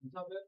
Isabel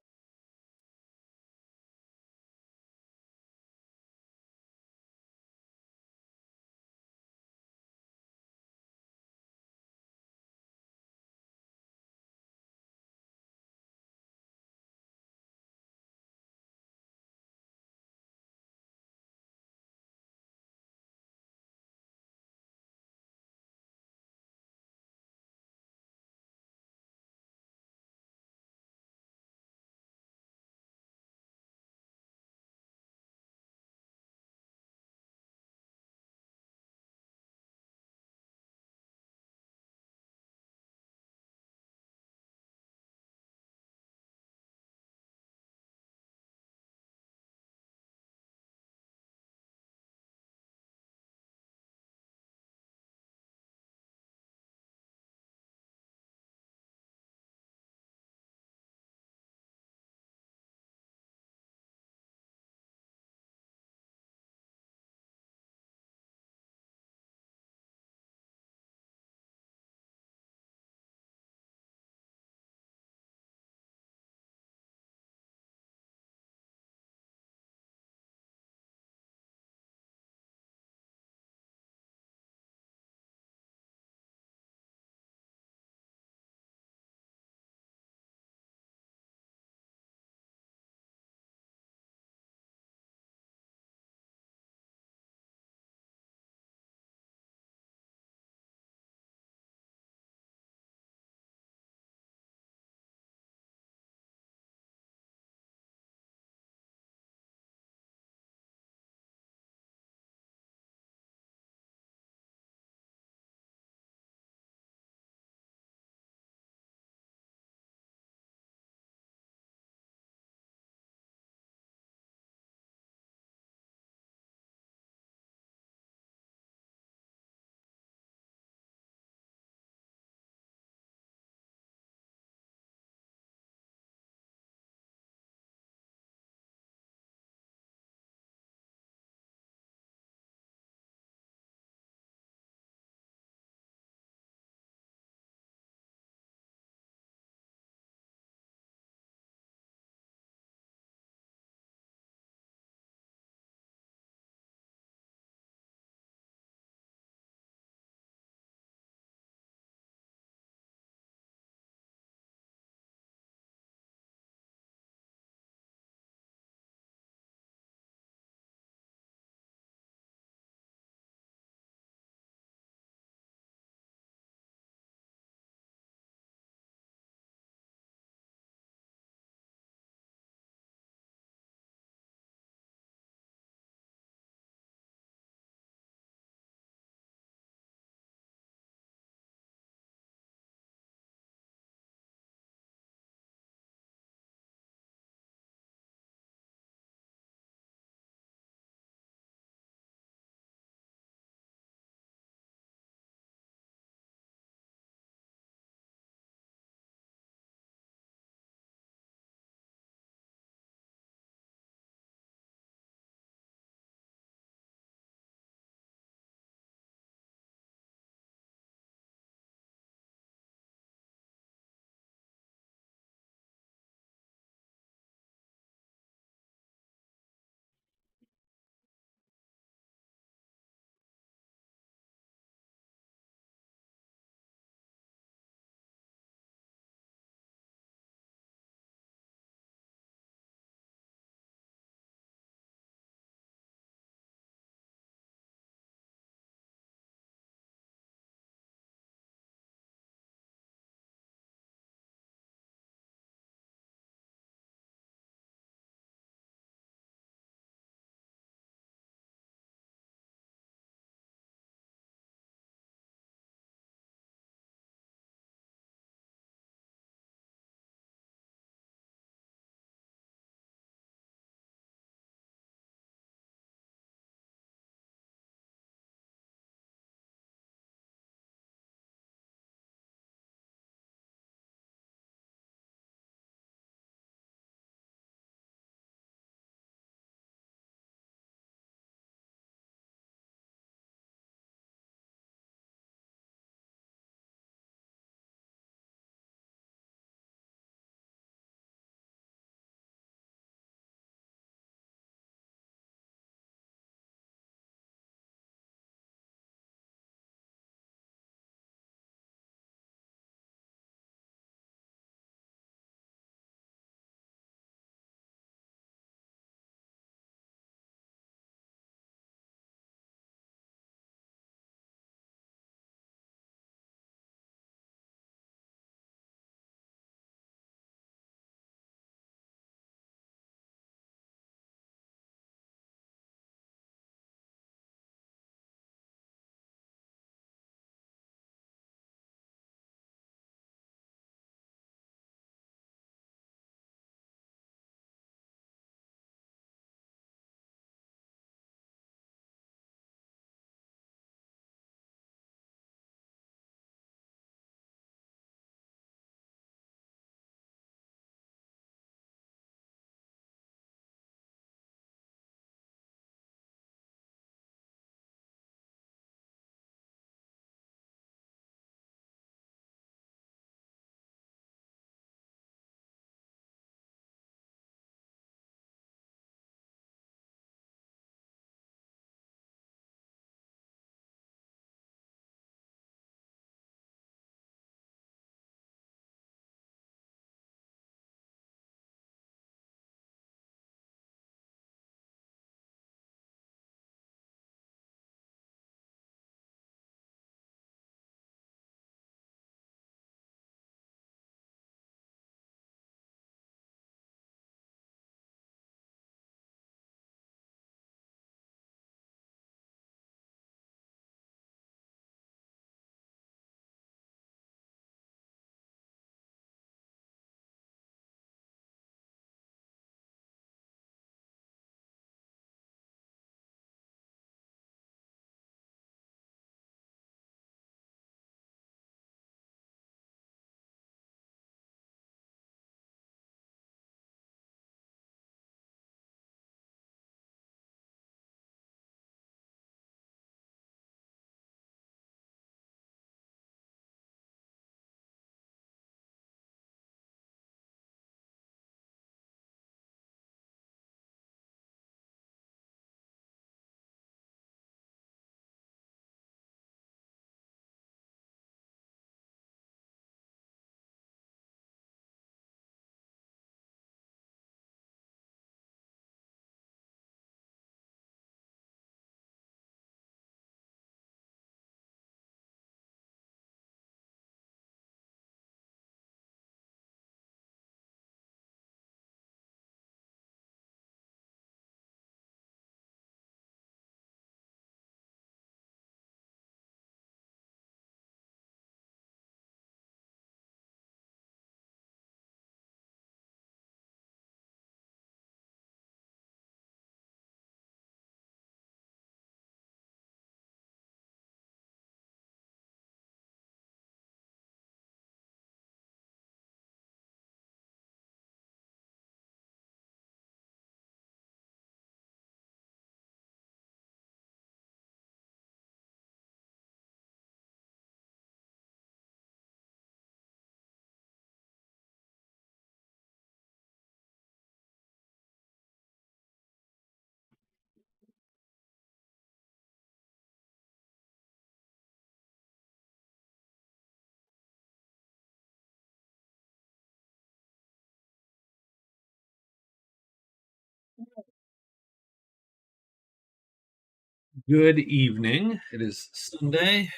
Good evening. It is Sunday.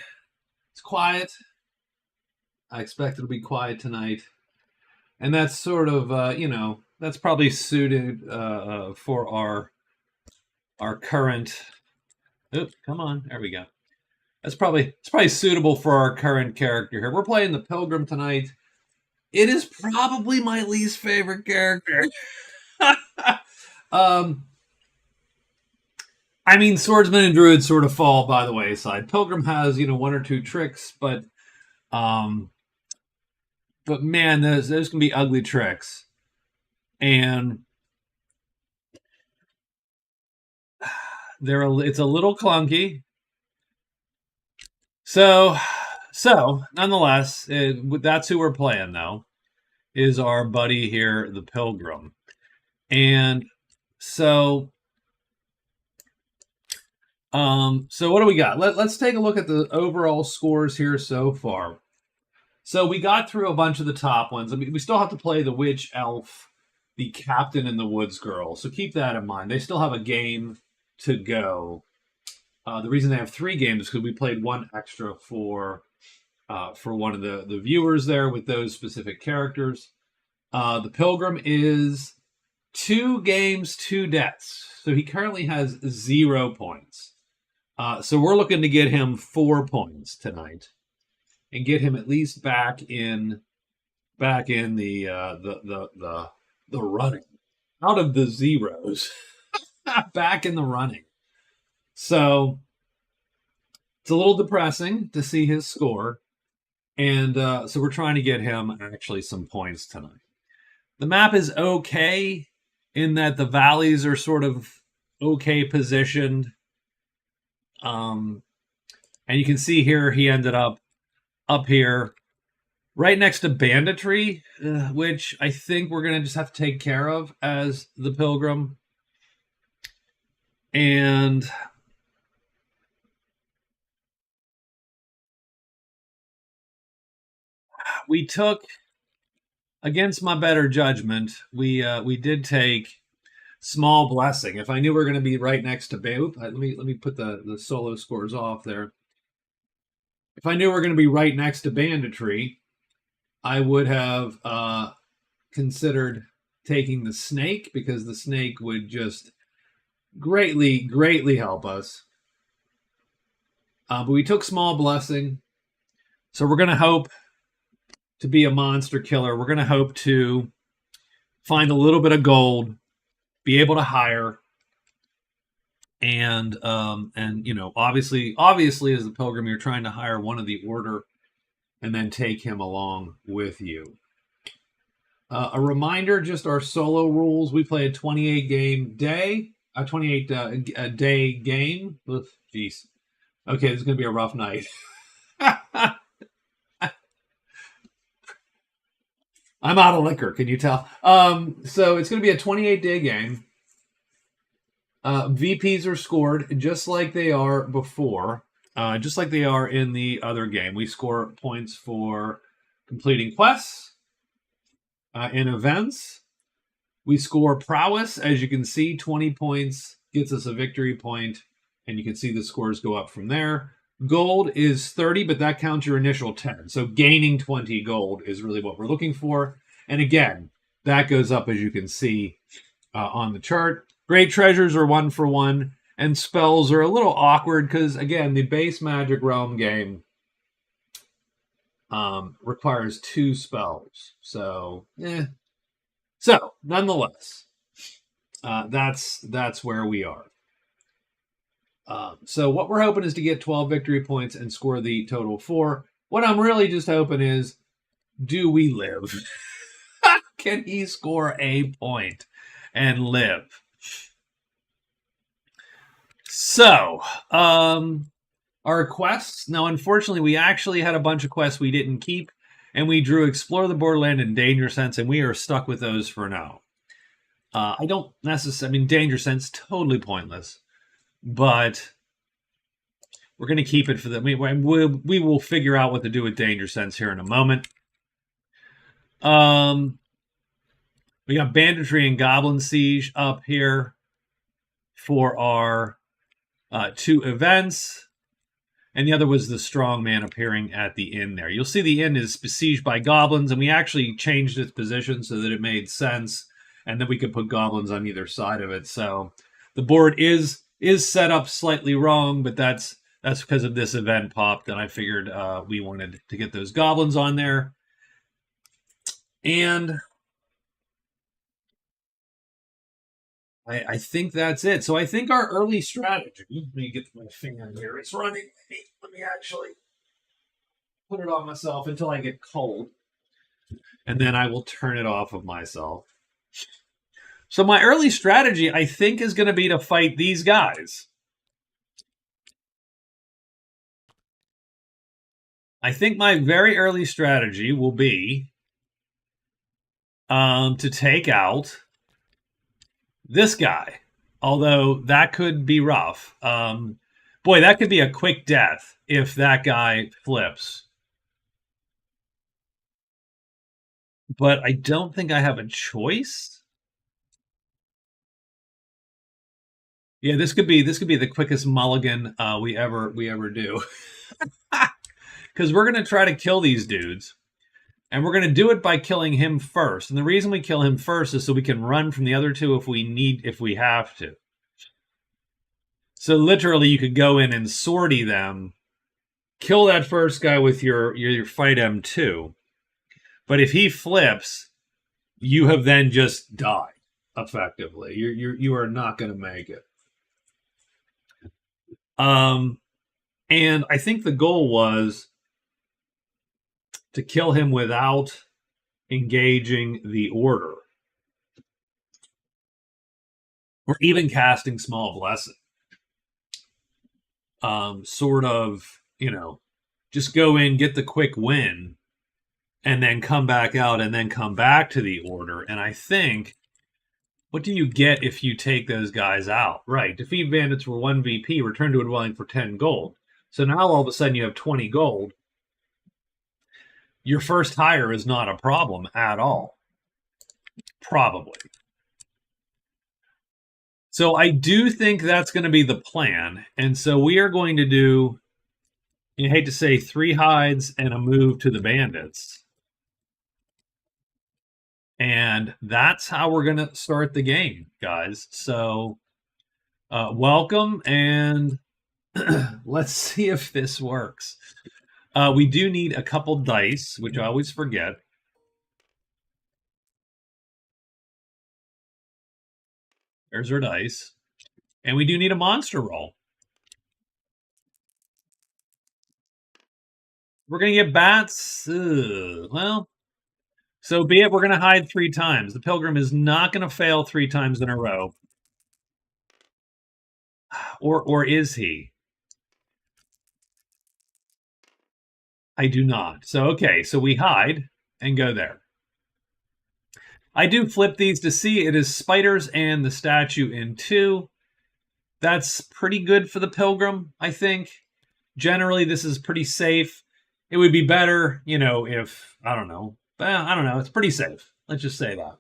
It's quiet. I expect it'll be quiet tonight. And that's sort of, that's probably suited for our current. Oops, come on. There we go. It's probably suitable for our current character here. We're playing the Pilgrim tonight. It is probably my least favorite character. um, I mean, swordsman and druid sort of fall by the wayside. Pilgrim has, one or two tricks, um, but man, those can be ugly tricks, and it's a little clunky. So nonetheless, that's who we're playing though. Is our buddy here, the Pilgrim, and so so what do we got? Let's take a look at the overall scores here so far. So we got through a bunch of the top ones. I mean, we still have to play the witch, elf, the captain, and the woods girl. So keep that in mind. They still have a game to go. The reason they have 3 games is because we played one extra for one of the viewers there with those specific characters. The Pilgrim is 2 games, 2 deaths. So he currently has 0 points. So we're looking to get him 4 points tonight and get him at least back in the running, out of the zeros, back in the running. So it's a little depressing to see his score, and so we're trying to get him actually some points tonight. The map is okay in that the valleys are sort of okay positioned, and you can see here he ended up here right next to banditry, which I think we're going to just have to take care of as the Pilgrim. And we took, against my better judgment, we did take small blessing. If I knew we were going to be right next to let me put the solo scores off there. If I knew we were going to be right next to banditry, I would have considered taking the snake, because the snake would just greatly help us. But we took small blessing, so we're going to hope to be a monster killer. We're going to hope to find a little bit of gold, be able to hire, and obviously as the Pilgrim, you're trying to hire one of the order and then take him along with you. A reminder, just our solo rules. We play a 28 day game. Jeez. Okay, this is going to be a rough night. I'm out of liquor, can you tell? So it's going to be a 28-day game. VPs are scored just like they are before, just like they are in the other game. We score points for completing quests and events. We score prowess. As you can see, 20 points gets us a victory point, and you can see the scores go up from there. Gold is 30, but that counts your initial 10. So gaining 20 gold is really what we're looking for. And again, that goes up, as you can see on the chart. Great treasures are 1 for 1, and spells are a little awkward because, again, the base Magic Realm game requires 2 spells. So, So, nonetheless, that's where we are. So what we're hoping is to get 12 victory points and score the total 4. What I'm really just hoping is, do we live? Can he score a point and live? So, our quests. Now, unfortunately, we actually had a bunch of quests we didn't keep, and we drew Explore the Borderland and Danger Sense, and we are stuck with those for now. I don't necessarily, Danger Sense, totally pointless. But we're going to keep it for the. We will figure out what to do with Danger Sense here in a moment. But We got banditry and goblin siege up here for our 2 events. And the other was the strong man appearing at the inn there. You'll see the inn is besieged by goblins, and we actually changed its position so that it made sense, and then we could put goblins on either side of it. So the board is set up slightly wrong, but that's because of this event popped, and I figured we wanted to get those goblins on there. And I think that's it. So I think our early strategy, let me get my finger here. It's running. Let me actually put it on myself until I get cold. And then I will turn it off of myself. So my early strategy, I think, is going to be to fight these guys. I think my very early strategy will be to take out this guy, although that could be rough. Boy, that could be a quick death if that guy flips. But I don't think I have a choice. Yeah, this could be the quickest mulligan we ever do. Because we're going to try to kill these dudes. And we're going to do it by killing him first. And the reason we kill him first is so we can run from the other two if we have to. So literally you could go in and sortie them, kill that first guy with your fight M2. But if he flips, you have then just died, effectively. You are not going to make it. And I think the goal was to kill him without engaging the order. Or even casting Small Blessing. Sort of, just go in, get the quick win, and then come back out and then come back to the order. And I think, what do you get if you take those guys out? Right, defeat bandits for 1 VP, return to a dwelling for 10 gold. So now all of a sudden you have 20 gold. Your first hire is not a problem at all. Probably. So I do think that's going to be the plan. And so we are going to do, I hate to say, 3 hides and a move to the bandits. And that's how we're going to start the game, guys. So welcome, and let's see if this works. We do need a couple dice, which I always forget. There's our dice. And we do need a monster roll. We're going to get bats. Well, so be it. We're going to hide 3 times. The Pilgrim is not going to fail 3 times in a row. Or is he? I do not. So, okay. So we hide and go there. I do flip these to see. It is spiders and the statue in 2. That's pretty good for the Pilgrim, I think. Generally, this is pretty safe. It would be better, if, I don't know. I don't know. It's pretty safe. Let's just say that.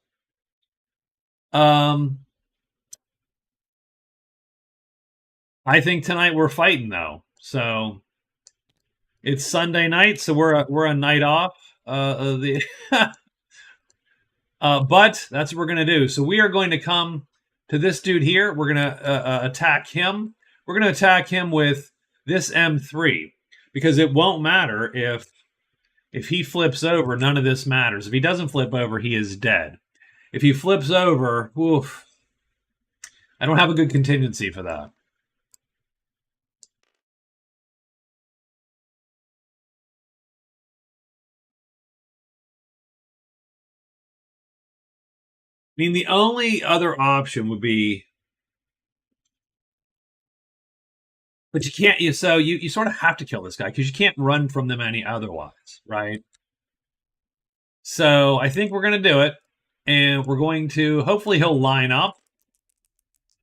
I think tonight we're fighting, though. So it's Sunday night, so we're a night off. But that's what we're going to do. So we are going to come to this dude here. We're going to attack him. We're going to attack him with this M3 because it won't matter if he flips over. None of this matters. If he doesn't flip over, he is dead. If he flips over, oof, I don't have a good contingency for that. I mean, the only other option would be, but you can't. You sort of have to kill this guy because you can't run from them any otherwise, right? So I think we're going to do it, and we're going to hopefully he'll line up.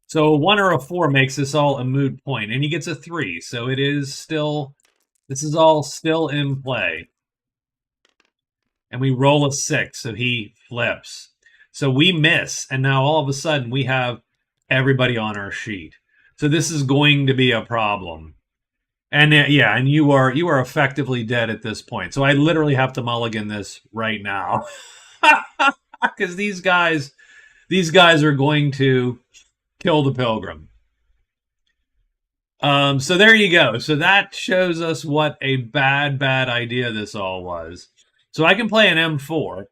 So a 1 or a 4 makes this all a moot point, and he gets a 3. So it is still. This is all still in play. And we roll a 6, so he flips. So we miss, and now all of a sudden we have everybody on our sheet. So this is going to be a problem. And yeah, and you are effectively dead at this point. So I literally have to mulligan this right now. Because these guys are going to kill the Pilgrim. So there you go. So that shows us what a bad idea this all was. So I can play an M4.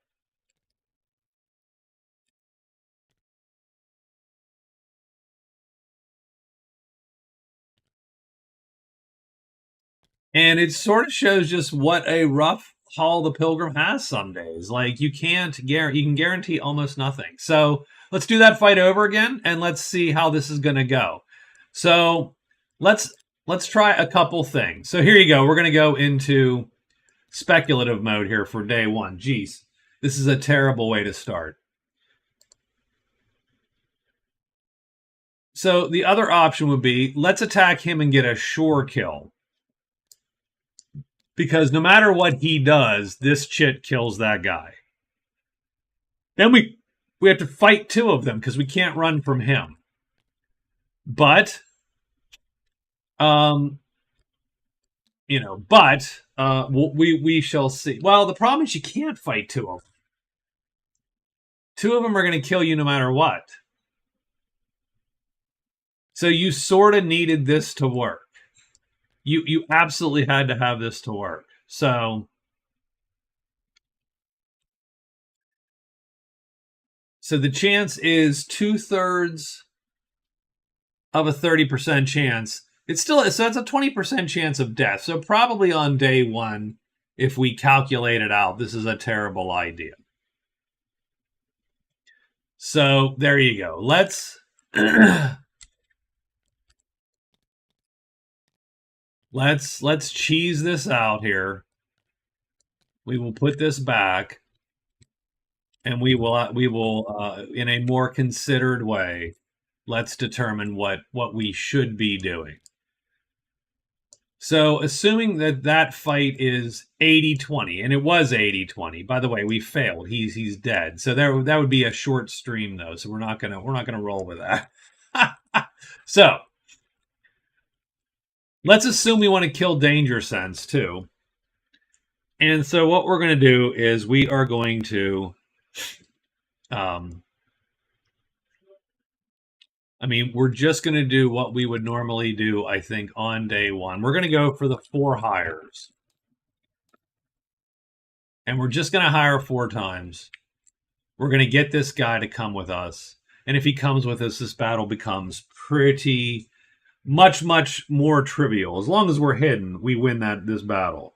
And it sort of shows just what a rough haul the Pilgrim has some days. Like you can guarantee almost nothing. So let's do that fight over again and let's see how this is going to go. So let's try a couple things. So here you go. We're going to go into speculative mode here for day one. Jeez, this is a terrible way to start. So the other option would be let's attack him and get a shore kill. Because no matter what he does, this chit kills that guy. Then we have to fight two of them because we can't run from him. But, we shall see. Well, the problem is you can't fight two of them. Two of them are going to kill you no matter what. So you sort of needed this to work. You absolutely had to have this to work. So the chance is 2/3 of a 30% chance. It's still so that's a 20% chance of death. So probably on day one, if we calculate it out, this is a terrible idea. So there you go. Let's let's cheese this out here. We will put this back, and we will in a more considered way, let's determine what we should be doing. So assuming that fight is 80-20, and it was 80-20. By the way, we failed. He's dead. So that would be a short stream though. So we're not gonna roll with that. So let's assume we want to kill Danger Sense too. And so what we're going to do is we are going to, we're just going to do what we would normally do, I think, on day one. We're going to go for the 4 hires. And we're just going to hire 4 times. We're going to get this guy to come with us. And if he comes with us, this battle becomes pretty much more trivial. As long as we're hidden, we win this battle.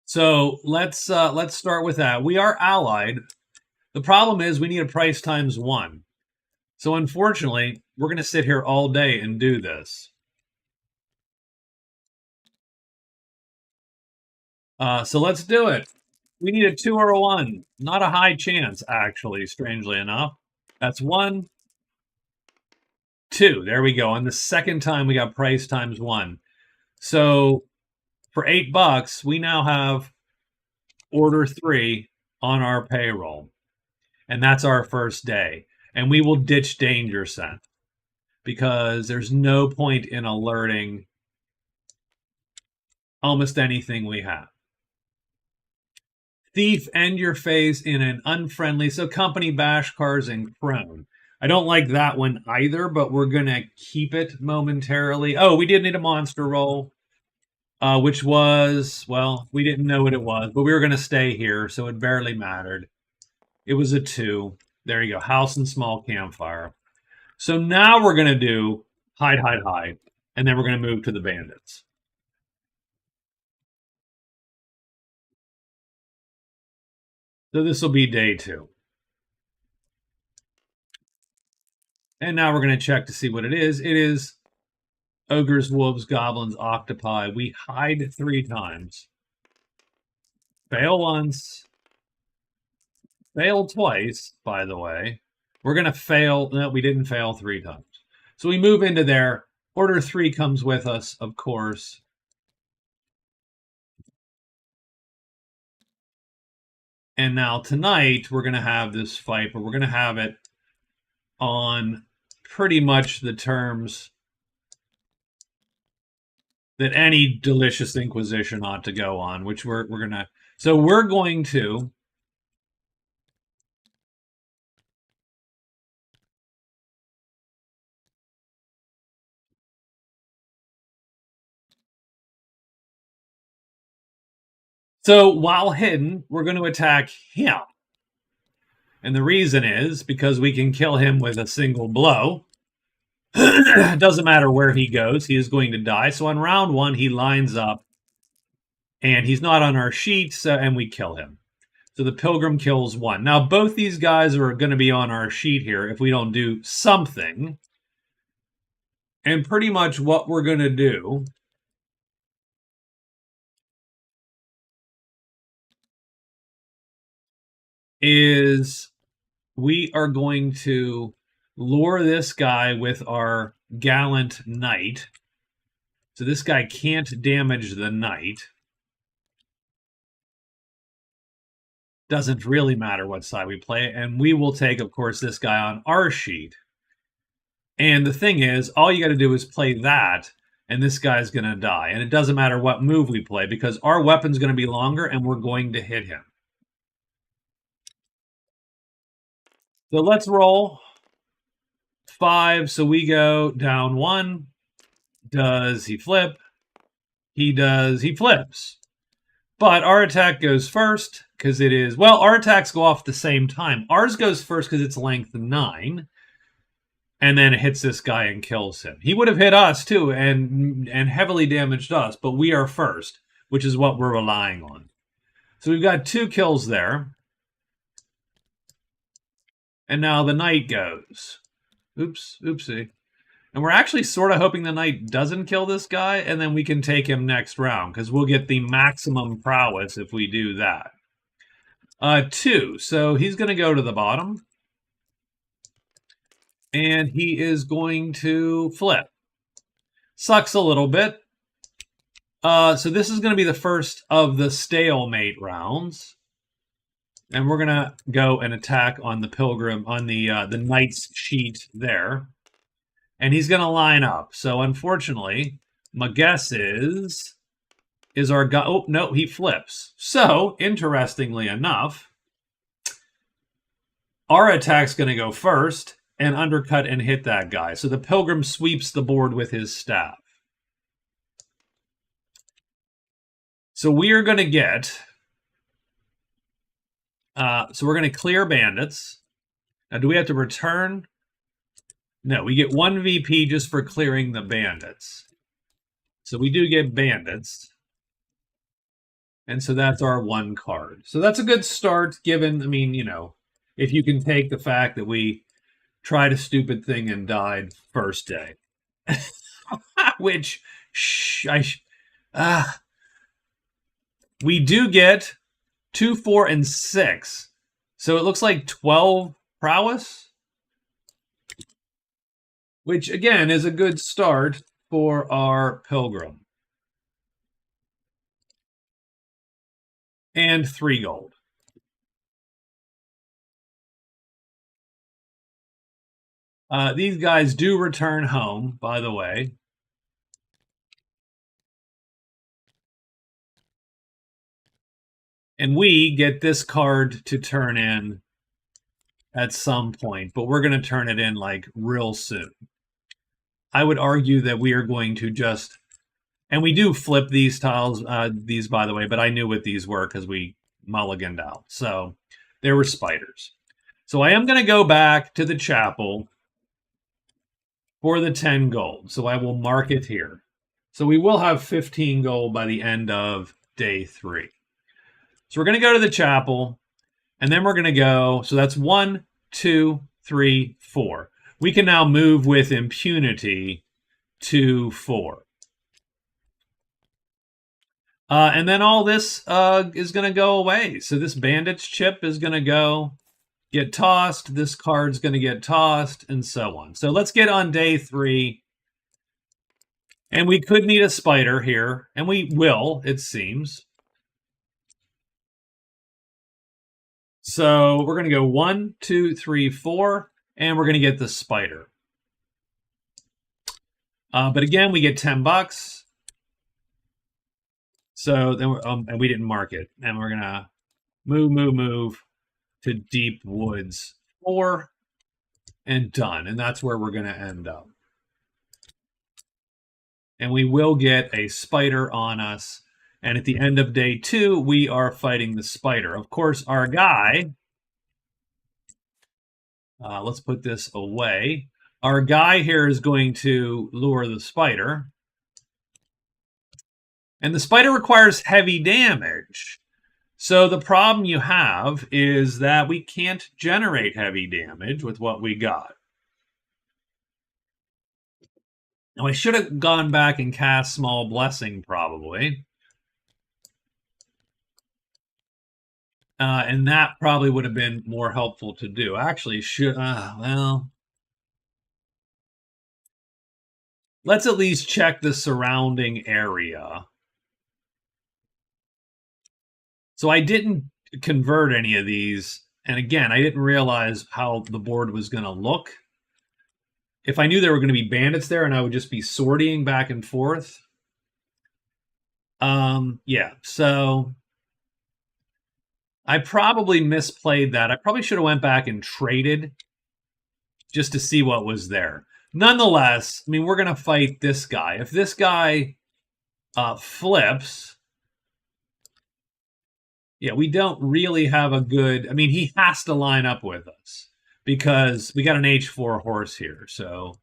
So let's start with that. We are allied. The problem is we need a price times 1. So unfortunately, we're going to sit here all day and do this. So let's do it. We need a 2 or a 1. Not a high chance, actually, strangely enough. That's 1, 2. There we go. And the second time we got price times 1. So for $8, we now have order 3 on our payroll. And that's our first day. And we will ditch Danger Sense because there's no point in alerting almost anything we have. Thief, end your phase in an unfriendly. So company, bash, cars, and crone. I don't like that one either, but we're going to keep it momentarily. Oh, we did need a monster roll, which was, well, we didn't know what it was, but we were going to stay here, so it barely mattered. It was a 2. There you go. House and small campfire. So now we're going to do hide, and then we're going to move to the bandits. So this will be day 2. And now we're going to check to see what it is. It is ogres, wolves, goblins, octopi. We hide 3 times. Fail once. Fail twice, by the way. We're going to fail. No, we didn't fail 3 times. So we move into there. Order 3 comes with us, of course. And now tonight, we're going to have this fight, but we're going to have it on pretty much the terms that any delicious Inquisition ought to go on, which we're going to... So we're going to... So while hidden, we're going to attack him. And the reason is because we can kill him with a single blow. It doesn't matter where he goes, he is going to die. So on round one, he lines up, and he's not on our sheet, and we kill him. So the Pilgrim kills one. Now, both these guys are going to be on our sheet here if we don't do something. And pretty much what we're going to do is we are going to lure this guy with our Gallant Knight. So this guy can't damage the Knight. Doesn't really matter what side we play. And we will take, of course, this guy on our sheet. And the thing is, all you got to do is play that, and this guy's going to die. And it doesn't matter what move we play, because our weapon's going to be longer, and we're going to hit him. So let's roll 5. So we go down 1. Does he flip? He does. He flips. But our attack goes first because it is... Well, our attacks go off at the same time. Ours goes first because it's length 9. And then it hits this guy and kills him. He would have hit us too and heavily damaged us, but we are first, which is what we're relying on. So we've got 2 kills there. And now the Knight goes. Oops, oopsie. And we're actually sort of hoping the Knight doesn't kill this guy, and then we can take him next round, because we'll get the maximum prowess if we do that. 2. So he's going to go to the bottom. And he is going to flip. Sucks a little bit. So this is going to be the first of the stalemate rounds. And we're going to go and attack on the Pilgrim, on the Knight's sheet there. And he's going to line up. So unfortunately, my guess is our guy... Oh, no, he flips. So, interestingly enough, our attack's going to go first and undercut and hit that guy. So the Pilgrim sweeps the board with his staff. So we are going to get... so we're going to clear bandits. Now, do we have to return? No, we get 1 VP just for clearing the bandits. So we do get bandits. And so that's our 1 card. So that's a good start, given, I mean, you know, if you can take the fact that we tried a stupid thing and died first day. Which, we do get 2, 4, and 6. So it looks like 12 prowess. Which, again, is a good start for our Pilgrim. And 3 gold. These guys do return home, by the way. And we get this card to turn in at some point, but we're going to turn it in like real soon. I would argue that we are going to just... And we do flip these tiles, these, by the way, but I knew what these were because we mulliganed out. So there were spiders. So I am going to go back to the chapel for the 10 gold. So I will mark it here. So we will have 15 gold by the end of day 3. So we're going to go to the chapel, and then we're going to go... So that's 1, 2, 3, 4. We can now move with impunity to 4. And then all this is going to go away. So this bandit's chip is going to go, get tossed. This card's going to get tossed, and so on. So let's get on day 3. And we could need a spider here, and we will, it seems. So we're going to go 1, 2, 3, 4, and we're going to get the spider. But again, we get $10. So then, and we didn't mark it. And we're going to move to Deep Woods 4, and done. And that's where we're going to end up. And we will get a spider on us. And at the end of day 2, we are fighting the spider. Of course, our guy, let's put this away. Our guy here is going to lure the spider. And the spider requires heavy damage. So the problem you have is that we can't generate heavy damage with what we got. Now, I should have gone back and cast Small Blessing, probably. And that probably would have been more helpful to do. Actually, well, let's at least check the surrounding area. So I didn't convert any of these. And again, I didn't realize how the board was going to look. If I knew there were going to be bandits there and I would just be sorting back and forth. Yeah, so I probably misplayed that. I probably should have went back and traded just to see what was there. Nonetheless, I mean, we're going to fight this guy. If this guy flips, yeah, we don't really have a good... I mean, he has to line up with us because we got an H4 horse here. So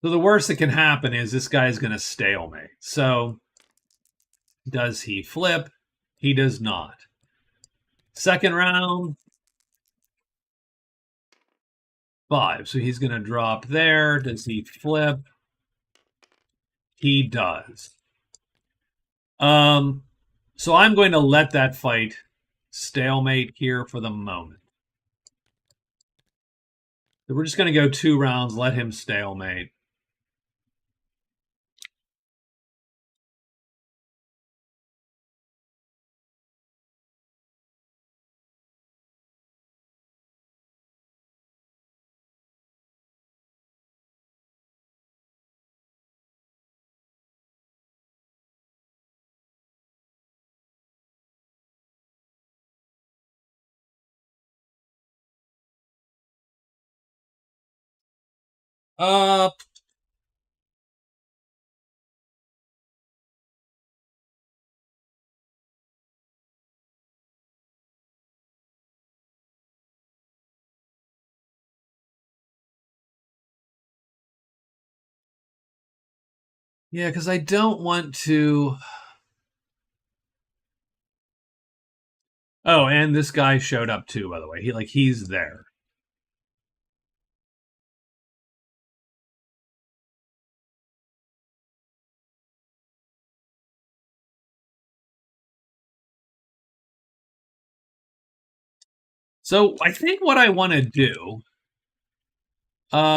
the worst that can happen is this guy's going to stalemate. So does he flip? He does not. Second round, 5. So he's going to drop there. Does he flip? He does. So I'm going to let that fight stalemate here for the moment. So we're just going to go 2 rounds, let him stalemate. Uh, yeah, because I don't want to... Oh, and this guy showed up too, by the way. He's there. So I think what I want to do...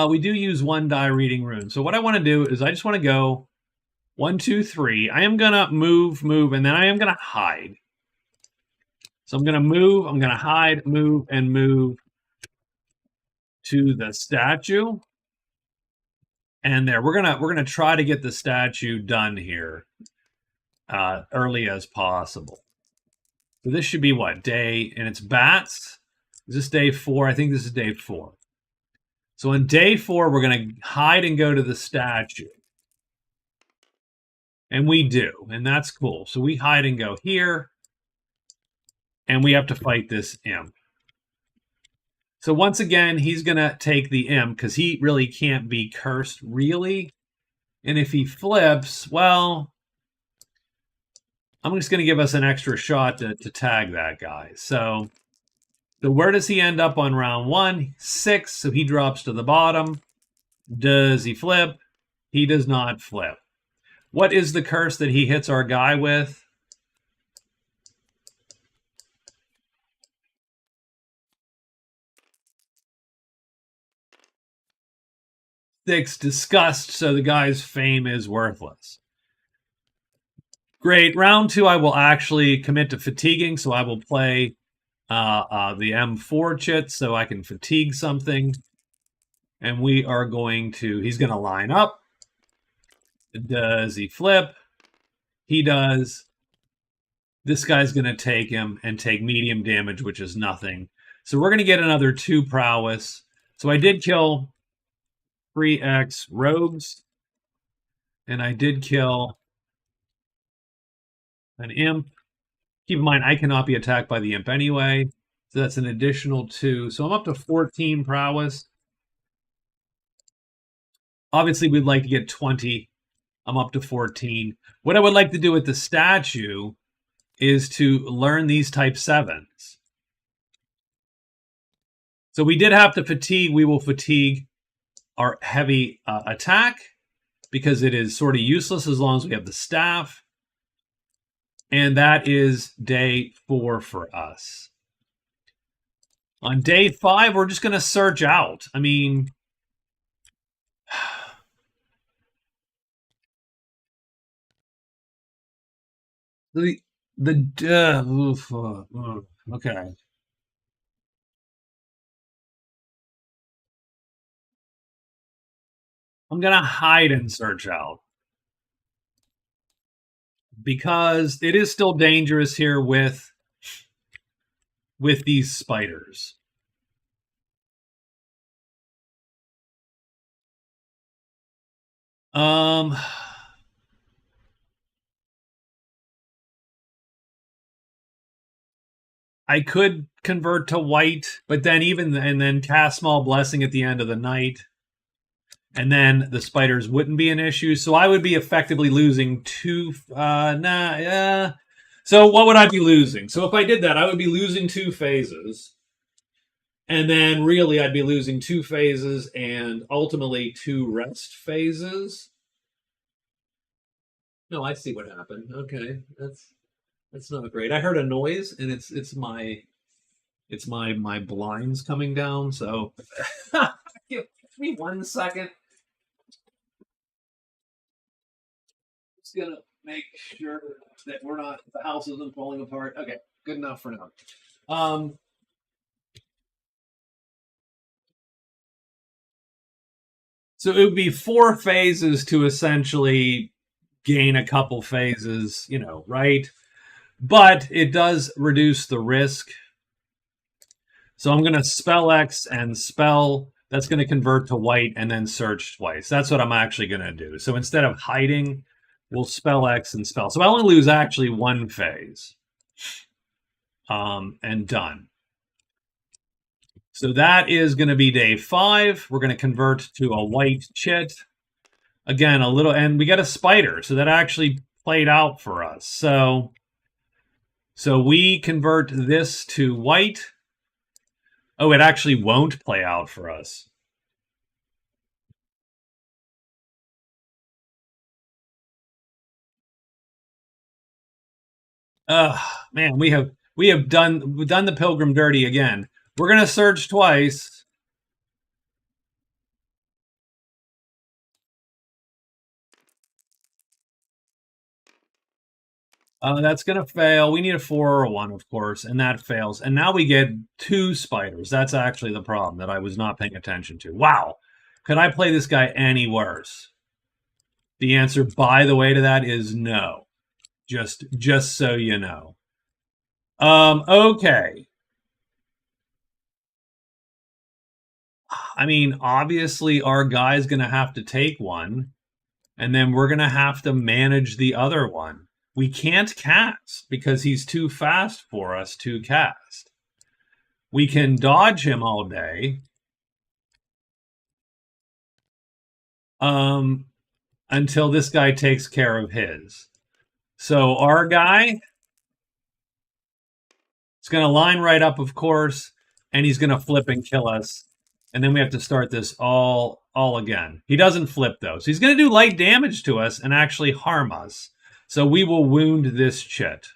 we do use 1 die reading rune. So what I want to do is I just want to go 1, 2, 3. I am going to move, and then I am going to hide. So I'm going to move, I'm going to hide, move, and move to the statue. And there, we're gonna try to get the statue done here early as possible. So this should be what, day, and it's bats. Is this day 4? I think this is day 4. So on day 4, we're gonna hide and go to the statue. And we do, and that's cool. So we hide and go here, and we have to fight this imp. So once again, he's going to take the imp because he really can't be cursed, really. And if he flips, well, I'm just going to give us an extra shot to tag that guy. So where does he end up on round 1? 6, so he drops to the bottom. Does he flip? He does not flip. What is the curse that he hits our guy with? 6, disgust, so the guy's fame is worthless. Great. Round 2, I will actually commit to fatiguing, so I will play the M4 chit so I can fatigue something. And we are going to, he's going to line up. Does he flip? He does. This guy's going to take him and take medium damage, which is nothing. So we're going to get another 2 prowess. So I did kill 3x rogues. And I did kill an imp. Keep in mind, I cannot be attacked by the imp anyway. So that's an additional 2. So I'm up to 14 prowess. Obviously, we'd like to get 20. I'm up to 14. What I would like to do with the statue is to learn these type 7s. So we did have to fatigue. We will fatigue our heavy attack because it is sort of useless as long as we have the staff. And that is day 4 for us. On day 5, we're just going to search out. I mean, okay. I'm going to hide and search out. Because it is still dangerous here with these spiders. I could convert to white, but then then cast Small Blessing at the end of the night. And then the spiders wouldn't be an issue. So I would be effectively losing 2. So what would I be losing? So if I did that, I would be losing 2 phases. And then really I'd be losing 2 phases and ultimately 2 rest phases. No, I see what happened. Okay. That's not great. I heard a noise and it's my blinds coming down, so give me 1 second. Just gonna make sure that the house isn't falling apart. Okay, good enough for now. So it would be 4 phases to essentially gain a couple phases, right? But it does reduce the risk. So I'm going to spell X and spell. That's going to convert to white and then search twice. That's what I'm actually going to do. So instead of hiding, we'll spell X and spell. So I only lose actually 1 phase. And done. So that is going to be day 5. We're going to convert to a white chit. Again, and we get a spider. So that actually played out for us. So we convert this to white. Oh, it actually won't play out for us. Man, we've done the Pilgrim dirty again. We're gonna search twice. That's gonna fail. We need a 4 or a 1, of course, and that fails. And now we get 2 spiders. That's actually the problem that I was not paying attention to. Wow, could I play this guy any worse? The answer, by the way, to that is no. Just so you know. Okay. I mean, obviously, our guy's going to have to take one, and then we're going to have to manage the other one. We can't cast because he's too fast for us to cast. We can dodge him all day. Until this guy takes care of his. So our guy is going to line right up, of course, and he's going to flip and kill us. And then we have to start this all again. He doesn't flip, though. So he's going to do light damage to us and actually harm us. So we will wound this chit.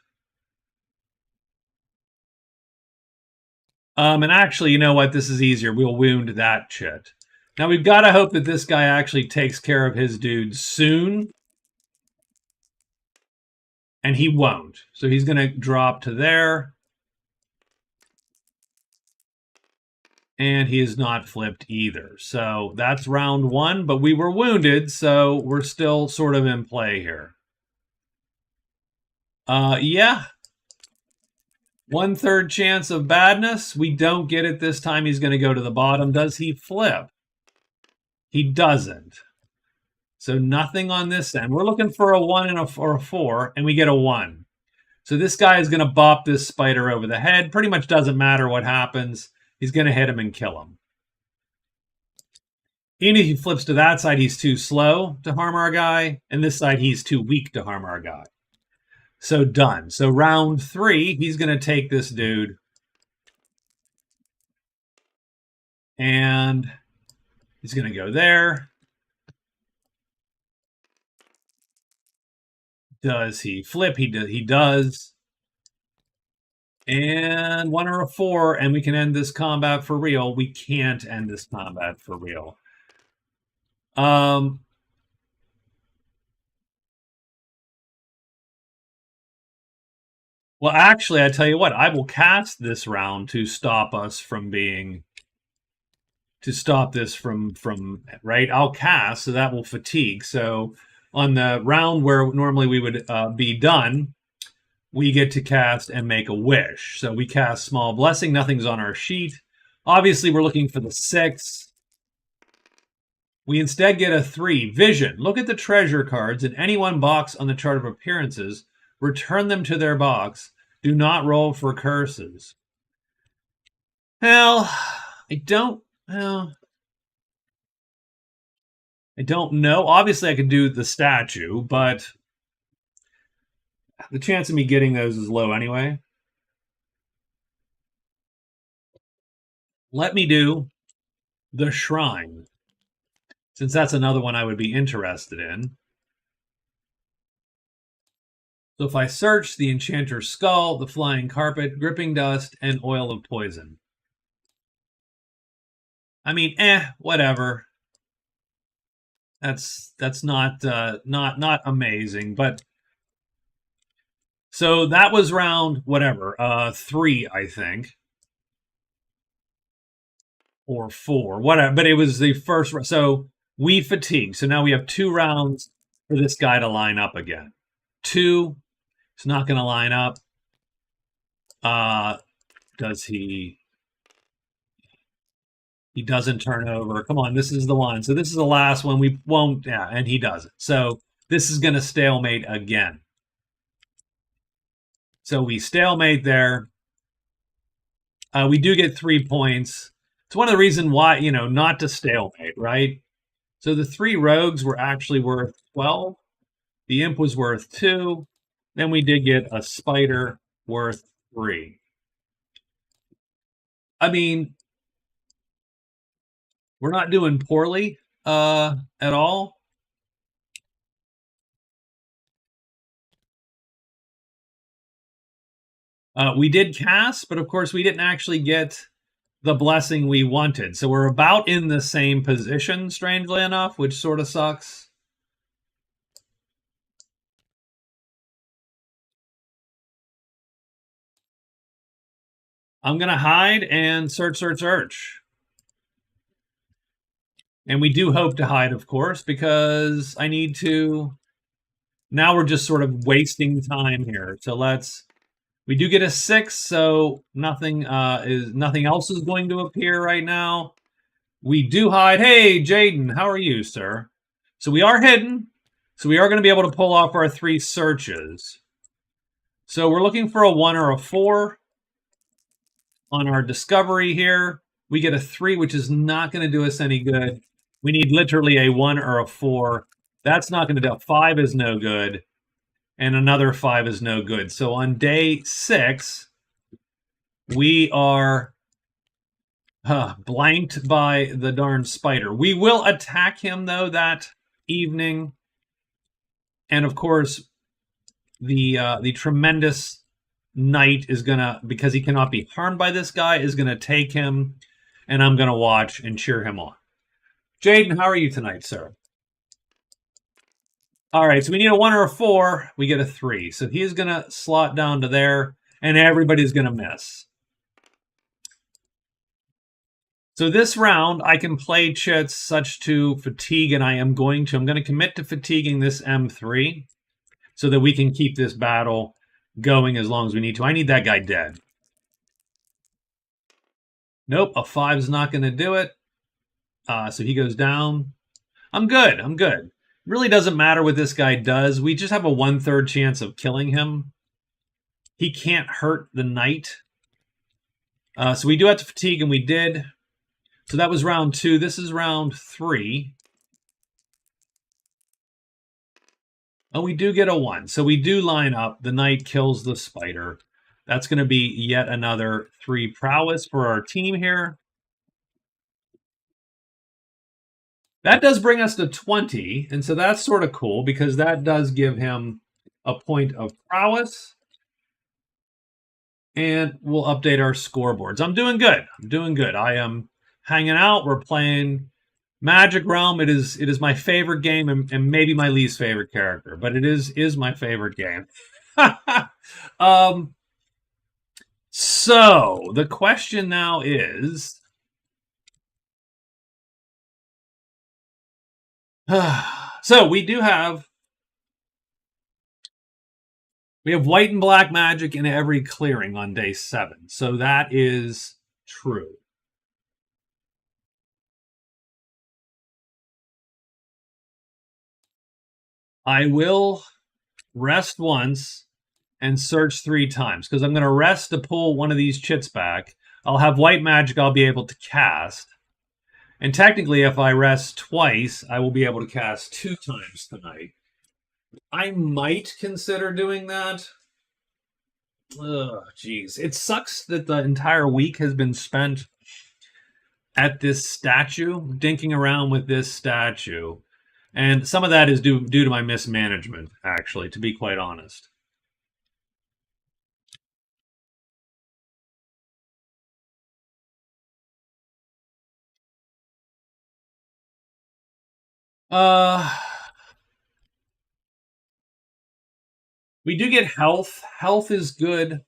And actually, you know what? This is easier. We'll wound that chit. Now, we've got to hope that this guy actually takes care of his dude soon. And he won't. So he's going to drop to there. And he is not flipped either. So that's round one, but we were wounded, so we're still sort of in play here. Yeah. 1/3 chance of badness. We don't get it this time. He's going to go to the bottom. Does he flip? He doesn't. So nothing on this end. We're looking for a 1 and or a 4, and we get a 1. So this guy is going to bop this spider over the head. Pretty much doesn't matter what happens. He's going to hit him and kill him. Even if he flips to that side, he's too slow to harm our guy. And this side, he's too weak to harm our guy. So done. So round 3, he's going to take this dude. And he's going to go there. Does he flip? He does. And 1 or a 4, and we can end this combat for real. We can't end this combat for real. Well, actually, I tell you what, I will cast this round to stop us from being, to stop this from right? I'll cast, so that will fatigue. So on the round where normally we would be done, we get to cast and make a wish. So we cast Small Blessing. Nothing's on our sheet. Obviously, we're looking for the 6. We instead get a 3. Vision. Look at the treasure cards in any one box on the chart of appearances. Return them to their box. Do not roll for curses. Well, I don't know. Obviously, I could do the statue, but the chance of me getting those is low anyway. Let me do the shrine, since that's another one I would be interested in. So if I search the Enchanter's Skull, the Flying Carpet, Gripping Dust, and Oil of Poison. I mean, whatever. That's not amazing, but so that was round whatever, 3, I think, or 4, whatever. But it was the first. So we fatigue. So now we have 2 rounds for this guy to line up again. 2. It's not going to line up. Does he? He doesn't turn over. Come on, this is the one. So this is the last one. We won't. Yeah, and he doesn't. So this is going to stalemate again. So we stalemate there. We do get 3 points. It's one of the reasons why, not to stalemate, right? So the 3 rogues were actually worth 12. The imp was worth 2. Then we did get a spider worth 3. I mean, we're not doing poorly at all. We did cast, but of course we didn't actually get the blessing we wanted. So we're about in the same position, strangely enough, which sort of sucks. I'm going to hide and search. And we do hope to hide, of course, because I need to... Now we're just sort of wasting time here. So we do get a 6, so nothing else is going to appear right now. We do hide. Hey, Jaden, how are you, sir? So we are hidden. So we are going to be able to pull off our 3 searches. So we're looking for a 1 or a 4 on our discovery here. We get a 3, which is not going to do us any good. We need literally a 1 or a 4. That's not going to do it. 5 is no good. And another 5 is no good. So on day 6, we are blanked by the darn spider. We will attack him, though, that evening. And, of course, the tremendous knight is going to, because he cannot be harmed by this guy, is going to take him. And I'm going to watch and cheer him on. Jaden, how are you tonight, sir? All right, so we need a 1 or a 4. We get a 3. So he's going to slot down to there, and everybody's going to miss. So this round, I can play chits such to fatigue, and I'm going to commit to fatiguing this M3 so that we can keep this battle going as long as we need to. I need that guy dead. Nope, a 5 is not going to do it. So he goes down. I'm good. I'm good. Really doesn't matter what this guy does. We just have a 1/3 chance of killing him. He can't hurt the knight. So we do have to fatigue, and we did. So that was round 2. This is round 3. Oh, we do get a 1. So we do line up. The knight kills the spider. That's going to be yet another 3 prowess for our team here. That does bring us to 20, and so that's sort of cool because that does give him a point of prowess. And we'll update our scoreboards. I'm doing good. I'm doing good. I am hanging out. We're playing Magic Realm. It is my favorite game and maybe my least favorite character, but it is my favorite game. So the question now is, so we have white and black magic in every clearing on day 7. So that is true. I will rest once and search 3 times because I'm going to rest to pull one of these chits back. I'll have white magic I'll be able to cast. And technically, if I rest twice, I will be able to cast 2 times tonight. I might consider doing that. Ugh, jeez. It sucks that the entire week has been spent at this statue, dinking around with this statue. And some of that is due to my mismanagement, actually, to be quite honest. We do get health. Health is good.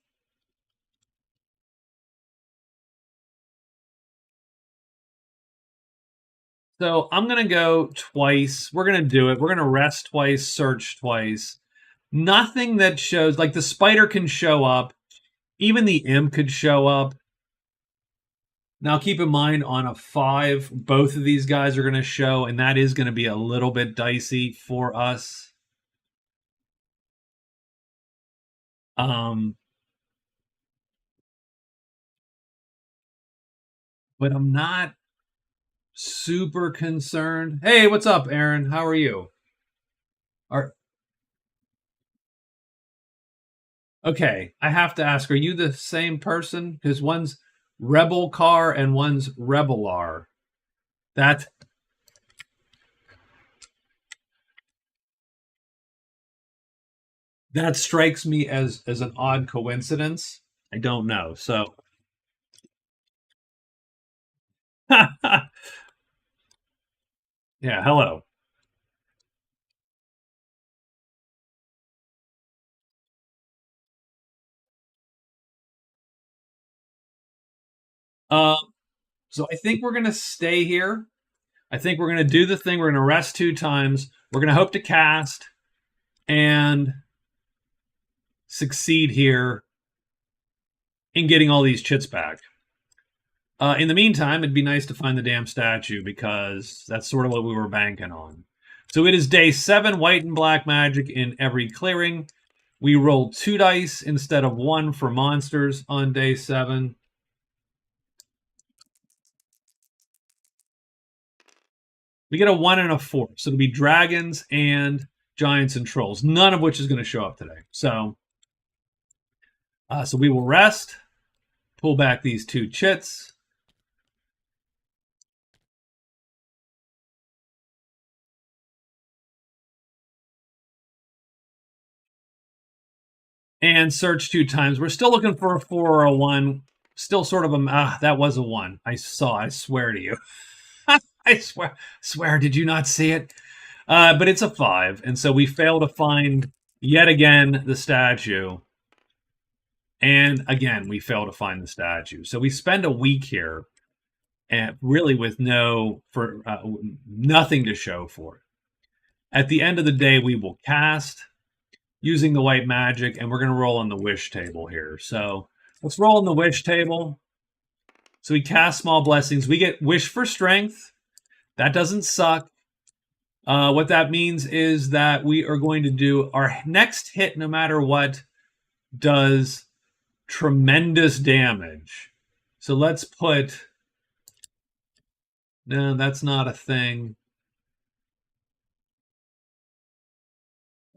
So I'm going to go twice. We're going to do it. We're going to rest twice, search twice. Nothing that shows, like the spider can show up. Even the imp could show up. Now, keep in mind, on a 5, both of these guys are going to show, and that is going to be a little bit dicey for us. But I'm not super concerned. Hey, what's up, Aaron? How are you? Okay, I have to ask, are you the same person? Because one's Rebel Car and one's Rebelar. That strikes me as an odd coincidence. I don't know. So yeah, hello. So I think we're going to stay here. I think we're going to do the thing. We're going to rest 2 times. We're going to hope to cast and succeed here in getting all these chits back. In the meantime, it'd be nice to find the damn statue because that's sort of what we were banking on. So it is day 7, white and black magic in every clearing. We rolled 2 dice instead of 1 for monsters on day 7. We get a 1 and a 4. So it'll be dragons and giants and trolls, none of which is going to show up today. So we will rest, pull back these 2 chits. And search 2 times. We're still looking for a 4 or a 1. Still sort of a that was a 1. I swear to you. I swear, did you not see it? But it's a 5, and so we fail to find yet again the statue. And again, we fail to find the statue. So we spend a week here, and really with nothing to show for it. At the end of the day, we will cast using the white magic, and we're going to roll on the wish table here. So let's roll on the wish table. So we cast small blessings. We get wish for strength. That doesn't suck. What that means is that we are going to do our next hit, no matter what, does tremendous damage. So let's put... No, that's not a thing.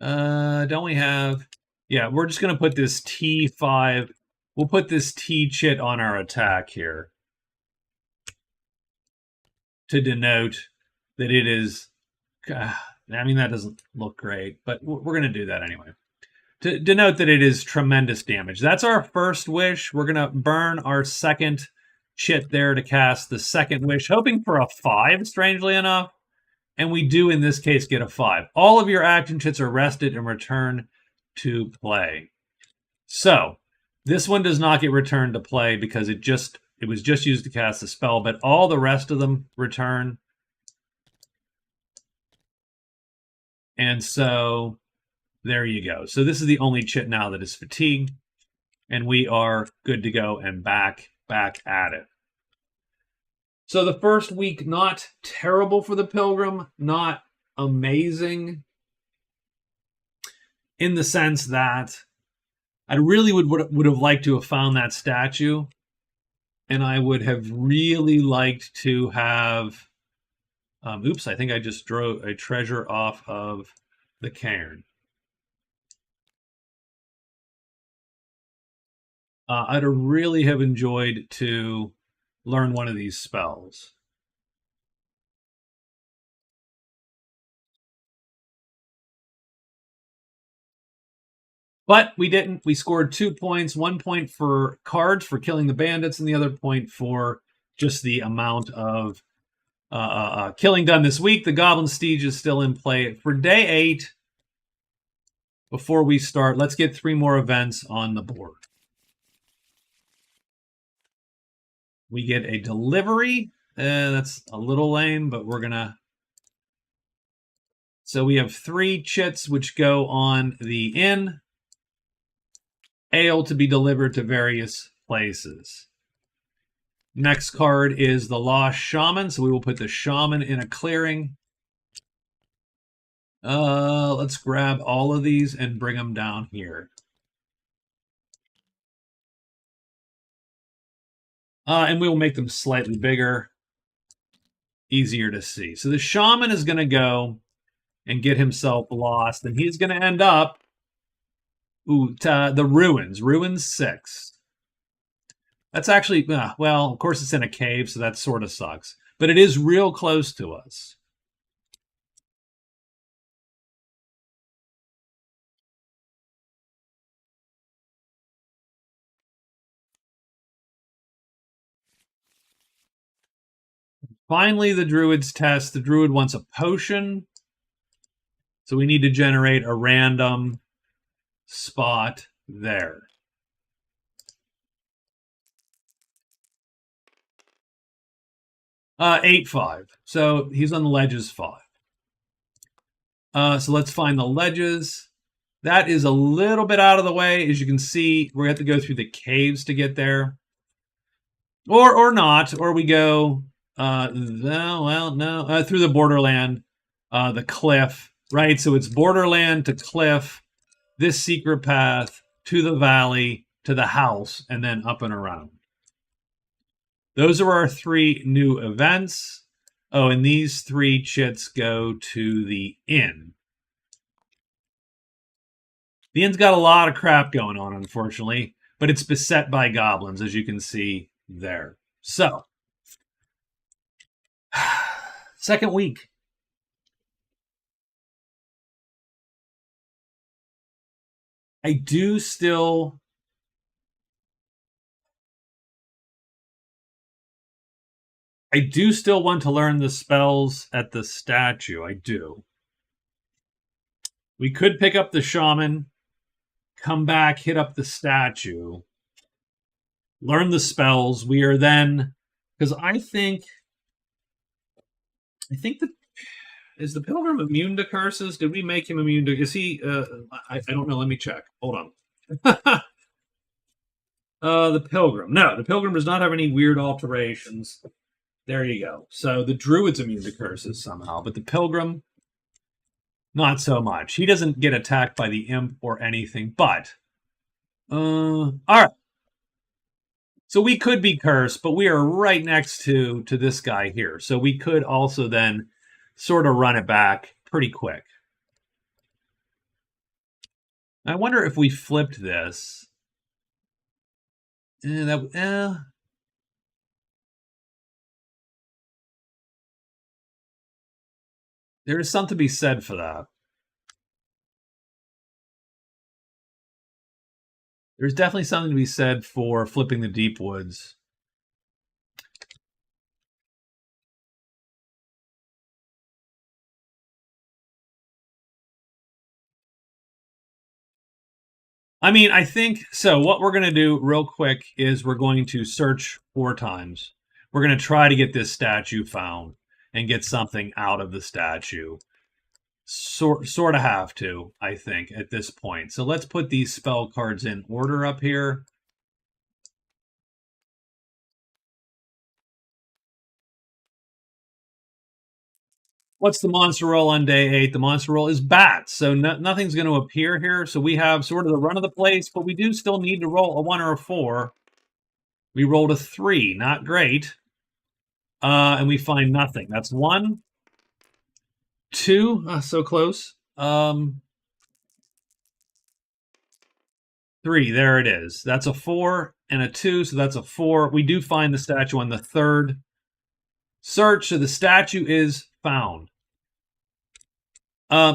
Don't we have... Yeah, we're just going to put this T5. We'll put this T chit on our attack here to denote that it is... I mean, that doesn't look great, but we're going to do that anyway. To denote that it is tremendous damage. That's our first wish. We're going to burn our second chit there to cast the second wish, hoping for a 5, strangely enough. And we do, in this case, get a 5. All of your action chits are rested and return to play. So, this one does not get returned to play because it was just used to cast the spell, but all the rest of them return. And so, there you go. So this is the only chit now that is fatigued, and we are good to go and back at it. So the first week, not terrible for the Pilgrim, not amazing, in the sense that I really would have liked to have found that statue, and I would have really liked to have... oops, I think I just drew a treasure off of the cairn. I'd really have enjoyed to learn one of these spells. But we didn't. We scored 2 points, 1 point for cards for killing the bandits, and the other point for just the amount of killing done this week. The Goblin Siege is still in play. For day 8, before we start, let's get 3 more events on the board. We get a delivery. That's a little lame, but we're going to... So we have 3 chits which go on the inn. Ale to be delivered to various places. Next card is the Lost Shaman, so we will put the Shaman in a clearing. Let's grab all of these and bring them down here. And we will make them slightly bigger, easier to see. So the Shaman is going to go and get himself lost, and he's going to end up the Ruins. Ruins 6. That's actually, well, of course it's in a cave, so that sort of sucks. But it is real close to us. Finally, the Druid's test. The Druid wants a potion. So we need to generate a random spot there. Uh, 8-5. So he's on the ledges 5. So let's find the ledges. That is a little bit out of the way. As you can see, we have to go through the caves to get there. Or not. Or we go, through the borderland, the cliff, right? So it's borderland to cliff, this secret path, to the valley, to the house, and then up and around. Those are our 3 new events. Oh, and these 3 chits go to the inn. The inn's got a lot of crap going on, unfortunately, but it's beset by goblins, as you can see there. So, second week. I do still want to learn the spells at the statue. I do. We could pick up the shaman, come back, hit up the statue, learn the spells. We are then, because I think that is the pilgrim immune to curses? Did we make him immune to? Is he? I don't know. Let me check. Hold on. The pilgrim. No, the pilgrim does not have any weird alterations. There you go. So the druid's immune to curses somehow, but the pilgrim, not so much. He doesn't get attacked by the imp or anything. But all right. So we could be cursed, but we are right next to this guy here. So we could also then sort of run it back pretty quick. I wonder if we flipped this. There is something to be said for that. There's definitely something to be said for flipping the deep woods. I mean, I think so. What we're going to do real quick is we're going to search 4 times. We're going to try to get this statue found and get something out of the statue. Sort of have to, I think, at this point. So let's put these spell cards in order up here. What's the monster roll on day 8? The monster roll is bats, so nothing's going to appear here. So we have sort of the run of the place, but we do still need to roll a 1 or a 4. We rolled a 3, not great. And we find nothing. That's 1, 2, so close. 3, there it is. That's a 4 and a 2, so that's a 4. We do find the statue on the 3rd search, so the statue is found.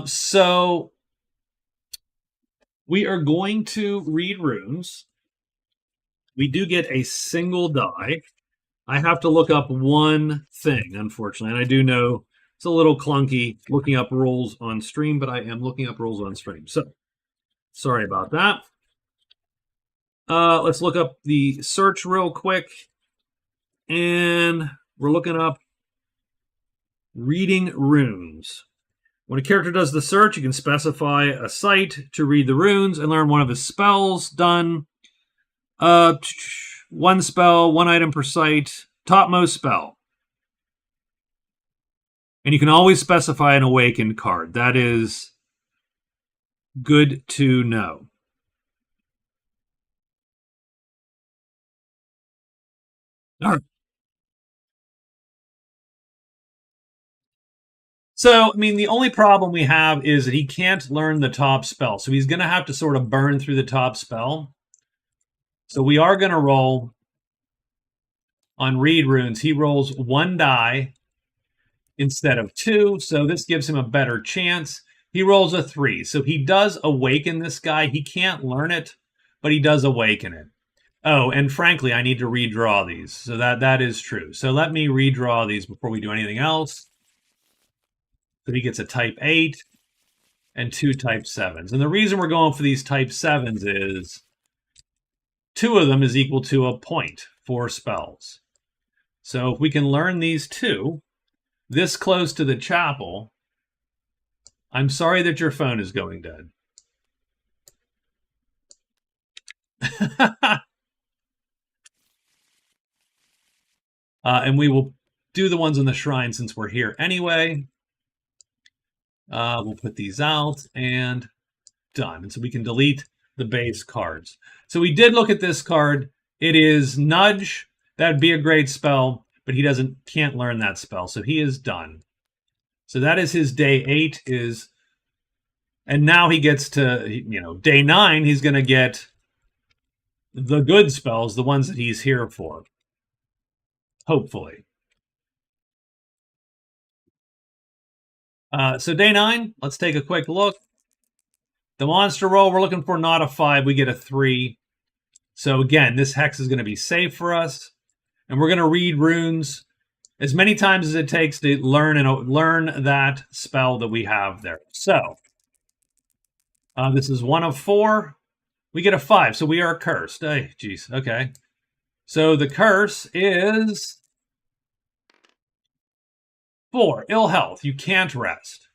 So we are going to read runes. We do get a single die. I have to look up one thing, unfortunately, and I do know it's a little clunky looking up rules on stream, but I am looking up rules on stream. So sorry about that. Let's look up the search real quick. And we're looking up reading runes. When a character does the search, you can specify a site to read the runes and learn one of his spells. Done. 1 spell, 1 item per site, topmost spell. And you can always specify an awakened card. That is good to know. All right. So, I mean, the only problem we have is that he can't learn the top spell. So he's going to have to sort of burn through the top spell. So we are going to roll on read runes. He rolls 1 die instead of 2. So this gives him a better chance. He rolls a 3. So he does awaken this guy. He can't learn it, but he does awaken it. Oh, and frankly, I need to redraw these. So that is true. So let me redraw these before we do anything else. So he gets a type 8 and 2 type 7s. And the reason we're going for these type 7s is 2 of them is equal to a point for spells. So if we can learn these 2 this close to the chapel, I'm sorry that your phone is going dead. And we will do the ones on the shrine since we're here anyway. We'll put these out and done. And so we can delete the base cards. So we did look at this card. It is Nudge. That'd be a great spell, but he can't learn that spell. So he is done. So that is his day 8 is, and now he gets to, day 9, he's going to get the good spells, the ones that he's here for. Hopefully. So day 9, let's take a quick look. The monster roll, we're looking for not a 5. We get a 3. So again, this hex is going to be safe for us. And we're going to read runes as many times as it takes to learn that spell that we have there. So This is 1 of 4. We get a 5, so we are cursed. Hey, jeez. Okay. So the curse is 4, ill health. You can't rest.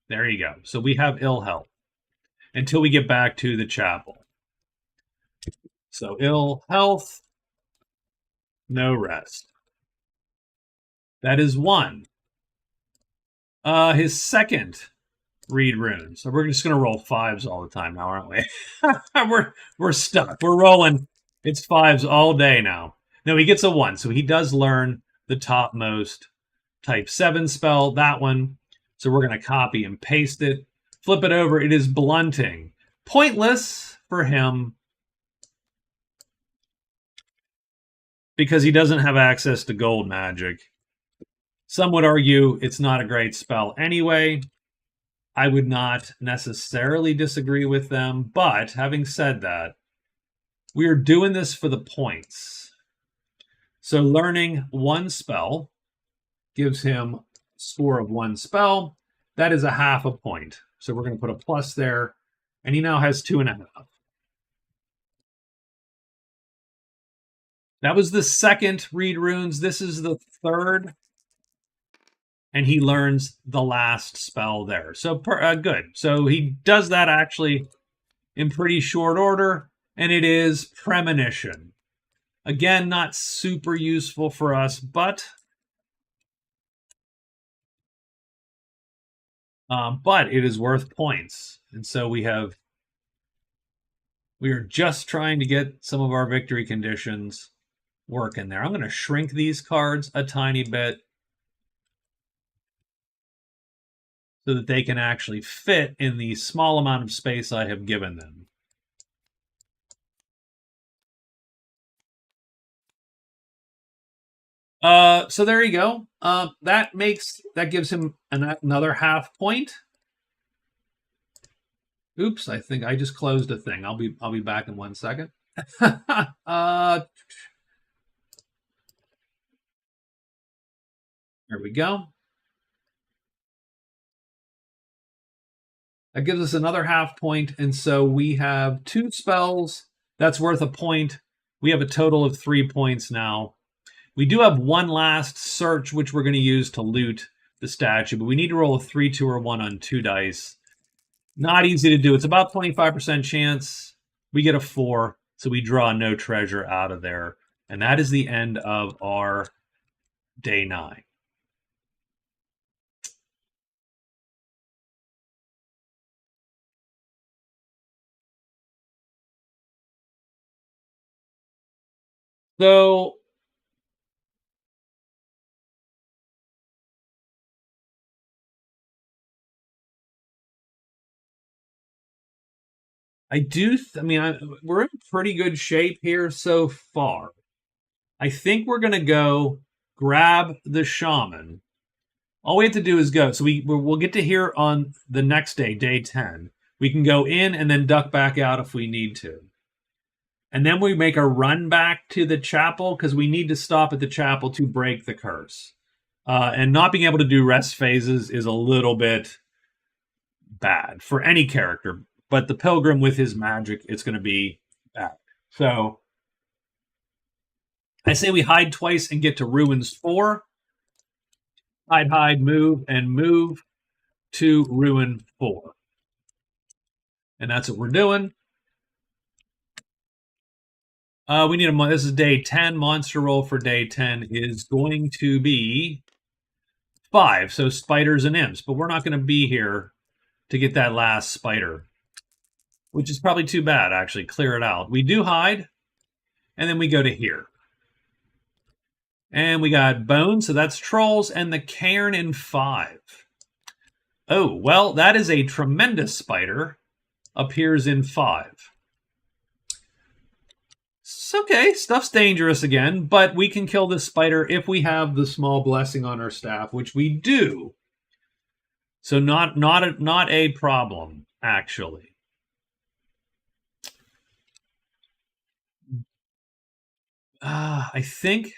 There you go. So we have ill health until we get back to the chapel. So ill health, no rest. That is 1. His second read runes. So we're just gonna roll 5s all the time now, aren't we? we're stuck. We're rolling. It's 5s all day now. No, he gets a 1, so he does learn the topmost type 7 spell, that one. So we're gonna copy and paste it. Flip it over. It is blunting. Pointless for him because he doesn't have access to gold magic. Some would argue it's not a great spell anyway. I would not necessarily disagree with them, but having said that, we are doing this for the points. So learning 1 spell gives him a score of 1 spell. That is a half a point. So we're going to put a plus there, and he now has 2.5. That was the second read runes. This is the third, and he learns the last spell there. So good. So he does that actually in pretty short order, and it is Premonition. Again, not super useful for us, but it is worth points. And so we are just trying to get some of our victory conditions working there. I'm going to shrink these cards a tiny bit so that they can actually fit in the small amount of space I have given them. So there you go. That gives him another half point. Oops, I think I just closed a thing. I'll be back in 1 second. There we go. That gives us another half point, and so we have 2 spells. That's worth a point. We have a total of 3 points now. We do have one last search, which we're going to use to loot the statue, but we need to roll a 3, 2, or 1 on 2 dice. Not easy to do. It's about 25% chance. We get a 4, so we draw no treasure out of there. And that is the end of our day 9. So we're in pretty good shape here so far. I think we're going to go grab the shaman. All we have to do is go. So we'll get to here on the next day, day 10. We can go in and then duck back out if we need to. And then we make a run back to the chapel because we need to stop at the chapel to break the curse. And not being able to do rest phases is a little bit bad for any character. But the pilgrim with his magic, it's going to be bad. So I say we hide twice and get to Ruins 4. Hide, move, and move to Ruin 4. And that's what we're doing. We need this is day 10. Monster roll for day 10 is going to be 5. So spiders and imps. But we're not going to be here to get that last spider, which is probably too bad, actually. Clear it out. We do hide, and then we go to here. And we got bones, so that's trolls, and the cairn in 5. Oh, well, that is a tremendous spider. Appears in 5. It's okay, stuff's dangerous again, but we can kill this spider if we have the small blessing on our staff, which we do. So not a problem, actually. I think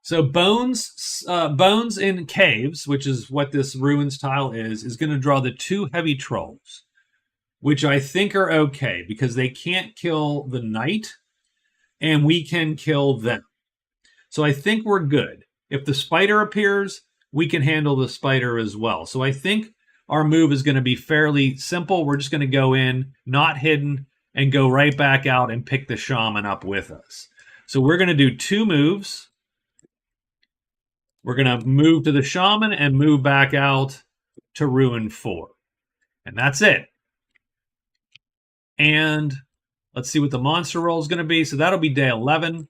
So bones in caves, which is what this ruins tile is going to draw the 2 heavy trolls, which I think are okay because they can't kill the knight, and we can kill them. So I think we're good. If the spider appears, we can handle the spider as well. So I think our move is going to be fairly simple. We're just going to go in, not hidden, and go right back out and pick the shaman up with us. So we're going to do 2 moves. We're going to move to the shaman and move back out to ruin 4. And that's it. And let's see what the monster roll is going to be. So that'll be day 11.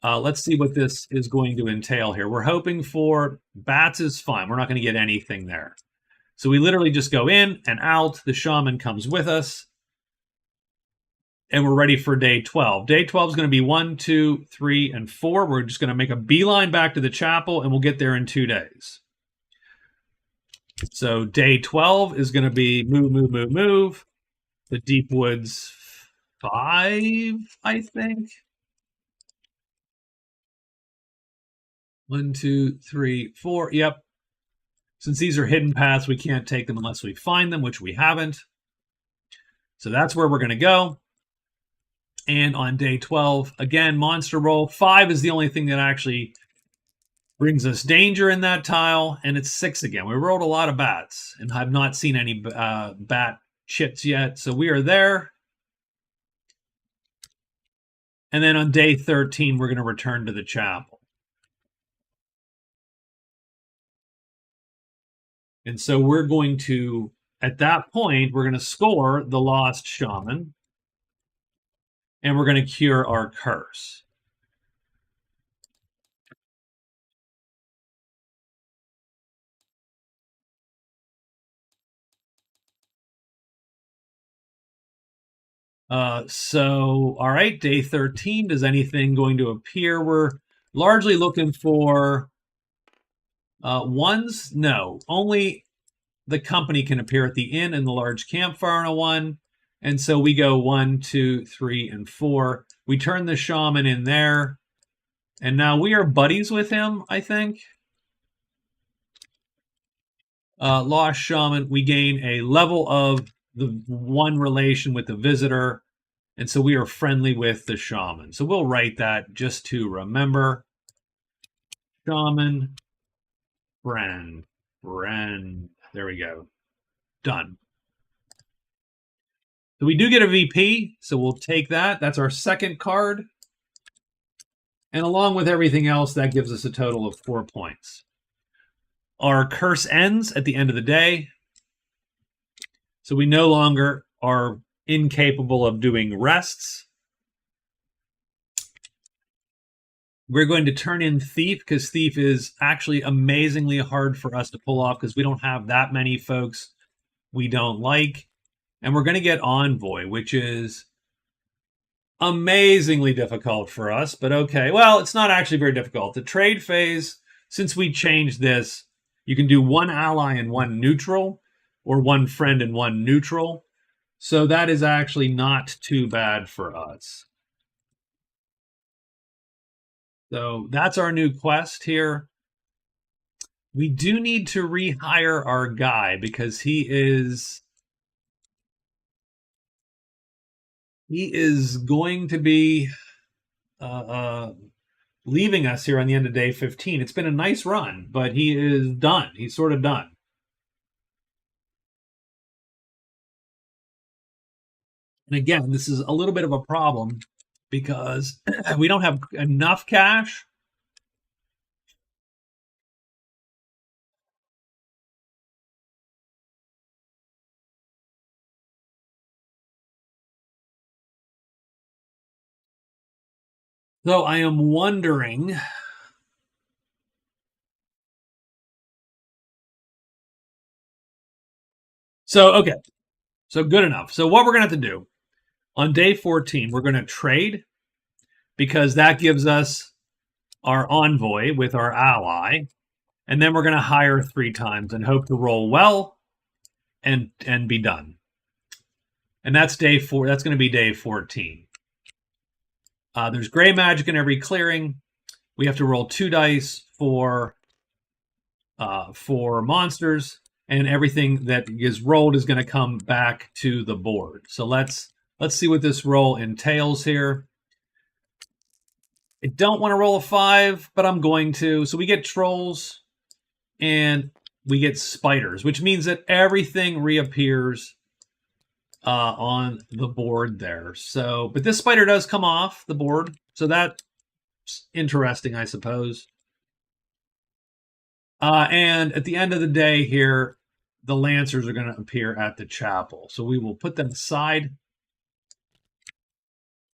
Let's see what this is going to entail here. We're hoping for bats is fine. We're not going to get anything there. So we literally just go in and out. The shaman comes with us. And we're ready for day 12. Day 12 is going to be 1, 2, 3, and 4. We're just going to make a beeline back to the chapel, and we'll get there in 2 days. So day 12 is going to be move, move, move, move. The Deep Woods 5, I think. 1, 2, 3, 4. Yep. Since these are hidden paths, we can't take them unless we find them, which we haven't. So that's where we're going to go. And on day 12, again, monster roll. 5 is the only thing that actually brings us danger in that tile, and it's 6 again. We rolled a lot of bats, and have not seen any bat chits yet, so we are there. And then on day 13, we're going to return to the chapel. And so we're going to, at that point, we're going to score the lost shaman. And we're going to cure our curse. All right, day 13. Does anything going to appear? We're largely looking for ones. No, only the company can appear at the inn and the large campfire on a 1. And so we go 1, 2, 3, and 4. We turn the shaman in there. And now we are buddies with him, I think. Lost shaman, we gain a level of the 1 relation with the visitor. And so we are friendly with the shaman. So we'll write that just to remember. Shaman, friend. There we go. Done. So we do get a VP, so we'll take that. That's our second card. And along with everything else, that gives us a total of 4 points. Our curse ends at the end of the day. So we no longer are incapable of doing rests. We're going to turn in Thief, because Thief is actually amazingly hard for us to pull off because we don't have that many folks we don't like. And we're going to get Envoy, which is amazingly difficult for us, but okay. Well, it's not actually very difficult. The trade phase, since we changed this, you can do 1 ally and 1 neutral, or 1 friend and 1 neutral. So that is actually not too bad for us. So that's our new quest here. We do need to rehire our guy because he is going to be leaving us here on the end of day 15. It's been a nice run, but he is done. He's sort of done. And again, this is a little bit of a problem because we don't have enough cash. So I am wondering. So, okay. So good enough. So what we're going to have to do on day 14, we're going to trade because that gives us our envoy with our ally. And then we're going to hire 3 times and hope to roll well and be done. And that's day 4. That's going to be day 14. There's gray magic in every clearing. we have to roll 2 dice for monsters, and everything that is rolled is going to come back to the board. So let's see what this roll entails here. I don't want to roll a 5, but I'm going to. So we get trolls and we get spiders, which means that everything reappears on the board there. So, but this spider does come off the board, so that's interesting, I suppose. And at the end of the day here, the Lancers are going to appear at the chapel. So we will put them aside.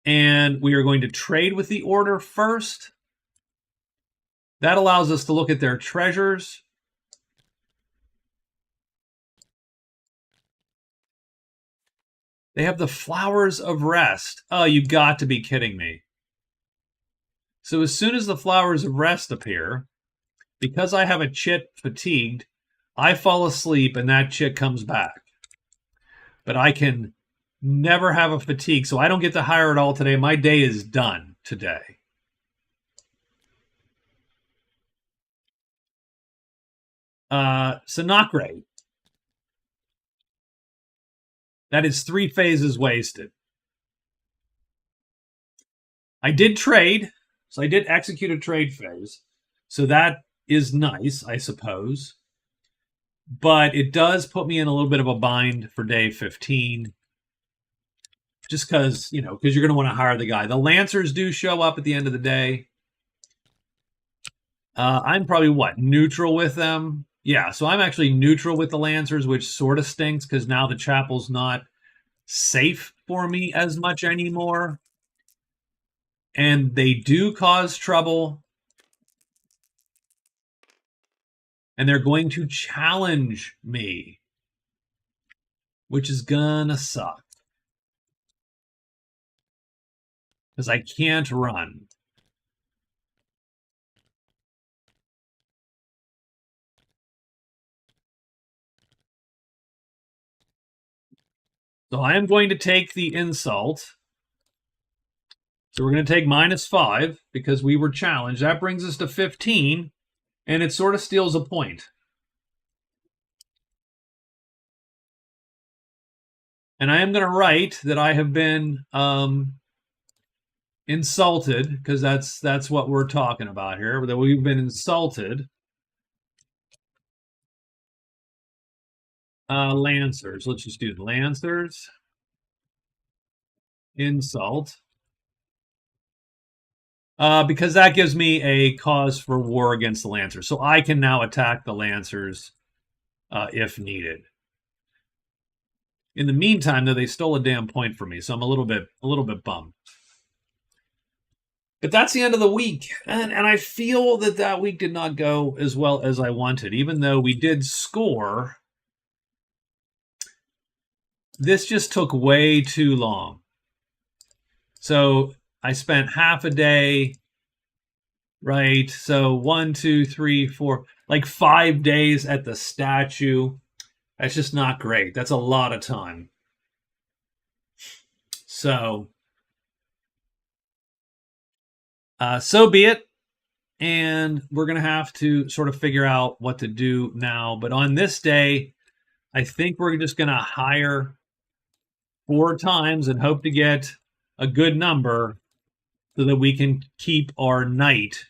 And we are going to trade with the Order first. That allows us to look at their treasures. They have the Flowers of Rest. Oh, you got to be kidding me. So as soon as the Flowers of Rest appear, because I have a chit fatigued, I fall asleep and that chit comes back. But I can never have a fatigue, so I don't get to hire at all today. My day is done today. So not great. That is 3 phases wasted. I did trade, so I did execute a trade phase. So that is nice, I suppose. But it does put me in a little bit of a bind for day 15. Just because, because you're going to want to hire the guy. The Lancers do show up at the end of the day. I'm probably, neutral with them? Yeah, so I'm actually neutral with the Lancers, which sort of stinks because now the chapel's not safe for me as much anymore. And they do cause trouble. And they're going to challenge me, which is gonna suck. Because I can't run. So I am going to take the insult. So we're going to take -5 because we were challenged. That brings us to 15, and it sort of steals a point. And I am going to write that I have been insulted, because that's what we're talking about here, that we've been insulted. Lancers. Let's just do Lancers. Insult. Because that gives me a cause for war against the Lancers. So I can now attack the Lancers if needed. In the meantime, though, they stole a damn point from me, so I'm a little bit bummed. But that's the end of the week, and I feel that week did not go as well as I wanted, even though we did score. This just took way too long. So I spent half a day, right? So 1, 2, 3, 4, like 5 days at the statue. That's just not great. That's a lot of time. So, so be it. And we're going to have to sort of figure out what to do now. But on this day, I think we're just going to hire 4 times and hope to get a good number so that we can keep our knight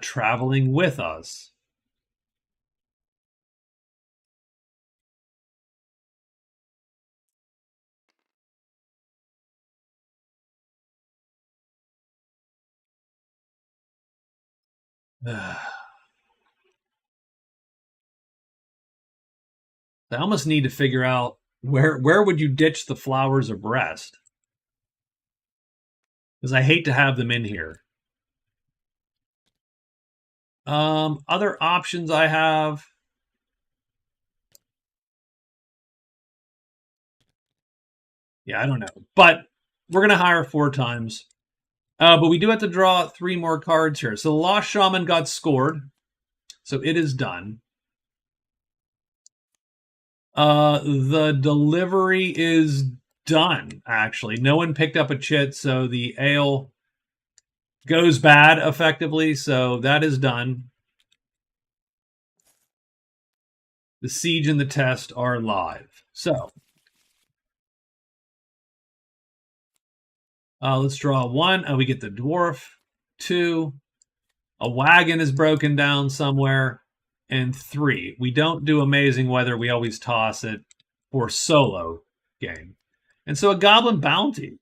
traveling with us. I almost need to figure out where would you ditch the Flowers of Rest? Because I hate to have them in here. Other options I have. Yeah, I don't know. But we're going to hire 4 times. But we do have to draw 3 more cards here. So the Lost Shaman got scored. So it is done. The delivery is done, actually. No one picked up a chit, so the ale goes bad effectively. So that is done. The siege and the test are live. So let's draw one. We get the dwarf. Two. A wagon is broken down somewhere. And three. We don't do amazing weather. We always toss it for solo game. And so a goblin bounty.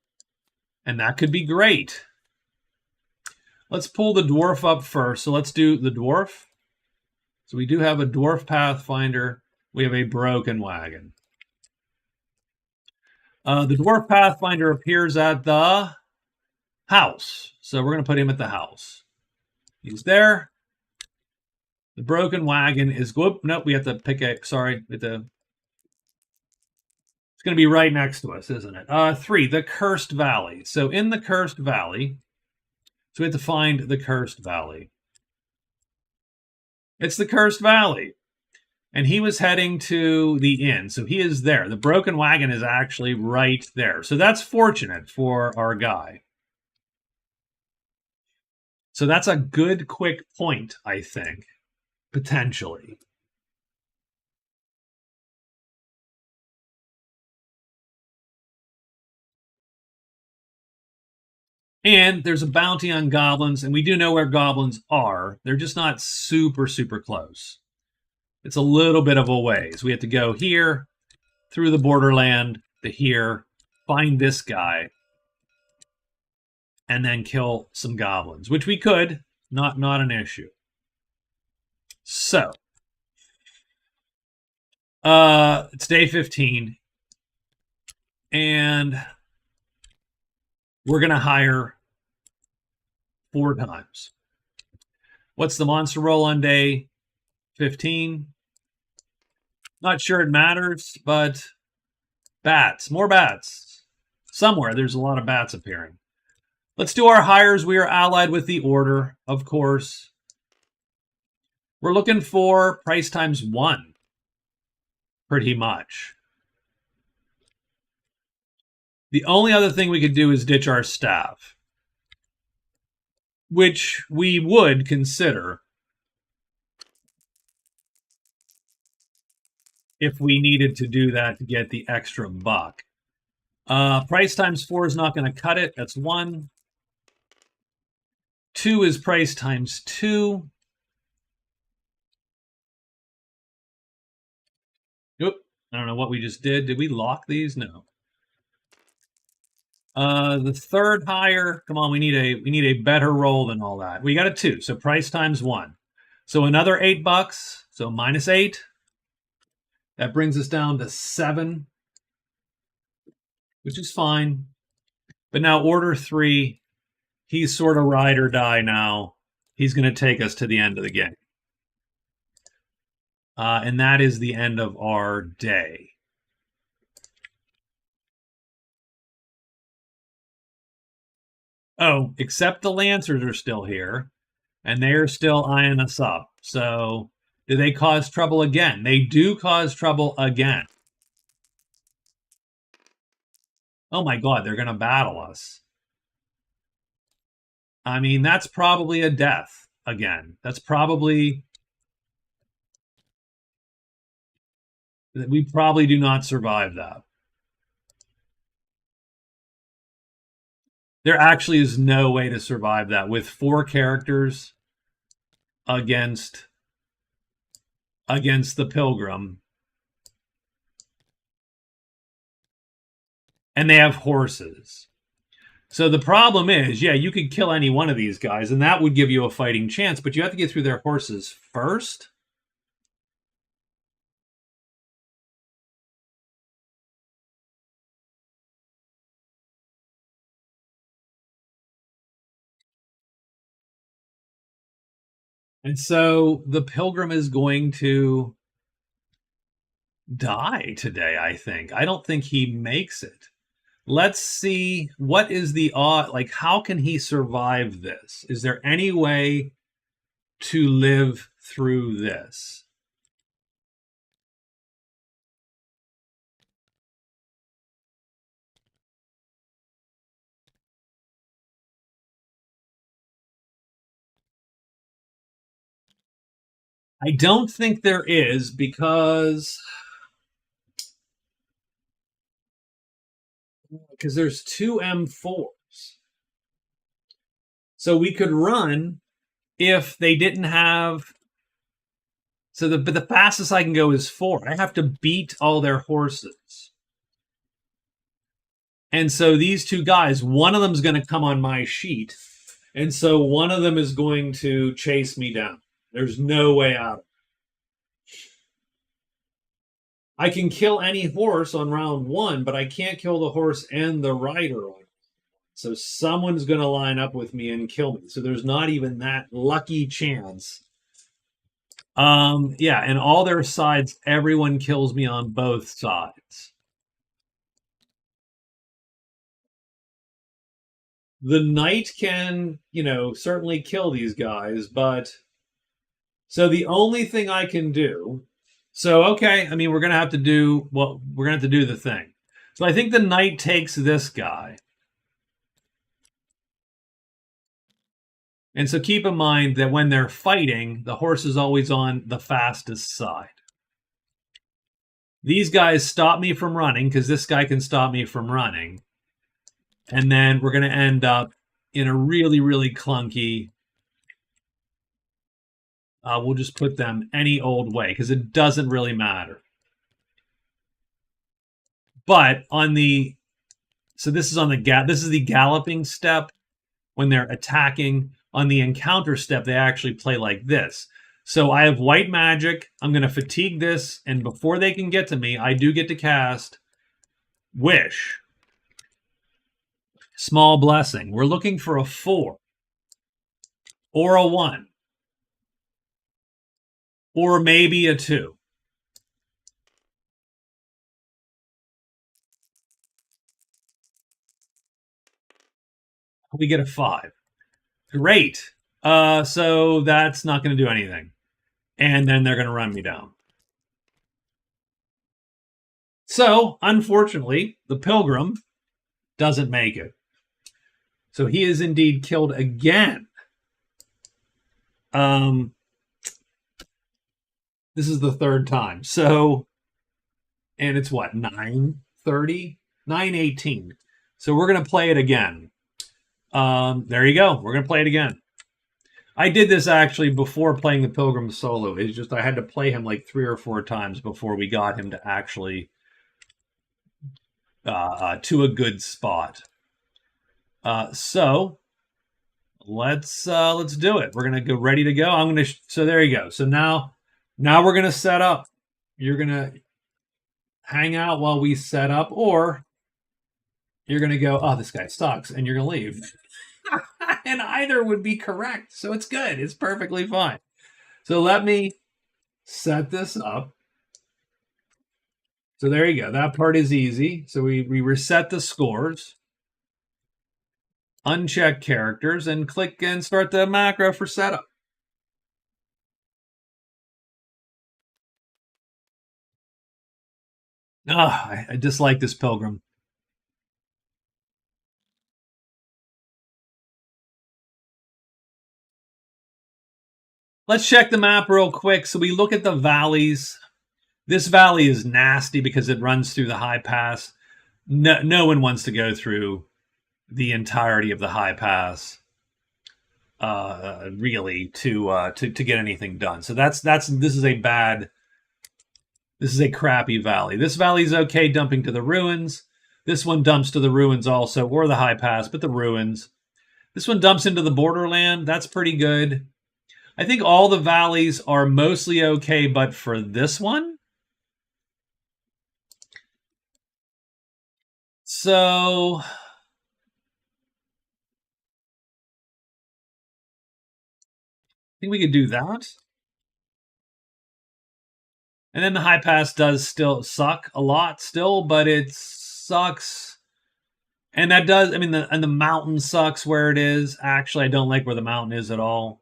And that could be great. Let's pull the dwarf up first. So let's do the dwarf. So we do have a dwarf pathfinder. We have a broken wagon. The dwarf pathfinder appears at the house. So we're going to put him at the house. He's there. The broken wagon is, whoop, nope, we have to pick a, sorry, it's going to be right next to us, isn't it? 3, the Cursed Valley. So in the Cursed Valley, so we have to find the Cursed Valley. It's the Cursed Valley. And he was heading to the inn. So he is there. The broken wagon is actually right there. So that's fortunate for our guy. So that's a good quick point, I think, potentially. And there's a bounty on goblins, and we do know where goblins are. They're just not super, super close. It's a little bit of a ways. We have to go here, through the borderland, to here, find this guy, and then kill some goblins, which we could. Not an issue. So, it's day 15, and we're going to hire 4 times. What's the monster roll on day 15? Not sure it matters, but bats, more bats. Somewhere there's a lot of bats appearing. Let's do our hires. We are allied with the order, of course. We're looking for price times 1, pretty much. The only other thing we could do is ditch our staff, which we would consider if we needed to do that to get the extra buck. Price times 4 is not going to cut it. That's 1. 2 is price times 2. Oop, I don't know what we just did. Did we lock these? No. The third hire, come on, we need a better roll than all that. We got a 2, so price times 1. So another $8, so minus 8. That brings us down to 7, which is fine. But now order 3, he's sort of ride or die now. He's going to take us to the end of the game. And that is the end of our day. Oh, except the Lancers are still here, and they're still eyeing us up. So, do they cause trouble again? They do cause trouble again. Oh my God, they're going to battle us. I mean, that's probably a death again. That's probably... We probably do not survive that. There actually is no way to survive that with 4 characters against the Pilgrim. And they have horses. So the problem is, yeah, you could kill any one of these guys, and that would give you a fighting chance, but you have to get through their horses first. And so the Pilgrim is going to die today, I think. I don't think he makes it. Let's see, what is the odd, like, how can he survive this? Is there any way to live through this? I don't think there is because there's two M4s. So we could run if they didn't have. So the fastest I can go is 4. I have to beat all their horses. And so these two guys, one of them is going to come on my sheet. And so one of them is going to chase me down. There's no way out. I can kill any horse on round 1, but I can't kill the horse and the rider on. So someone's going to line up with me and kill me. So there's not even that lucky chance. Yeah, and all their sides, everyone kills me on both sides. The knight can, certainly kill these guys, but so the only thing I can do. So okay, I mean we're gonna have to do we're gonna have to do the thing. So I think the knight takes this guy. And so keep in mind that when they're fighting, the horse is always on the fastest side. These guys stop me from running because this guy can stop me from running. And then we're going to end up in a really, really clunky. We'll just put them any old way because it doesn't really matter. But on the, so this is on the this is the galloping step when they're attacking. On the encounter step, they actually play like this. So I have white magic. I'm going to fatigue this, and before they can get to me, I do get to cast Wish. Small blessing. We're looking for a 4 or a 1 or maybe a 2. We get a 5. Great. So that's not going to do anything. And then they're going to run me down. So, unfortunately, the Pilgrim doesn't make it. So he is indeed killed again. This is the third time. So, and it's what, 9:30? 9:18. So we're going to play it again. There you go. We're going to play it again. I did this actually before playing the Pilgrim solo. It's just I had to play him like 3 or 4 times before we got him to actually to a good spot. So let's do it. We're gonna go ready to go. I'm gonna. So there you go. So now we're gonna set up. You're gonna hang out while we set up, or you're gonna go. Oh, this guy sucks, and you're gonna leave. And either would be correct. So it's good. It's perfectly fine. So let me set this up. So there you go. That part is easy. So we reset the scores, uncheck characters, and click and start the macro for setup. I dislike this Pilgrim. Let's check the map real quick. So we look at the valleys. This valley is nasty because it runs through the high pass. No one wants to go through the entirety of the high pass, really, to get anything done. So this is a crappy valley. This valley is okay dumping to the ruins. This one dumps to the ruins also, or the high pass, but the ruins. This one dumps into the borderland. That's pretty good. I think all the valleys are mostly okay, but for this one. So I think we could do that. And then the high pass does still suck a lot still, but it sucks. And that does, I mean, the mountain sucks where it is. Actually, I don't like where the mountain is at all.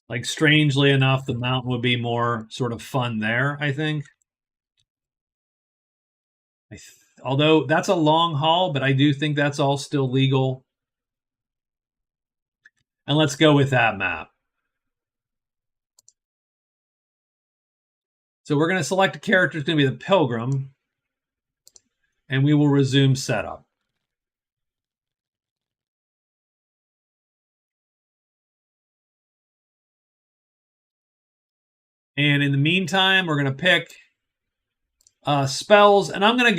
Like strangely enough, the mountain would be more sort of fun there, I think. Although that's a long haul, but I do think that's all still legal. And let's go with that map. So we're going to select a character. It's going to be the Pilgrim. And we will resume setup. And in the meantime, we're going to pick spells. And I'm just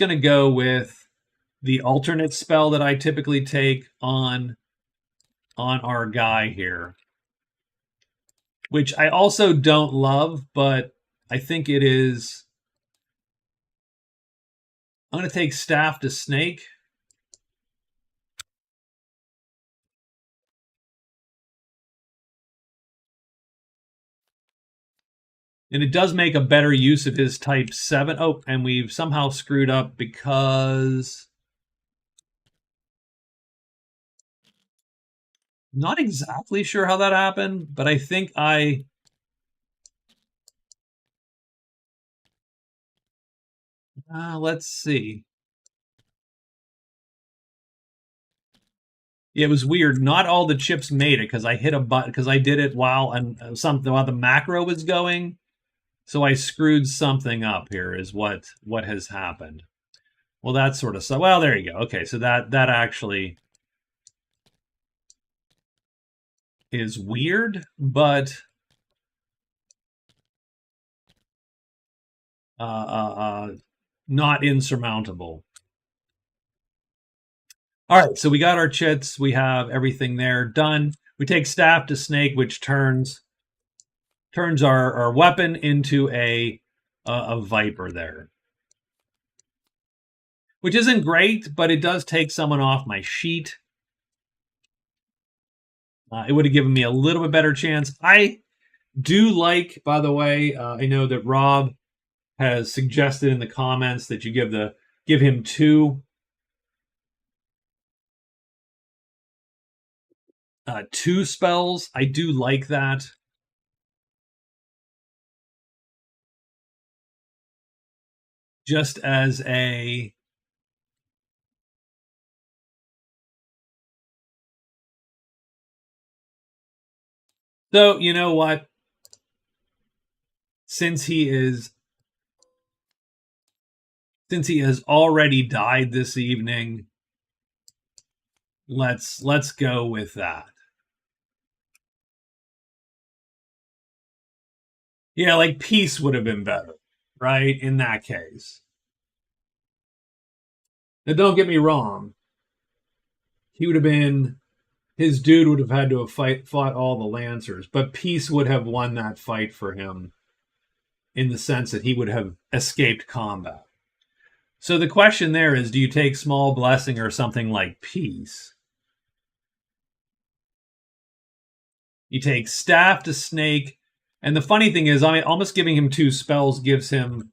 going to go with the alternate spell that I typically take on our guy here, which I also don't love, but I think it is. I'm going to take Staff to Snake. And it does make a better use of his type 7. Oh, and we've somehow screwed up because... Not exactly sure how that happened, but I think let's see. Yeah, it was weird. Not all the chips made it because I hit a button because I did it while the macro was going. So I screwed something up here is what has happened. Well, that's sort of so. Well, there you go. Okay, so that actually is weird, but not insurmountable. All right, so we got our chits. We have everything there done. We take Staff to Snake, which turns our weapon into a Viper there. Which isn't great, but it does take someone off my sheet. It would have given me a little bit better chance. I do like, by the way, I know that Rob has suggested in the comments that you give him two spells. I do like that. Just as a so you know what? Since he has already died this evening, let's go with that. Yeah, like Peace would have been better, right? In that case. Now, don't get me wrong. He would have been his dude would have had to have fought all the Lancers, but Peace would have won that fight for him in the sense that he would have escaped combat. So the question there is, do you take Small Blessing or something like Peace? You take Staff to Snake, and the funny thing is, I mean, almost giving him two spells gives him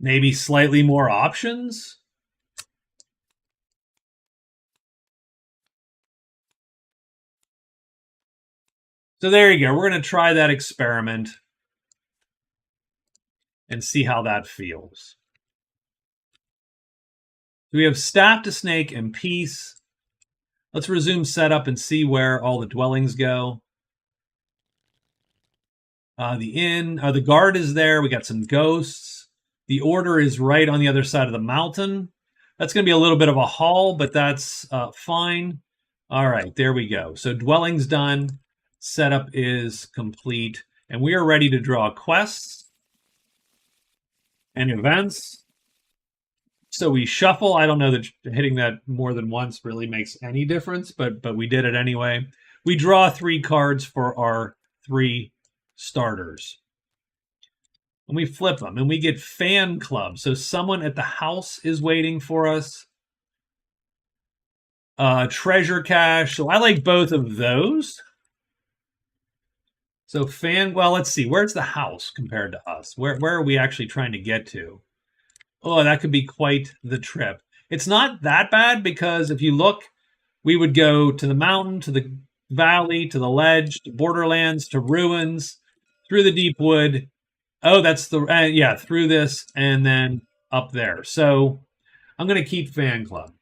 maybe slightly more options. So there you go. We're going to try that experiment and see how that feels. So we have Staff to Snake and Peace. Let's resume setup and see where all the dwellings go. The guard is there. We got some ghosts. The order is right on the other side of the mountain. That's going to be a little bit of a haul, but that's fine. All right, there we go. So dwelling's done. Setup is complete. And we are ready to draw quests and events. So we shuffle. I don't know that hitting that more than once really makes any difference, but we did it anyway. We draw 3 cards for our 3 starters. And we flip them, and we get Fan Club. So someone at the house is waiting for us. Treasure Cache. So I like both of those. So well, let's see. Where's the house compared to us? Where are we actually trying to get to? Oh, that could be quite the trip. It's not that bad because if you look, we would go to the mountain, to the valley, to the ledge, to borderlands, to ruins, through the deep wood. Oh, that's the through this and then up there. So I'm going to keep Fan Club.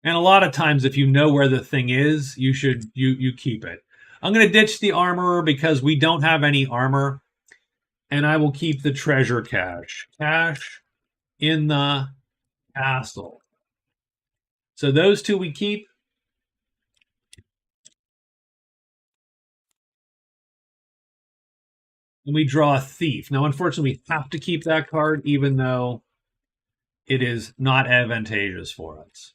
And a lot of times, if you know where the thing is, you keep it. I'm going to ditch the armorer because we don't have any armor, and I will keep the treasure cache. Cache in the castle. So those two we keep. And we draw a thief. Now, unfortunately, we have to keep that card, even though it is not advantageous for us.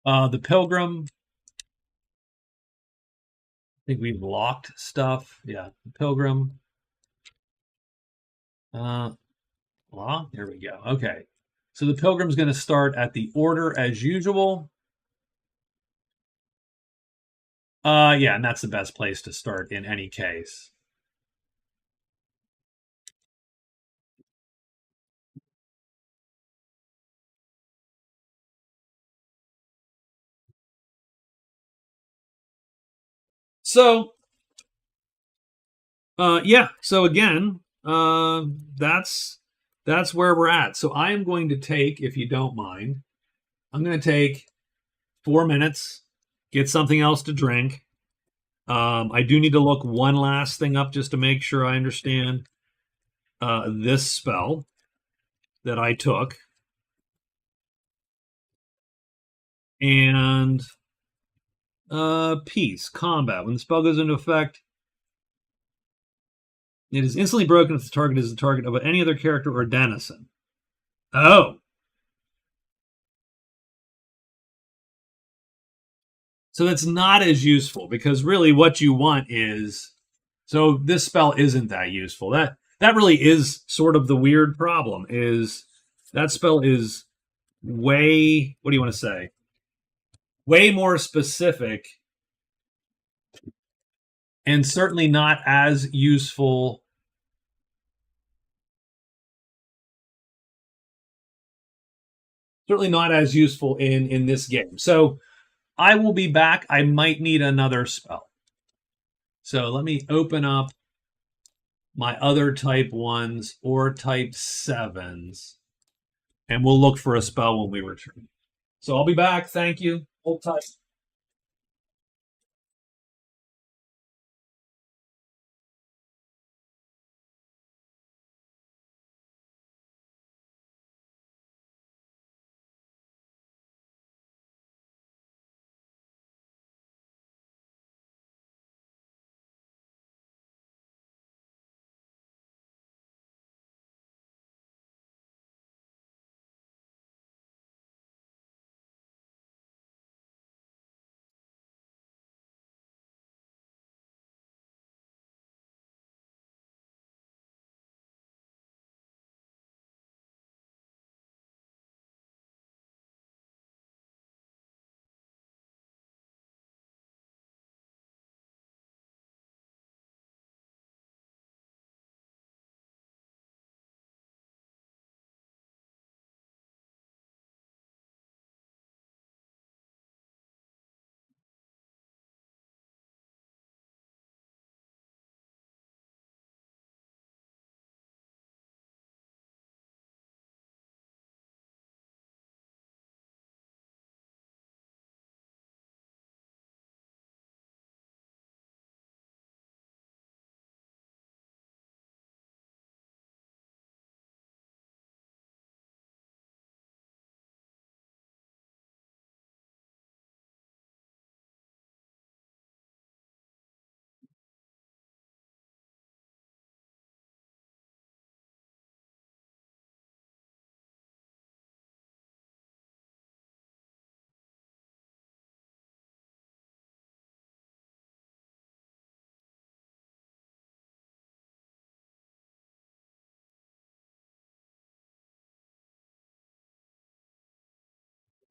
The Pilgrim. I think we've locked stuff. Yeah, the Pilgrim. Well, there we go. Okay. So the Pilgrim's going to start at the order as usual. Yeah, and that's the best place to start in any case. So, yeah. So again, that's where we're at. So I am going to take, if you don't mind, I'm going to take 4 minutes, get something else to drink. I do need to look one last thing up just to make sure I understand this spell that I took. And peace, combat. When the spell goes into effect, it is instantly broken if the target is the target of any other character or denizen. Oh. So that's not as useful because really what you want is so this spell isn't that useful. That really is sort of the weird problem is that spell is way what do you want to say? Way more specific and certainly not as useful in this game. So I will be back. I might need another spell. So let me open up my other type 1s or type 7s, and we'll look for a spell when we return. So I'll be back. Thank you. Hold tight.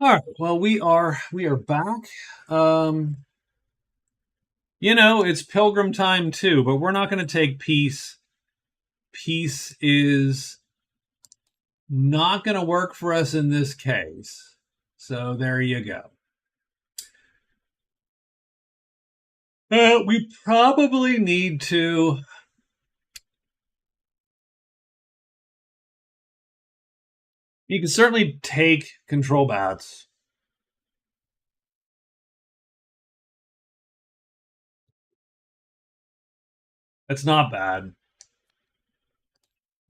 All right. Well, we are back. Um, it's Pilgrim time too, but we're not going to take peace. Peace is not going to work for us in this case. So there you go. We probably need to You can certainly take control bats. That's not bad.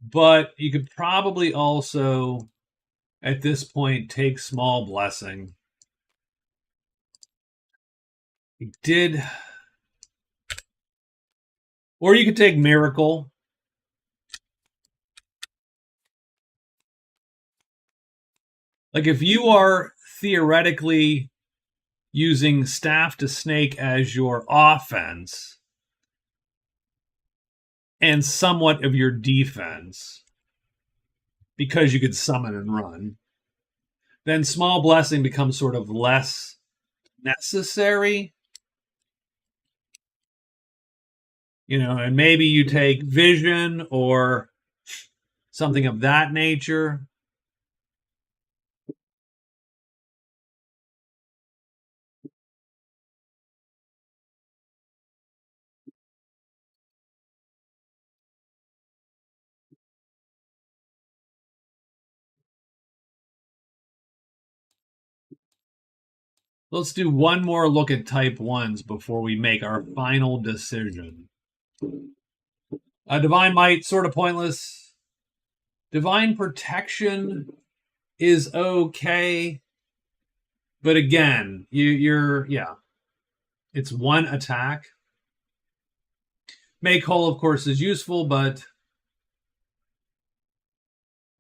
But you could probably also, at this point, take small blessing. You did. Or you could take miracle. Like if you are theoretically using staff to snake as your offense and somewhat of your defense because you could summon and run, then small blessing becomes sort of less necessary. And maybe you take vision or something of that nature. Let's do one more look at type ones before we make our final decision. Divine Might, sort of pointless. Divine Protection is okay. But again, yeah. It's one attack. Make Whole, of course, is useful, but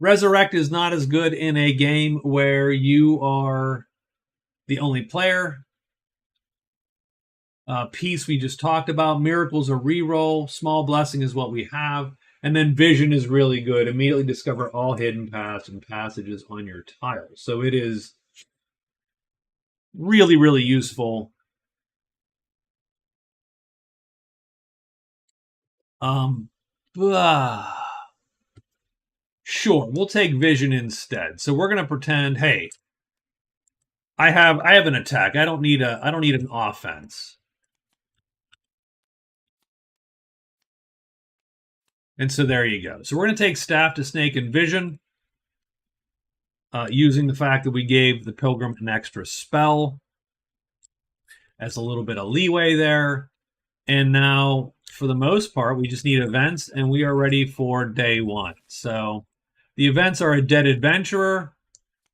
Resurrect is not as good in a game where you are the only player. Peace we just talked about. Miracle's a reroll. Small Blessing is what we have. And then Vision is really good. Immediately discover all hidden paths and passages on your tile. So it is really, really useful. Sure, we'll take Vision instead. So we're going to pretend, hey, I have an attack. I don't need an offense. And so there you go. So we're going to take Staff to Snake and Vision, using the fact that we gave the Pilgrim an extra spell as a little bit of leeway there. And now, for the most part, we just need events, and we are ready for day one. So the events are a Dead Adventurer,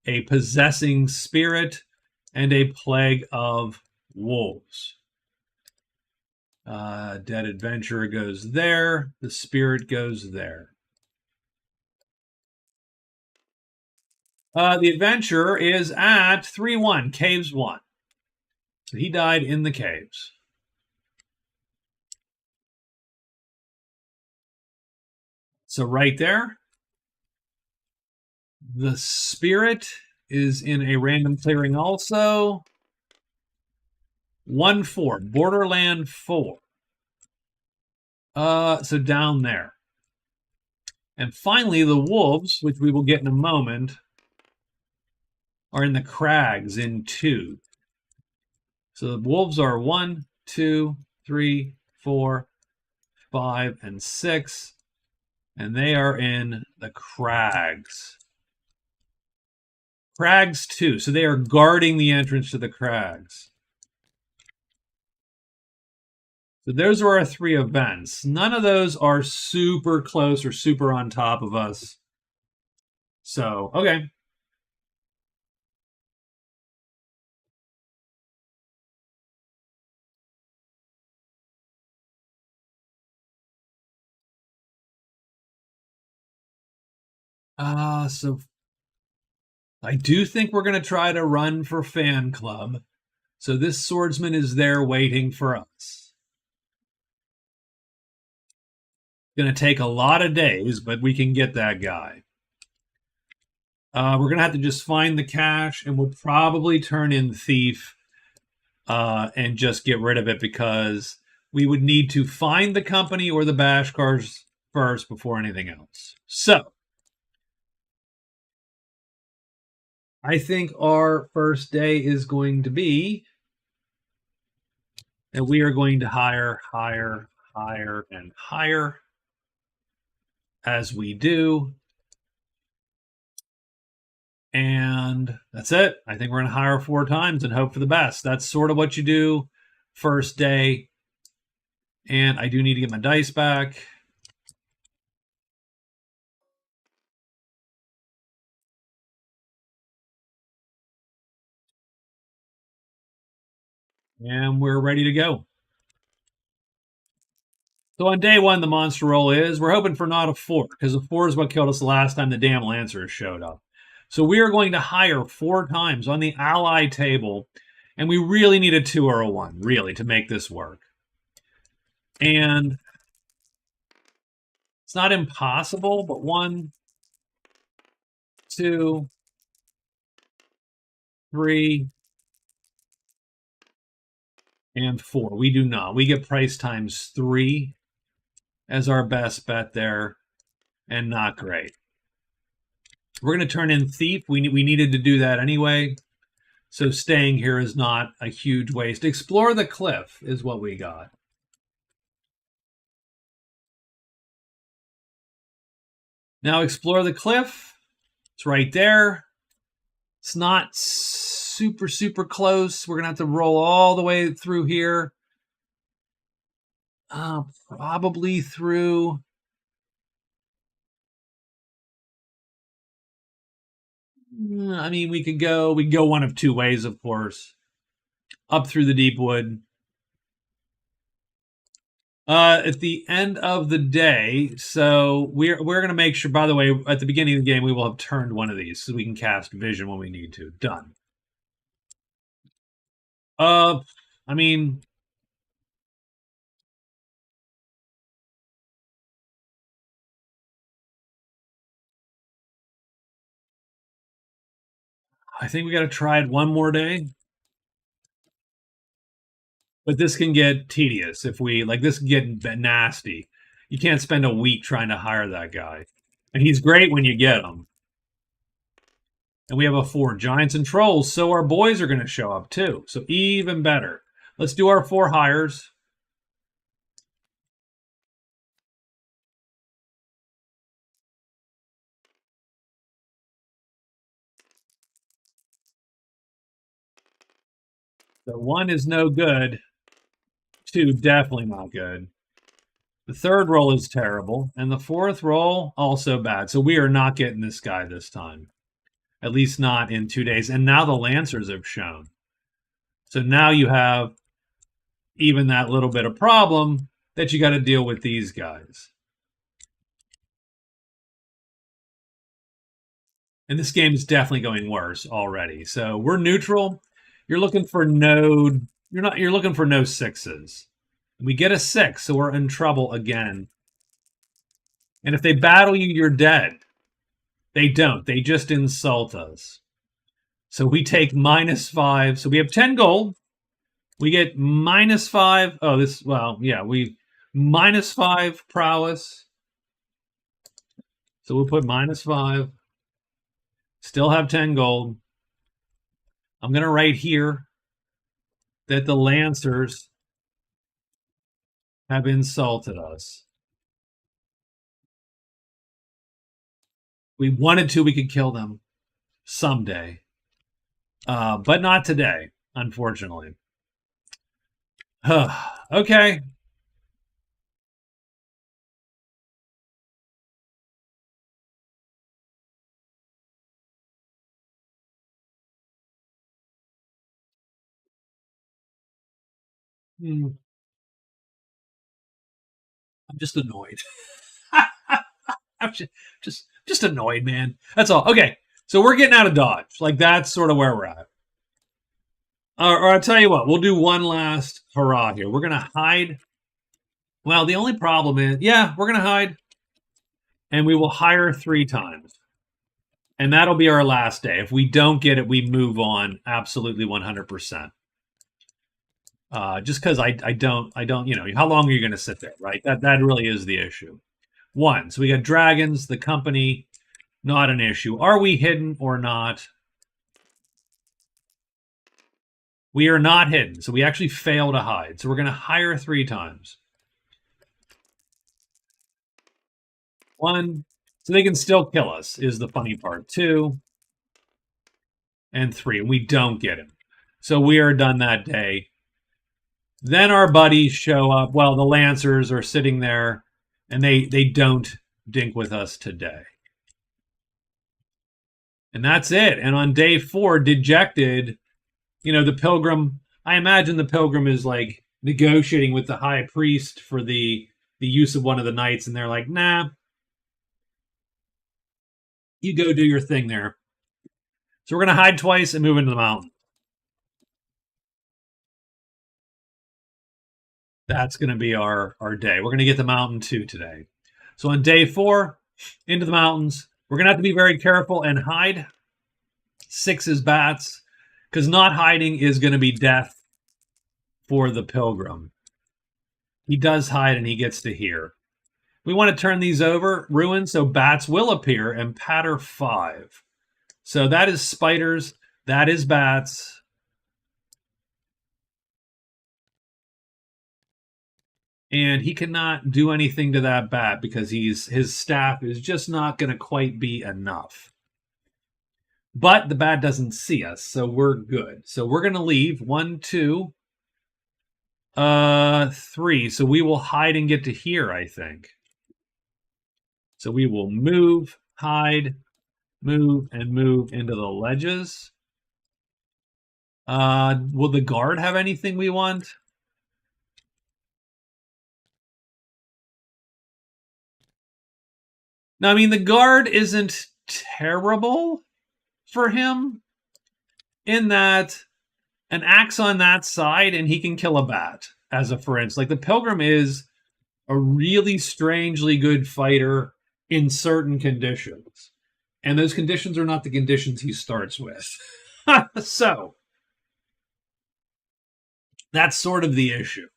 a Possessing Spirit, and a Plague of Wolves. Dead Adventurer goes there. The Spirit goes there. The Adventurer is at 3-1, Caves 1. So he died in the caves. So right there, the Spirit is in a random clearing also. 1-4, Borderland 4. So down there. And finally, the wolves, which we will get in a moment, are in the crags in 2. So the wolves are 1, 2, 3, 4, 5, and 6. And they are in the crags. Crags 2. So they are guarding the entrance to the crags. So those are our 3 events. None of those are super close or super on top of us. So, okay. So I do think we're going to try to run for fan club. So this swordsman is there waiting for us. Going to take a lot of days, but we can get that guy. We're going to have to just find the cash, and we'll probably turn in Thief and just get rid of it because we would need to find the company or the bash cars first before anything else. So I think our first day is going to be that we are going to hire, and hire as we do. And that's it. I think we're going to hire 4 times and hope for the best. That's sort of what you do first day. And I do need to get my dice back. And we're ready to go. So on day 1, the monster roll is, we're hoping for not a 4, because a 4 is what killed us the last time the damn Lancers showed up. So we are going to hire 4 times on the ally table, and we really need a 2 or a 1, really, to make this work. And it's not impossible, but 1, 2, 3, and 4. We do not. We get price times 3 as our best bet there, and not great. We're going to turn in Thief. We needed to do that anyway, so staying here is not a huge waste. Explore the Cliff is what we got. Now explore the Cliff. It's right there. It's not super, super close. We're going to have to roll all the way through here. Probably through... I mean, we could go one of 2 ways, of course. Up through the deep wood. At the end of the day, so we're going to make sure, by the way, at the beginning of the game, we will have turned one of these so we can cast vision when we need to. Done. I mean... I think we got to try it one more day. But this can get tedious if we, like, this can get nasty. You can't spend a week trying to hire that guy. And he's great when you get him. And we have a 4 giants and trolls, so our boys are going to show up too. So even better. Let's do our 4 hires. So 1 is no good. 2 definitely not good. The 3rd roll is terrible. And the 4th roll, also bad. So we are not getting this guy this time. At least not in 2 days. And now the Lancers have shown. So now you have even that little bit of problem that you got to deal with these guys. And this game is definitely going worse already. So we're neutral. You're looking for no... You're looking for no 6s. We get a 6, so we're in trouble again. And if they battle you, you're dead. They don't. They just insult us. So we take -5. So we have 10 gold. We get -5. Oh, this... Well, yeah, we... -5 prowess. So we'll put -5. Still have 10 gold. I'm going to write here that the Lancers have insulted us. We wanted to, we could kill them someday. But not today, unfortunately. Okay. I'm just annoyed. I'm just annoyed, man. That's all. Okay, so we're getting out of Dodge. Like, that's sort of where we're at. Or I'll tell you what, we'll do one last hurrah here. We're going to hide. Well, the only problem is, yeah, we're going to hide. And we will hire 3 times. And that'll be our last day. If we don't get it, we move on absolutely 100%. Just because I don't, you know, how long are you going to sit there, right? That really is the issue. 1, so we got dragons, the company, not an issue. Are we hidden or not? We are not hidden, so we actually fail to hide. So we're going to hire 3 times. 1, so they can still kill us, is the funny part. 2, and 3. And we don't get him. So we are done that day. Then our buddies show up. Well, the Lancers are sitting there, and they don't dink with us today. And that's it. And on day 4, dejected, the Pilgrim, I imagine the Pilgrim is like negotiating with the high priest for the use of one of the knights, and they're like, nah, you go do your thing there. So we're going to hide twice and move into the mountain. That's going to be our day. We're going to get the mountain 2 today. So on day 4, into the mountains, we're going to have to be very careful and hide. 6 is bats, because not hiding is going to be death for the Pilgrim. He does hide and he gets to hear. We want to turn these over, ruin, so bats will appear, and patter 5. So that is spiders, that is bats. And he cannot do anything to that bat because his staff is just not going to quite be enough. But the bat doesn't see us, so we're good. So we're going to leave 1, 2, 3. So we will hide and get to here, I think. So we will move, hide, move, and move into the ledges. Will the guard have anything we want? No, I mean, the guard isn't terrible for him in that an axe on that side and he can kill a bat, as a for instance. Like, the Pilgrim is a really strangely good fighter in certain conditions. And those conditions are not the conditions he starts with. So, that's sort of the issue.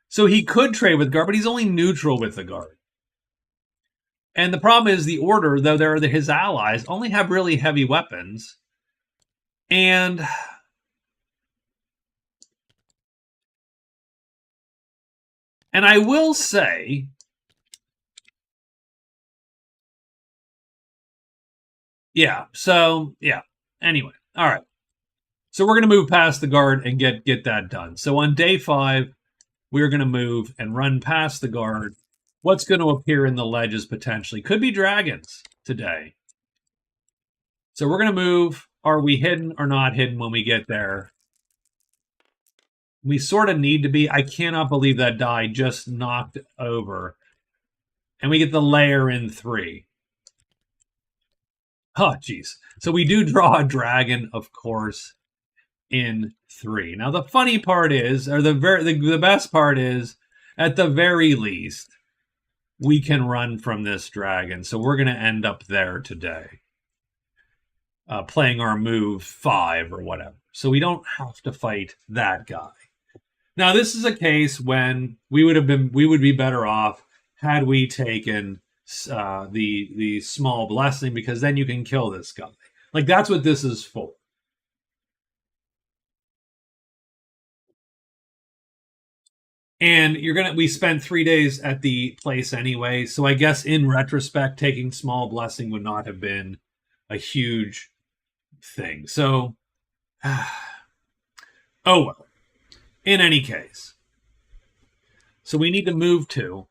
So he could trade with guard, but he's only neutral with the guard. And the problem is the Order, though they're his allies, only have really heavy weapons. And I will say, anyway, all right. So we're going to move past the guard and get that done. So on day 5, we're going to move and run past the guard. What's going to appear in the ledges potentially? Could be dragons today. So we're going to move. Are we hidden or not hidden when we get there? We sort of need to be. I cannot believe that die just knocked over. And we get the layer in 3. Oh, geez. So we do draw a dragon, of course, in 3. Now, the funny part is, or the best part is, at the very least, we can run from this dragon. So we're going to end up there today. Playing our move 5 or whatever. So we don't have to fight that guy. Now, this is a case when we would be better off had we taken the small blessing, because then you can kill this guy. Like, that's what this is for. And we spent 3 days at the place anyway, so I guess in retrospect, taking small blessing would not have been a huge thing. So, oh well. In any case, so we need to move to.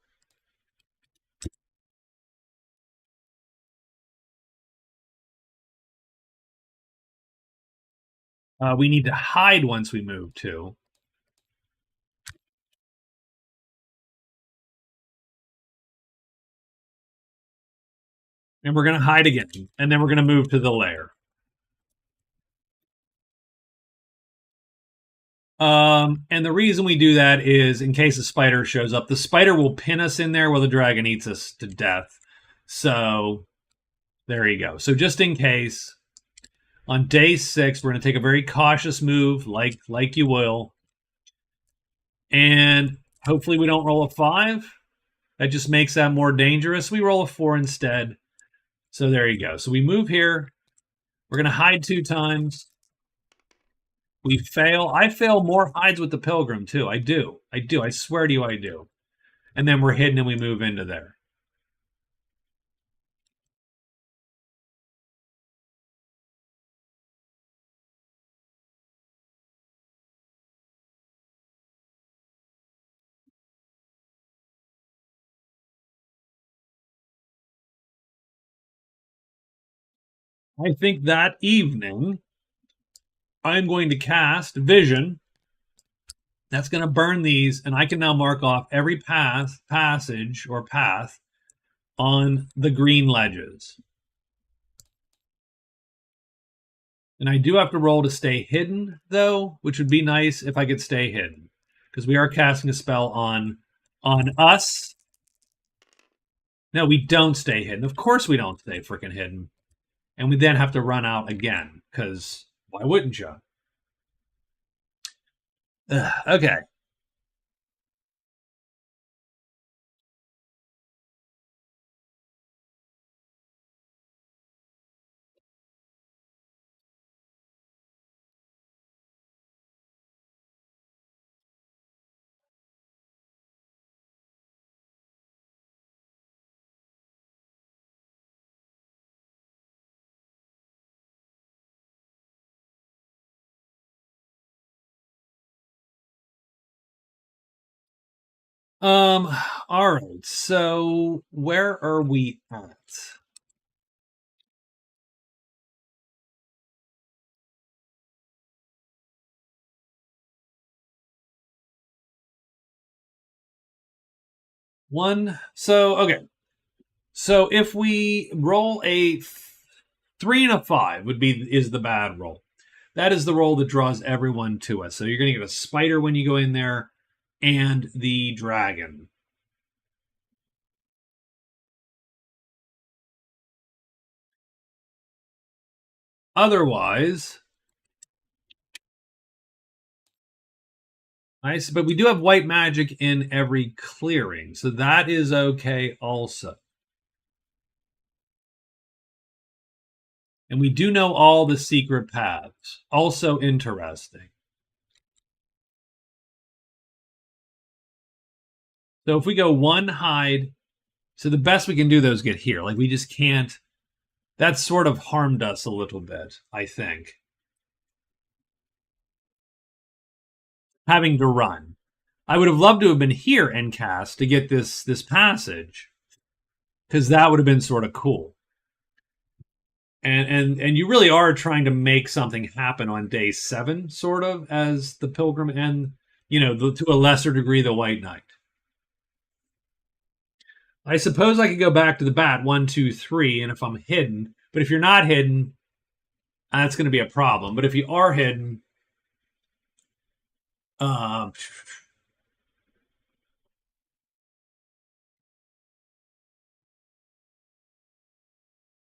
We need to hide once we move to. And we're going to hide again. And then we're going to move to the lair. And the reason we do that is in case a spider shows up. The spider will pin us in there while the dragon eats us to death. So there you go. So just in case, on day 6, we're going to take a very cautious move, like you will. And hopefully we don't roll a 5. That just makes that more dangerous. We roll a 4 instead. So there you go. So we move here. We're going to hide 2 times. We fail. I fail more hides with the Pilgrim, too. I do. I swear to you, I do. And then we're hidden and we move into there. I think that evening I'm going to cast Vision. That's going to burn these, and I can now mark off every passage or path on the green ledges. And I do have to roll to stay hidden, though, which would be nice if I could stay hidden, because we are casting a spell on us. No, we don't stay hidden. Of course we don't stay freaking hidden. And we then have to run out again, because why wouldn't you? Okay. All right. So where are we at? One. So okay. So if we roll a 3 and a 5 is the bad roll. That is the roll that draws everyone to us. So you're going to get a spider when you go in there, and the dragon. Otherwise, nice. But we do have white magic in every clearing, so that is okay also. And we do know all the secret paths. Also interesting. So if we go one hide, so the best we can do though is get here. Like we just can't. That sort of harmed us a little bit, I think. Having to run. I would have loved to have been here and cast to get this passage, because that would have been sort of cool. And you really are trying to make something happen on day 7, sort of, as the Pilgrim and to a lesser degree the White Knight. I suppose I could go back to the bat 1, 2, 3, and if I'm hidden, but if you're not hidden, that's going to be a problem. But if you are hidden, and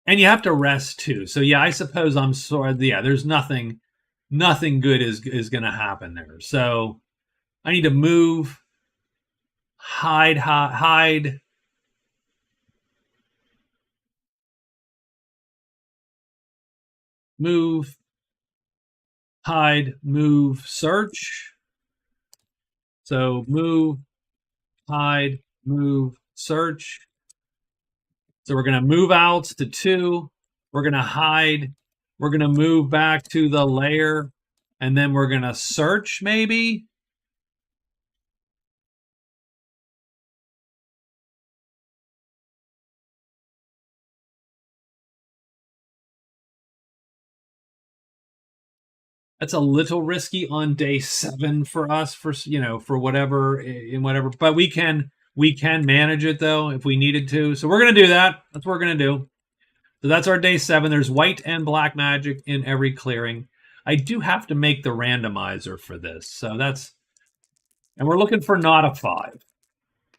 you have to rest too. So yeah, I suppose I'm sort. Yeah, there's nothing good is going to happen there. So I need to move, hide, move, hide, move, search. So move, hide, move, search. So we're going to move out to 2. We're going to hide. We're going to move back to the layer. And then we're going to search, maybe. That's a little risky on day 7 for us, for whatever, in whatever. But we can manage it, though, if we needed to. So we're going to do that. That's what we're going to do. So that's our day 7. There's white and black magic in every clearing. I do have to make the randomizer for this. So that's... And we're looking for not a 5.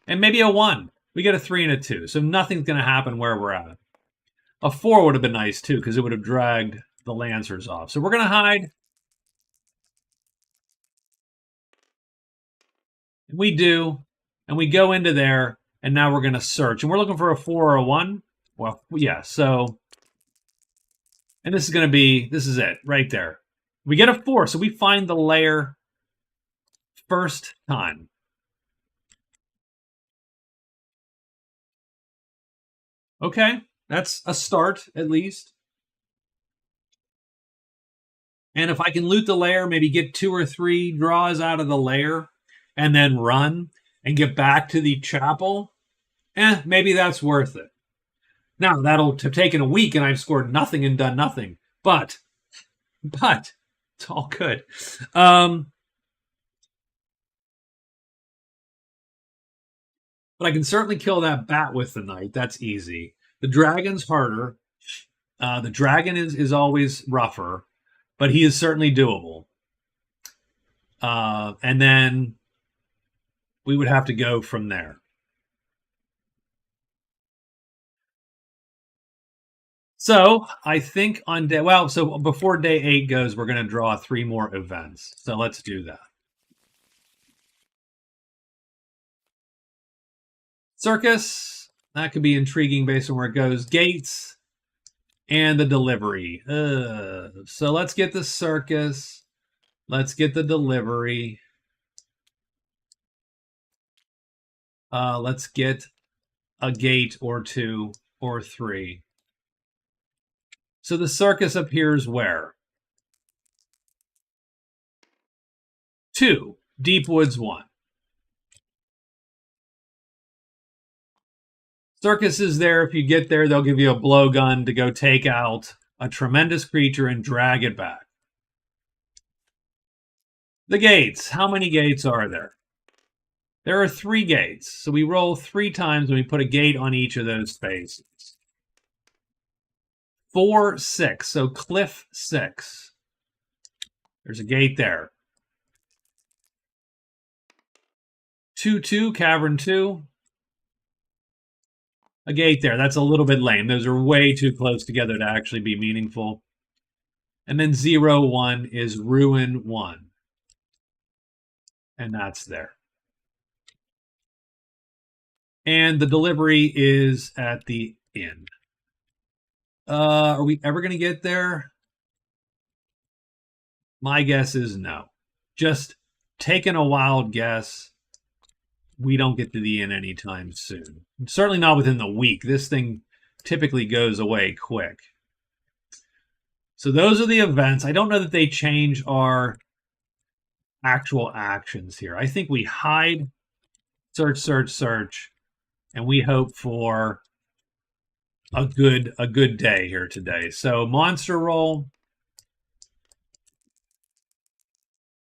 And maybe a 1. We get a 3 and a 2. So nothing's going to happen where we're at. A 4 would have been nice, too, because it would have dragged the Lancers off. So we're going to hide. We do. And we go into there, and now we're going to search. And we're looking for a 4 or a 1. Well, yeah, so... And this is it, right there. We get a 4, so we find the layer first time. Okay, that's a start, at least. And if I can loot the layer, maybe get 2 or 3 draws out of the layer, and then run and get back to the chapel, maybe that's worth it. Now that'll have taken a week, and I've scored nothing and done nothing. But it's all good. But I can certainly kill that bat with the knight. That's easy. The dragon's harder. The dragon is always rougher, but he is certainly doable. And then we would have to go from there. So I think on day so before day 8 goes, we're going to draw 3 more events. So let's do that. Circus, that could be intriguing based on where it goes. Gates and the delivery. So let's get the circus. Let's get the delivery. Let's get a gate or 2 or 3. So the circus appears where? 2. Deep Woods 1. Circus is there. If you get there, they'll give you a blowgun to go take out a tremendous creature and drag it back. The gates. How many gates are there? There are 3 gates. So we roll 3 times and we put a gate on each of those spaces. 4, 6. So cliff 6. There's a gate there. 2, 2. Cavern 2. A gate there. That's a little bit lame. Those are way too close together to actually be meaningful. And then 0, 1 is ruin 1. And that's there. And the delivery is at the inn. Are we ever going to get there? My guess is no. Just taking a wild guess. We don't get to the inn anytime soon. Certainly not within the week. This thing typically goes away quick. So those are the events. I don't know that they change our actual actions here. I think we hide, search, search, search, and we hope for a good day here today. So monster roll,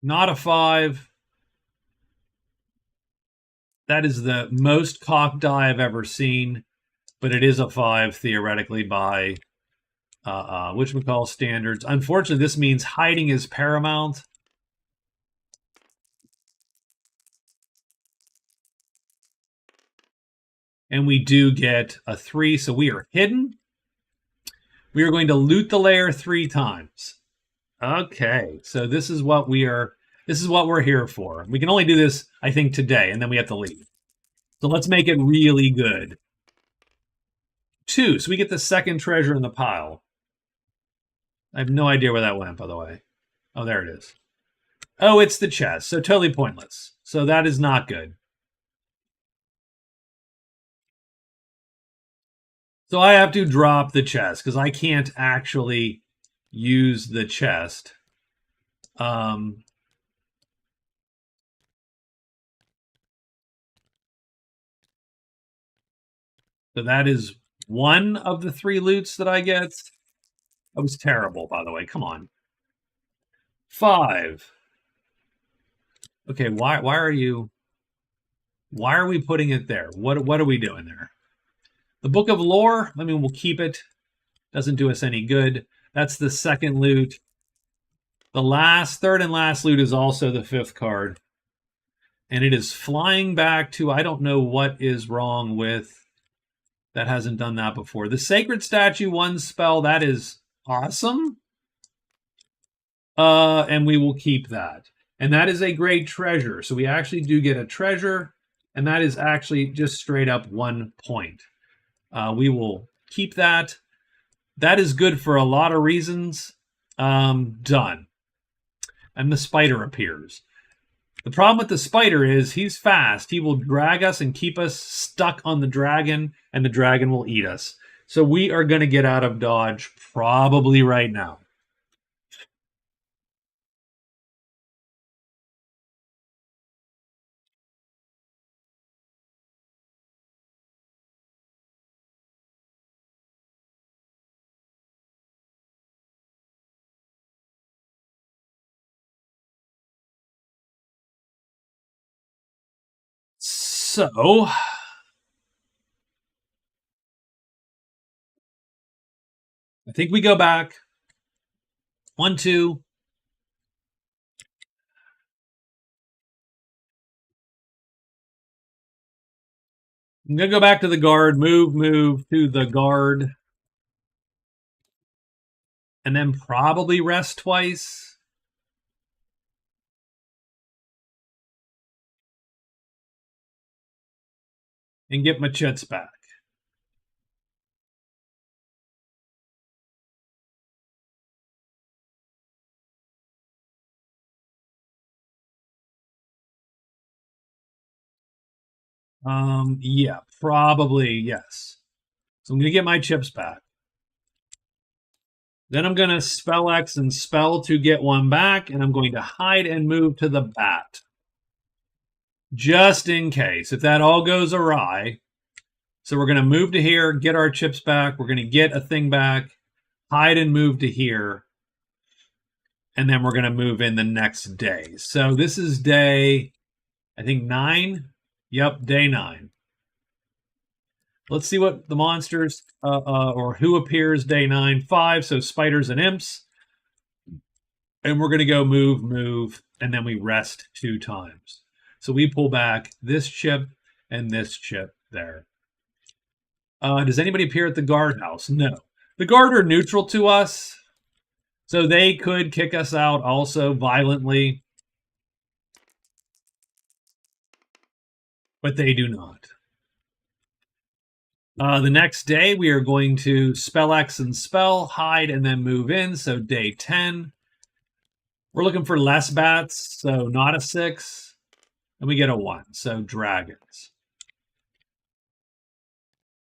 not a 5. That is the most cocked die I've ever seen, but it is a 5 theoretically by whatchamacall standards. Unfortunately, this means hiding is paramount. And we do get a 3, so we are hidden. We are going to loot the lair 3 times. Okay, so this is what we're here for. We can only do this, I think, today, and then we have to leave. So let's make it really good. 2, so we get the second treasure in the pile. I have no idea where that went, by the way. Oh, there it is. Oh, it's the chest, so totally pointless. So that is not good. So I have to drop the chest because I can't actually use the chest. So that is 1 of the 3 loots that I get. That was terrible, by the way. Come on. 5. Okay, why are we putting it there? What are we doing there? The Book of Lore, I mean, we'll keep it. Doesn't do us any good. That's the second loot. The third and last loot is also the 5th card. And it is flying back to, I don't know what is wrong with, that hasn't done that before. The Sacred Statue 1 spell, that is awesome. And we will keep that. And that is a great treasure. So we actually do get a treasure, and that is actually just straight up 1 point. We will keep that. That is good for a lot of reasons. Done. And the spider appears. The problem with the spider is he's fast. He will drag us and keep us stuck on the dragon, and the dragon will eat us. So we are going to get out of dodge probably right now. So I think we go back 1, 2. I'm going to go back to the guard, move to the guard, and then probably rest twice. And get my chits back. Yeah, probably, yes. So I'm going to get my chips back. Then I'm going to spell X and spell to get one back, and I'm going to hide and move to the bat. Just in case, if that all goes awry. So we're going to move to here, get our chips back. We're going to get a thing back, hide and move to here. And then we're going to move in the next day. So this is day, I think, 9. Yep, day 9. Let's see what the monsters or who appears day 9. 5, so spiders and imps. And we're going to go move, and then we rest 2 times. So we pull back this chip and this chip there. Does anybody appear at the guardhouse? No. The guard are neutral to us, so they could kick us out also violently. But they do not. The next day, we are going to spell X and spell, hide, and then move in. So day 10. We're looking for less bats, so not a 6. And we get a 1, so dragons.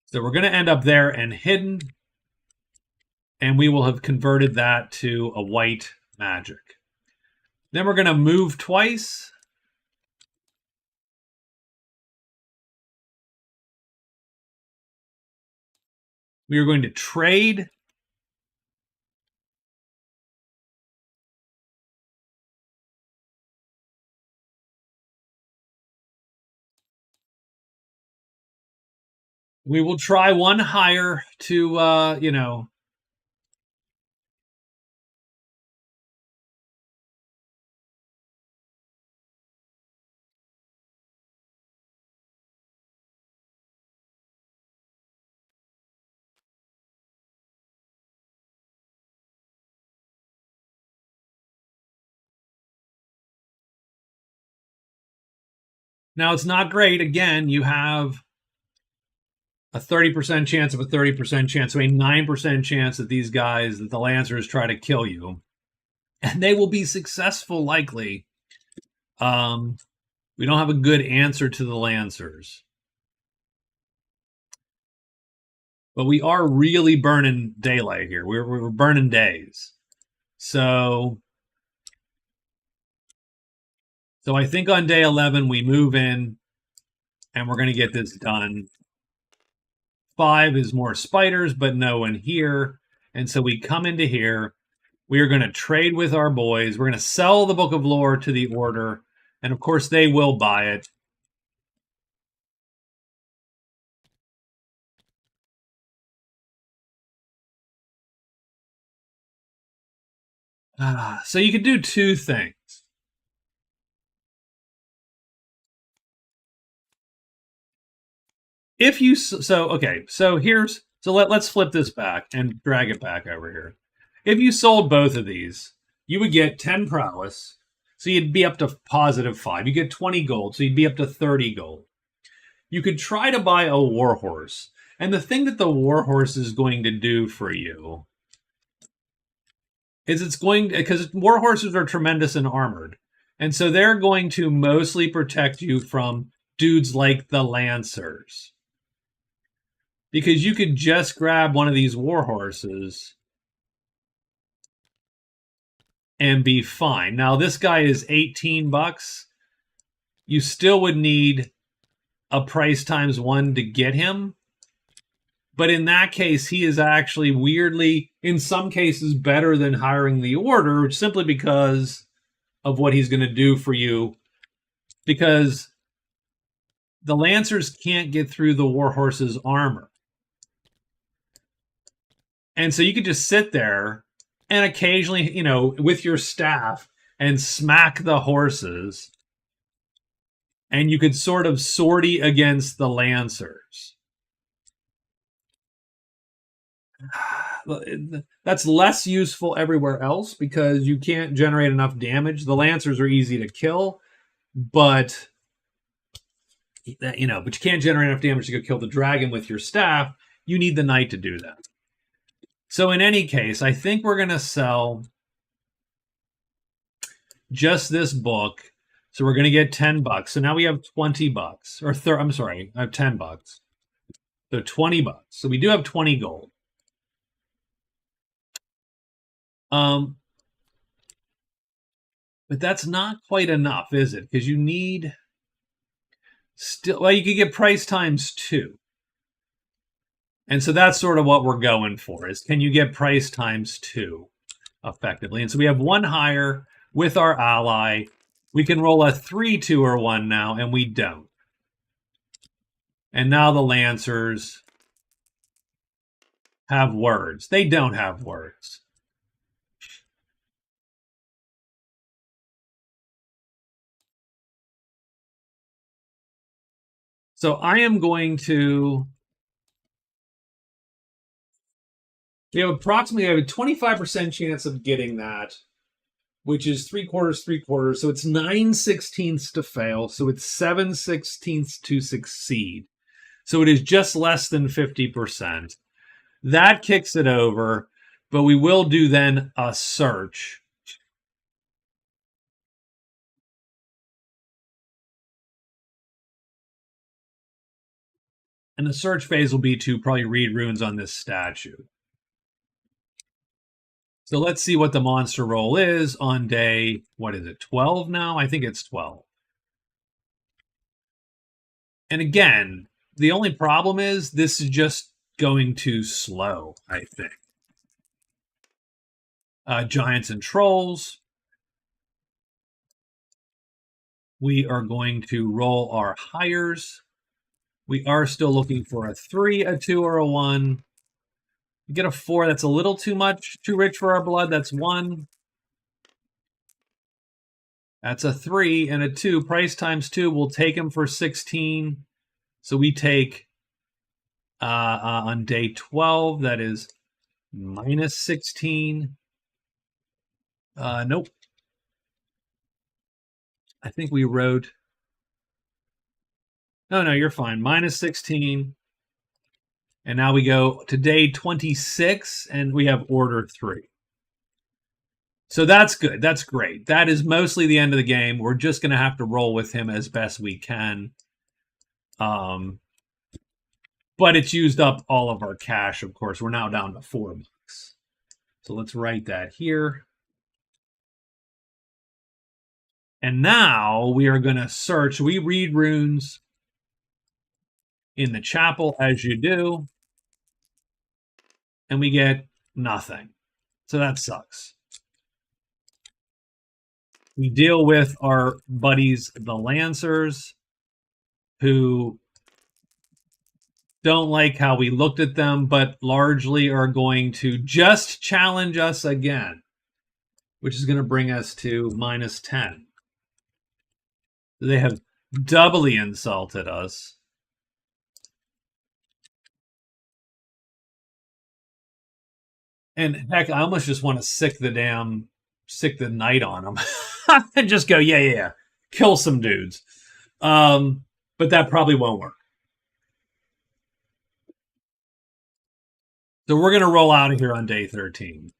So we're going to end up there and hidden. And we will have converted that to a white magic. Then we're going to move twice. We are going to trade. We will try one higher to, Now, it's not great. Again, you have a 30% chance of a 30% chance, so a 9% chance that these guys, that the Lancers try to kill you. And they will be successful, likely. We don't have a good answer to the Lancers. But we are really burning daylight here. We're burning days. So I think on day 11, we move in, and we're going to get this done. 5 is more spiders, but no one here. And so we come into here. We are going to trade with our boys. We're going to sell the Book of Lore to the Order. And, of course, they will buy it. So you could do 2 things. If you let's flip this back and drag it back over here. If you sold both of these, you would get 10 prowess, so you'd be up to positive 5. You get 20 gold, so you'd be up to 30 gold. You could try to buy a warhorse, and the thing that the warhorse is going to do for you is because warhorses are tremendous and armored, and so they're going to mostly protect you from dudes like the Lancers. Because you could just grab one of these warhorses and be fine. Now, this guy is $18. You still would need a price times 1 to get him. But in that case, he is actually weirdly, in some cases, better than hiring the Order, simply because of what he's going to do for you. Because the Lancers can't get through the Warhorse's armor. And so you could just sit there and occasionally, you know, with your staff and smack the horses. And you could sort of sortie against the Lancers. That's less useful everywhere else because you can't generate enough damage. The Lancers are easy to kill, but but you can't generate enough damage to go kill the dragon with your staff. You need the knight to do that. So in any case, I think we're going to sell just this book. So we're going to get $10. So now we have $20, or I'm sorry, I have $10. So $20. So we do have 20 gold. But that's not quite enough, is it? Because you need still, well, you could get price times 2. And so that's sort of what we're going for, is can you get price times 2 effectively? And so we have one higher with our ally. We can roll a 3, 2, or 1 now, and we don't. And now the Lancers have words. They don't have words. So I am going to... We have approximately a 25% chance of getting that, which is 3/4, 3/4. So it's 9/16 to fail. So it's 7/16 to succeed. So it is just less than 50%. That kicks it over, but we will do then a search. And the search phase will be to probably read runes on this statue. So let's see what the monster roll is on day, what is it, 12 now? I think it's 12. And again, the only problem is this is just going too slow, I think. Giants and Trolls. We are going to roll our hires. We are still looking for a 3, a 2, or a 1. We get a 4. That's a little too much, too rich for our blood. That's 1. That's a 3 and a 2. Price times 2. We'll take him for 16. So we take on day 12, that is minus 16. Nope. I think we wrote... No, you're fine. Minus 16. And now we go to day 26, and we have order 3. So that's good. That's great. That is mostly the end of the game. We're just going to have to roll with him as best we can. But it's used up all of our cash, of course. We're now down to $4. So let's write that here. And now we are going to search. We read runes in the chapel, as you do. And we get nothing. So that sucks. We deal with our buddies, the Lancers, who don't like how we looked at them, but largely are going to just challenge us again, which is going to bring us to minus 10. They have doubly insulted us. And heck, I almost just want to sick the knight on them and just go, yeah, kill some dudes. But that probably won't work. So we're going to roll out of here on day 13.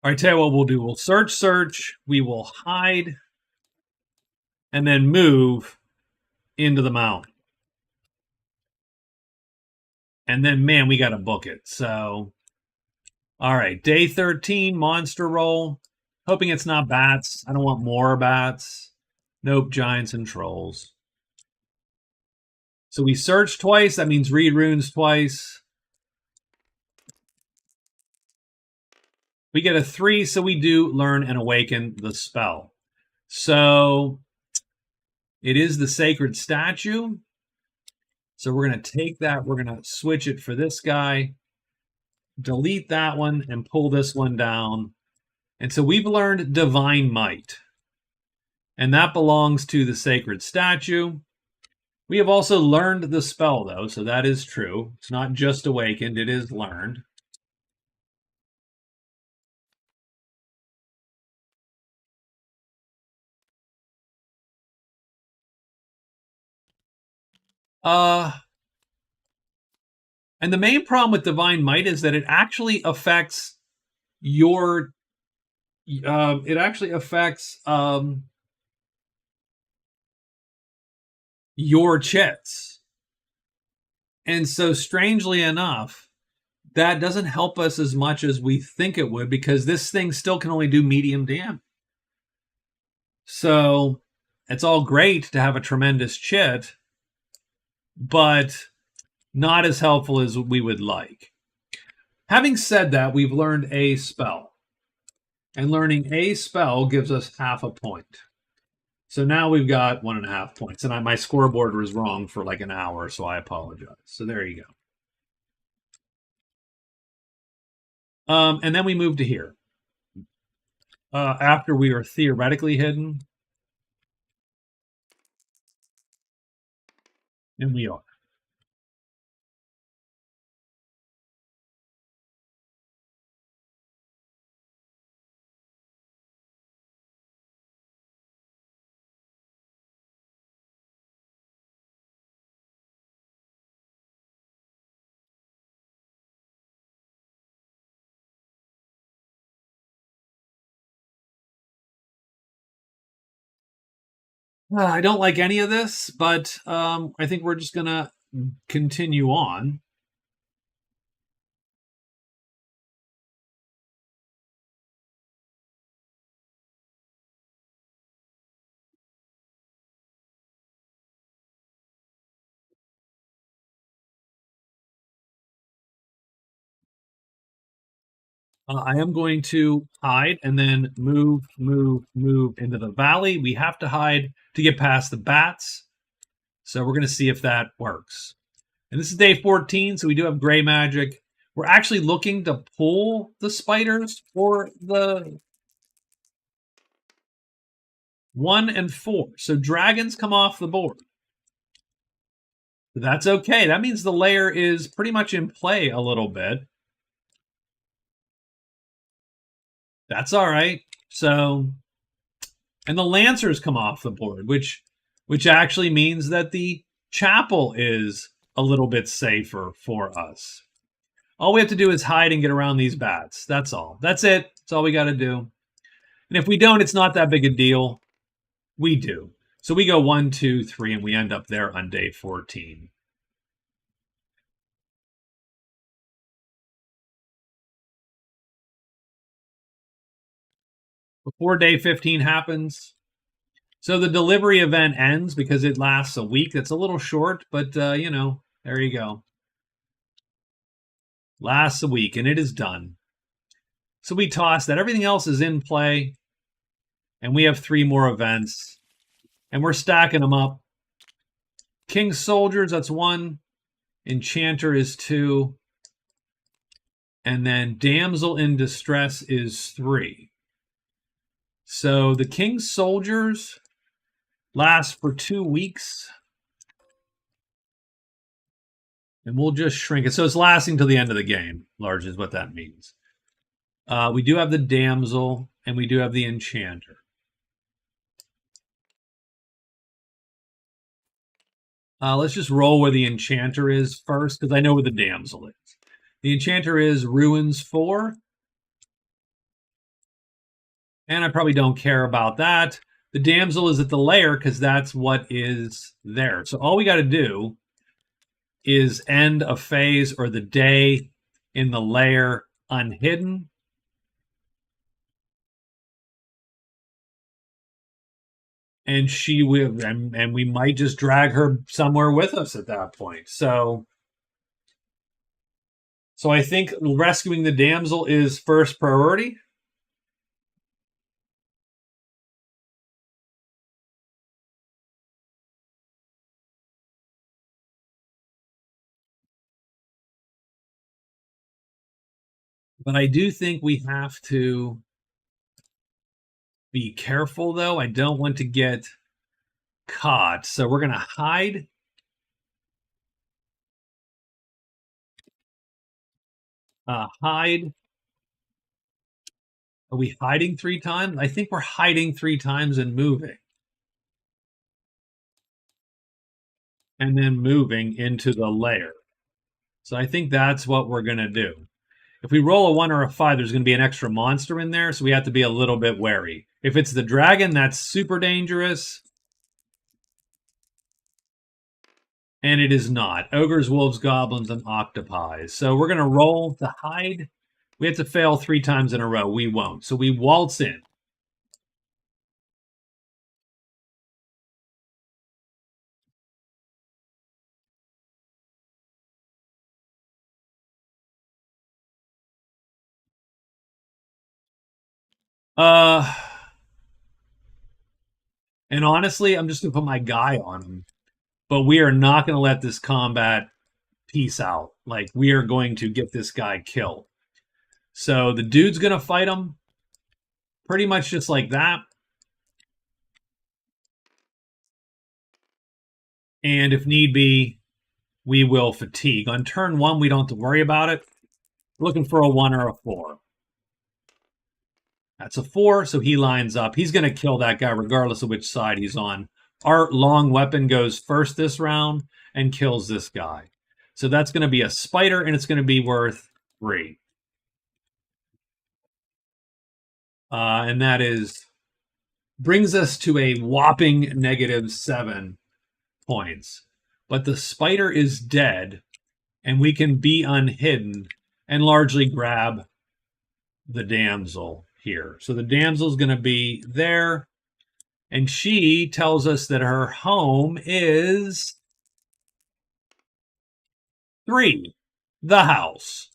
All right, tell you what we'll do. We'll search. We will hide. And then move into the mountain. And then, man, we got to book it. So, all right, day 13, monster roll. Hoping it's not bats. I don't want more bats. Nope, giants and trolls. So we search twice. That means read runes twice. We get a 3, so we do learn and awaken the spell. So it is the sacred statue. So we're going to take that. We're going to switch it for this guy, delete that one, and pull this one down. And so we've learned divine might. And that belongs to the sacred statue. We have also learned the spell, though, so that is true. It's not just awakened, it is learned. And the main problem with divine might is that it actually affects your your chits. And so strangely enough, that doesn't help us as much as we think it would, because this thing still can only do medium damage. So it's all great to have a tremendous chit, but not as helpful as we would like. Having said that, we've learned a spell. And learning a spell gives us half a point. So now we've got 1.5 points. And my scoreboard was wrong for like an hour, so I apologize. So there you go. And then we move to here. After we are theoretically hidden. And we are. I don't like any of this, but I think we're just going to continue on. I am going to hide and then move into the valley. We have to hide to get past the bats. So we're going to see if that works. And this is day 14, so we do have gray magic. We're actually looking to pull the spiders for the 1 and 4. So dragons come off the board. That's okay. That means the layer is pretty much in play a little bit. That's all right. So, and the lancers come off the board, which actually means that the chapel is a little bit safer for us. All we have to do is hide and get around these bats. That's all. That's it. That's all we got to do. And if we don't, it's not that big a deal. We do. So we go 1, 2, 3, and we end up there on day 14. Before day 15 happens, so the delivery event ends because it lasts a week. It's a little short, but there you go. Lasts a week, and it is done. So we toss that. Everything else is in play, and we have 3 more events, and we're stacking them up. King's Soldiers, that's 1. Enchanter is 2. And then Damsel in Distress is 3. So the King's Soldiers last for 2 weeks. And we'll just shrink it. So it's lasting till the end of the game, large is what that means. We do have the Damsel, and we do have the Enchanter. Let's just roll where the Enchanter is first, because I know where the Damsel is. The Enchanter is Ruins 4. And I probably don't care about that. The Damsel is at the lair, because that's what is there. So all we got to do is end a phase or the day in the lair unhidden. And she will, and we might just drag her somewhere with us at that point. So So I think rescuing the damsel is first priority. But I do think we have to be careful, though. I don't want to get caught. So we're going to hide. Hide. Are we hiding 3 times? I think we're hiding 3 times and moving. And then moving into the lair. So I think that's what we're going to do. If we roll a 1 or a 5, there's going to be an extra monster in there, so we have to be a little bit wary. If it's the dragon, that's super dangerous. And it is not. Ogres, wolves, goblins, and octopi. So we're going to roll the hide. We have to fail 3 times in a row. We won't. So we waltz in. And honestly, I'm just going to put my guy on him. But we are not going to let this combat peace out. Like, we are going to get this guy killed. So the dude's going to fight him pretty much just like that. And if need be, we will fatigue. On turn 1, we don't have to worry about it. We're looking for a 1 or a 4. That's a 4, so he lines up. He's going to kill that guy regardless of which side he's on. Our long weapon goes first this round and kills this guy. So that's going to be a spider, and it's going to be worth 3. And that brings us to a whopping -7 points. But the spider is dead, and we can be unhidden and largely grab the damsel here. So the damsel's going to be there, and she tells us that her home is 3, the house.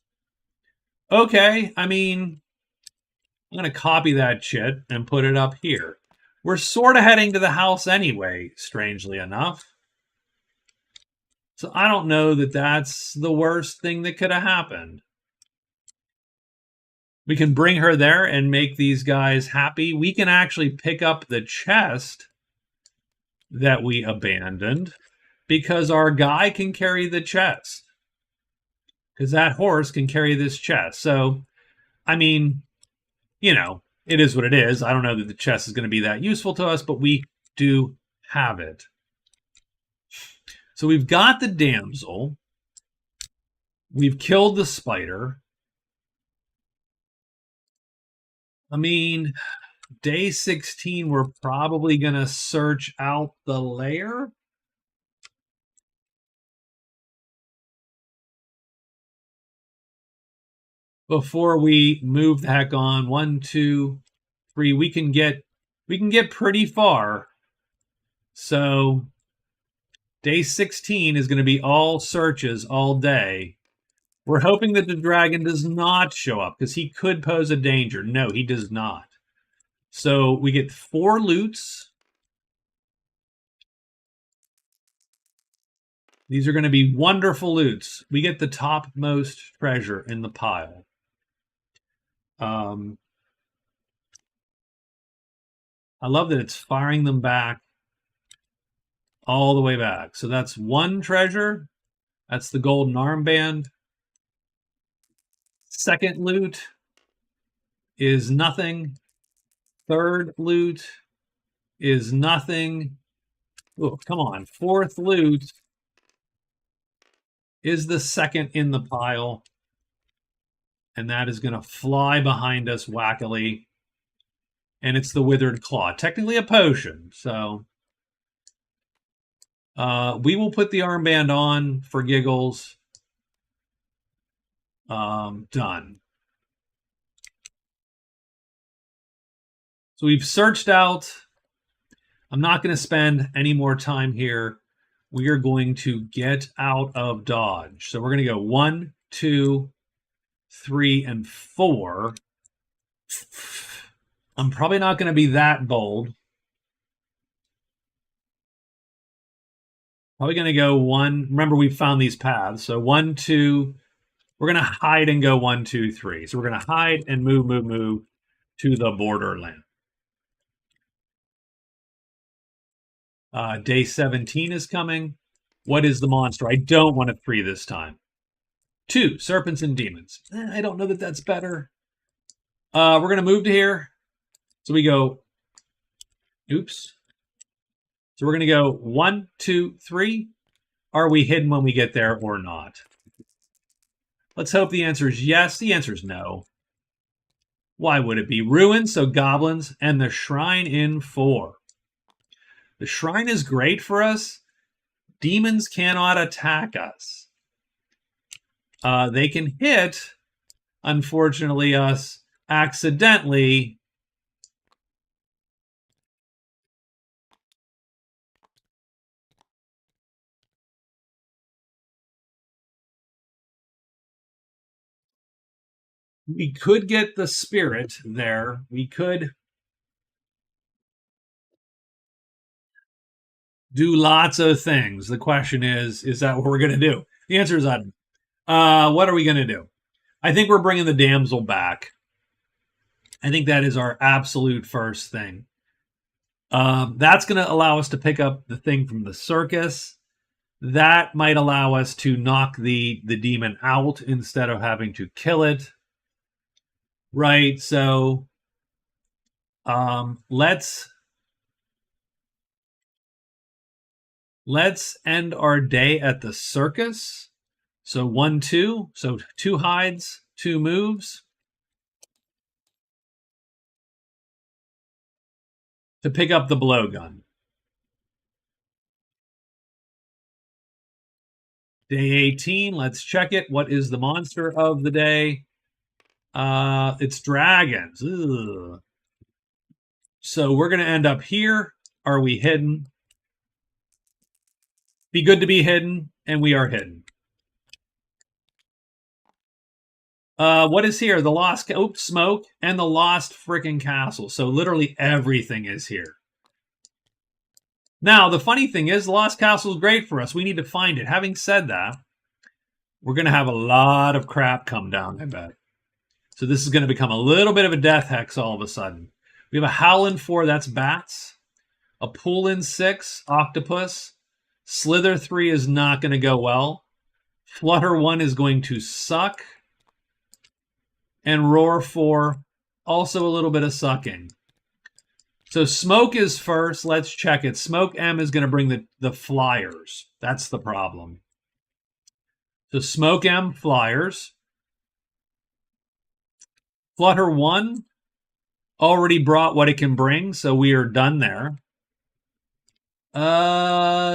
Okay, I mean, I'm going to copy that shit and put it up here. We're sort of heading to the house anyway, strangely enough. So I don't know that that's the worst thing that could have happened. We can bring her there and make these guys happy. We can actually pick up the chest that we abandoned because our guy can carry the chest. Because that horse can carry this chest. So, I mean, you know, it is what it is. I don't know that the chest is going to be that useful to us, but we do have it. So we've got the damsel. We've killed the spider. I mean, day 16, we're probably going to search out the lair. Before we move the heck on. 1, 2, 3. We can get pretty far. So day 16 is going to be all searches all day. We're hoping that the dragon does not show up because he could pose a danger. No, he does not. So we get 4 loots. These are going to be wonderful loots. We get the topmost treasure in the pile. I love that it's firing them back all the way back. So that's 1 treasure. That's the golden armband. Second loot is nothing. Third loot is nothing. Oh, come on. Fourth loot is the second in the pile. And that is going to fly behind us wackily. And it's the Withered Claw. Technically a potion, so we will put the armband on for giggles. Done. So we've searched out. I'm not going to spend any more time here. We are going to get out of Dodge. So we're going to go 1, 2, 3, and 4. I'm probably not going to be that bold. Probably going to go 1. Remember, we found these paths. So 1, 2. We're going to hide and go 1, 2, 3. So we're going to hide and move to the borderland. Day 17 is coming. What is the monster? I don't want a 3 this time. 2, serpents and demons. I don't know that that's better. We're going to move to here. So we go, oops. So we're going to go 1, 2, 3. Are we hidden when we get there or not? Let's hope the answer is yes. The answer is no. Why would it be? Ruins, so goblins, and the shrine in 4. The shrine is great for us. Demons cannot attack us. They can hit, unfortunately, us accidentally. We could get the spirit there. We could do lots of things. The question is that what we're going to do? The answer is what are we going to do? I think we're bringing the damsel back. I think that is our absolute first thing. That's going to allow us to pick up the thing from the circus. That might allow us to knock the demon out instead of having to kill it. Right, so let's end our day at the circus. So 1, 2. So 2 hides, 2 moves. To pick up the blowgun. Day 18, let's check it. What is the monster of the day? It's dragons. Ugh. So we're going to end up here. Are we hidden? Be good to be hidden, and we are hidden. What is here? The lost smoke and the lost freaking castle. So literally everything is here. Now, the funny thing is, the lost castle is great for us. We need to find it. Having said that, we're going to have a lot of crap come down, I bet. So this is going to become a little bit of a death hex all of a sudden. We have a howl in 4, that's bats. A pool in 6, octopus. Slither 3 is not going to go well. Flutter 1 is going to suck. And roar 4, also a little bit of sucking. So smoke is first. Let's check it. Smoke M is going to bring the flyers. That's the problem. So smoke M, flyers. Flutter 1 already brought what it can bring, so we are done there.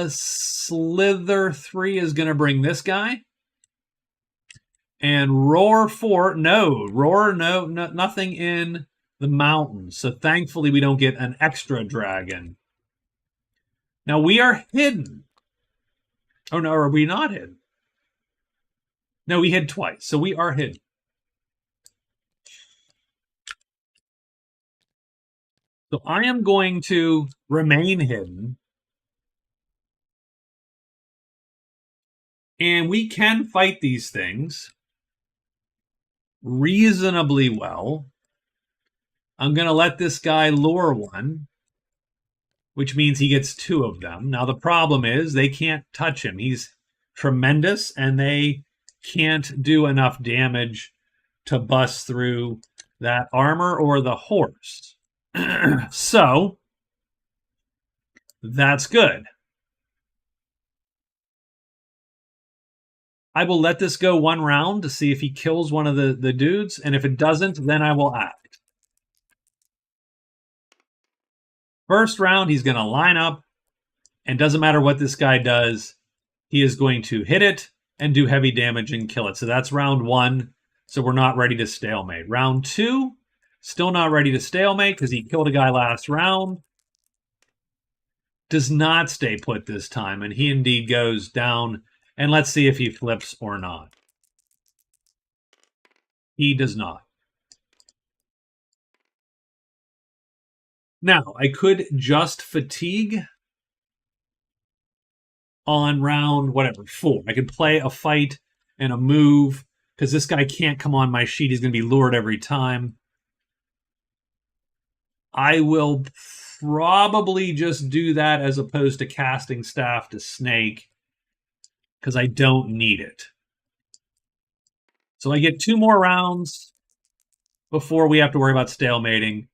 Slither 3 is going to bring this guy. And roar 4, no. Roar, no, nothing in the mountains. So thankfully we don't get an extra dragon. Now we are hidden. Oh no, are we not hidden? No, we hid twice, so we are hidden. So I am going to remain hidden. And we can fight these things reasonably well. I'm going to let this guy lure 1, which means he gets 2 of them. Now, the problem is they can't touch him. He's tremendous, and they can't do enough damage to bust through that armor or the horse. So, that's good. I will let this go 1 round to see if he kills one of the dudes, and if it doesn't, then I will act. First round, he's going to line up, and doesn't matter what this guy does, he is going to hit it and do heavy damage and kill it. So that's round 1, so we're not ready to stalemate. Round 2, still not ready to stalemate because he killed a guy last round. Does not stay put this time, and he indeed goes down. And let's see if he flips or not. He does not. Now, I could just fatigue on round whatever 4. I could play a fight and a move because this guy can't come on my sheet. He's going to be lured every time. I will probably just do that as opposed to casting staff to snake because I don't need it. So I get 2 more rounds before we have to worry about stalemating.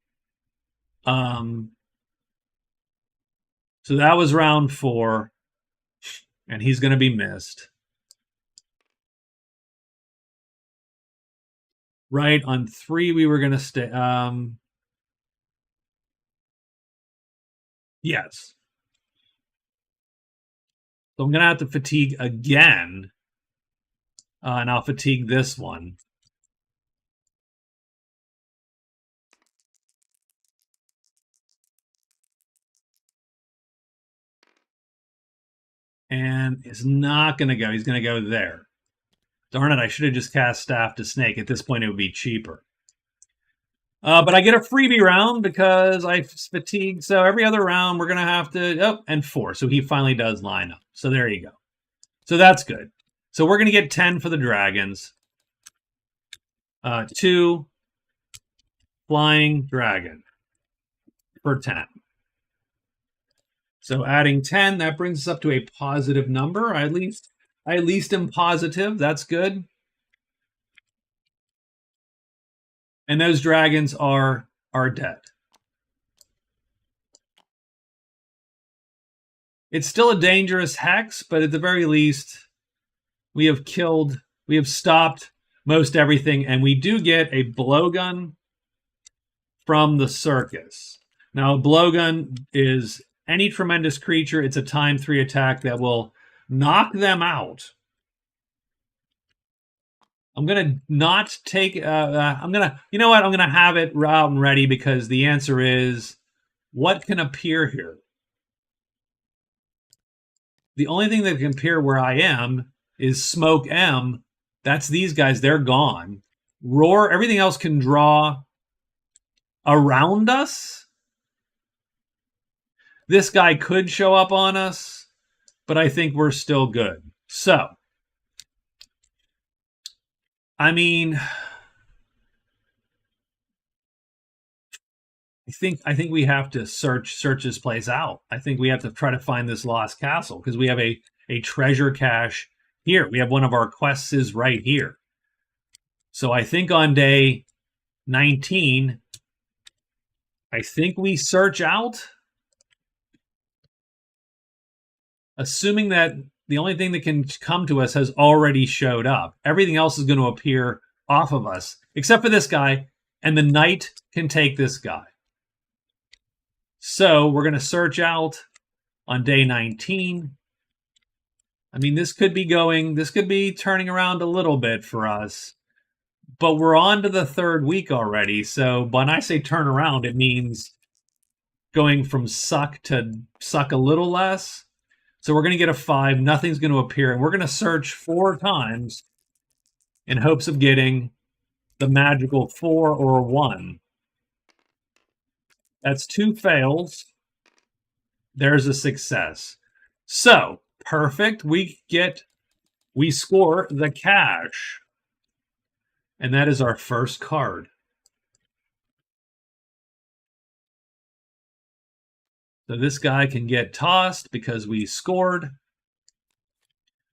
So that was round 4, and he's going to be missed. Right, on 3 we were going to stay. Yes. So I'm going to have to fatigue again, and I'll fatigue this one. And it's not going to go. He's going to go there. Darn it, I should have just cast Staff to Snake. At this point, it would be cheaper. But I get a freebie round because I fatigued. So every other round, we're going to have to... Oh, and 4. So he finally does line up. So there you go. So that's good. So we're going to get 10 for the dragons. 2 flying dragon for 10. So adding 10, that brings us up to a positive number. I at least am positive. That's good. And those dragons are dead. It's still a dangerous hex, but at the very least, we have stopped most everything, and we do get a blowgun from the circus. Now, a blowgun is any tremendous creature. It's a time 3 attack that will knock them out. I'm going to not take... you know what? I'm going to have it out and ready because the answer is, what can appear here? The only thing that can appear where I am is Smoke M. That's these guys. They're gone. Roar. Everything else can draw around us. This guy could show up on us, but I think we're still good. So, I mean, I think we have to search this place out. I think we have to try to find this lost castle because we have a treasure cache here. We have one of our quests is right here. So I think on day 19, I think we search out, assuming that the only thing that can come to us has already showed up. Everything else is going to appear off of us, except for this guy, and the knight can take this guy. So we're going to search out on day 19. I mean, this could be turning around a little bit for us, but we're on to the 3rd week already. So when I say turn around, it means going from suck to suck a little less. So we're going to get a 5. Nothing's going to appear. And we're going to search 4 times in hopes of getting the magical 4 or 1. That's 2 fails. There's a success. So, perfect. We score the cash. And that is our first card. So this guy can get tossed because we scored.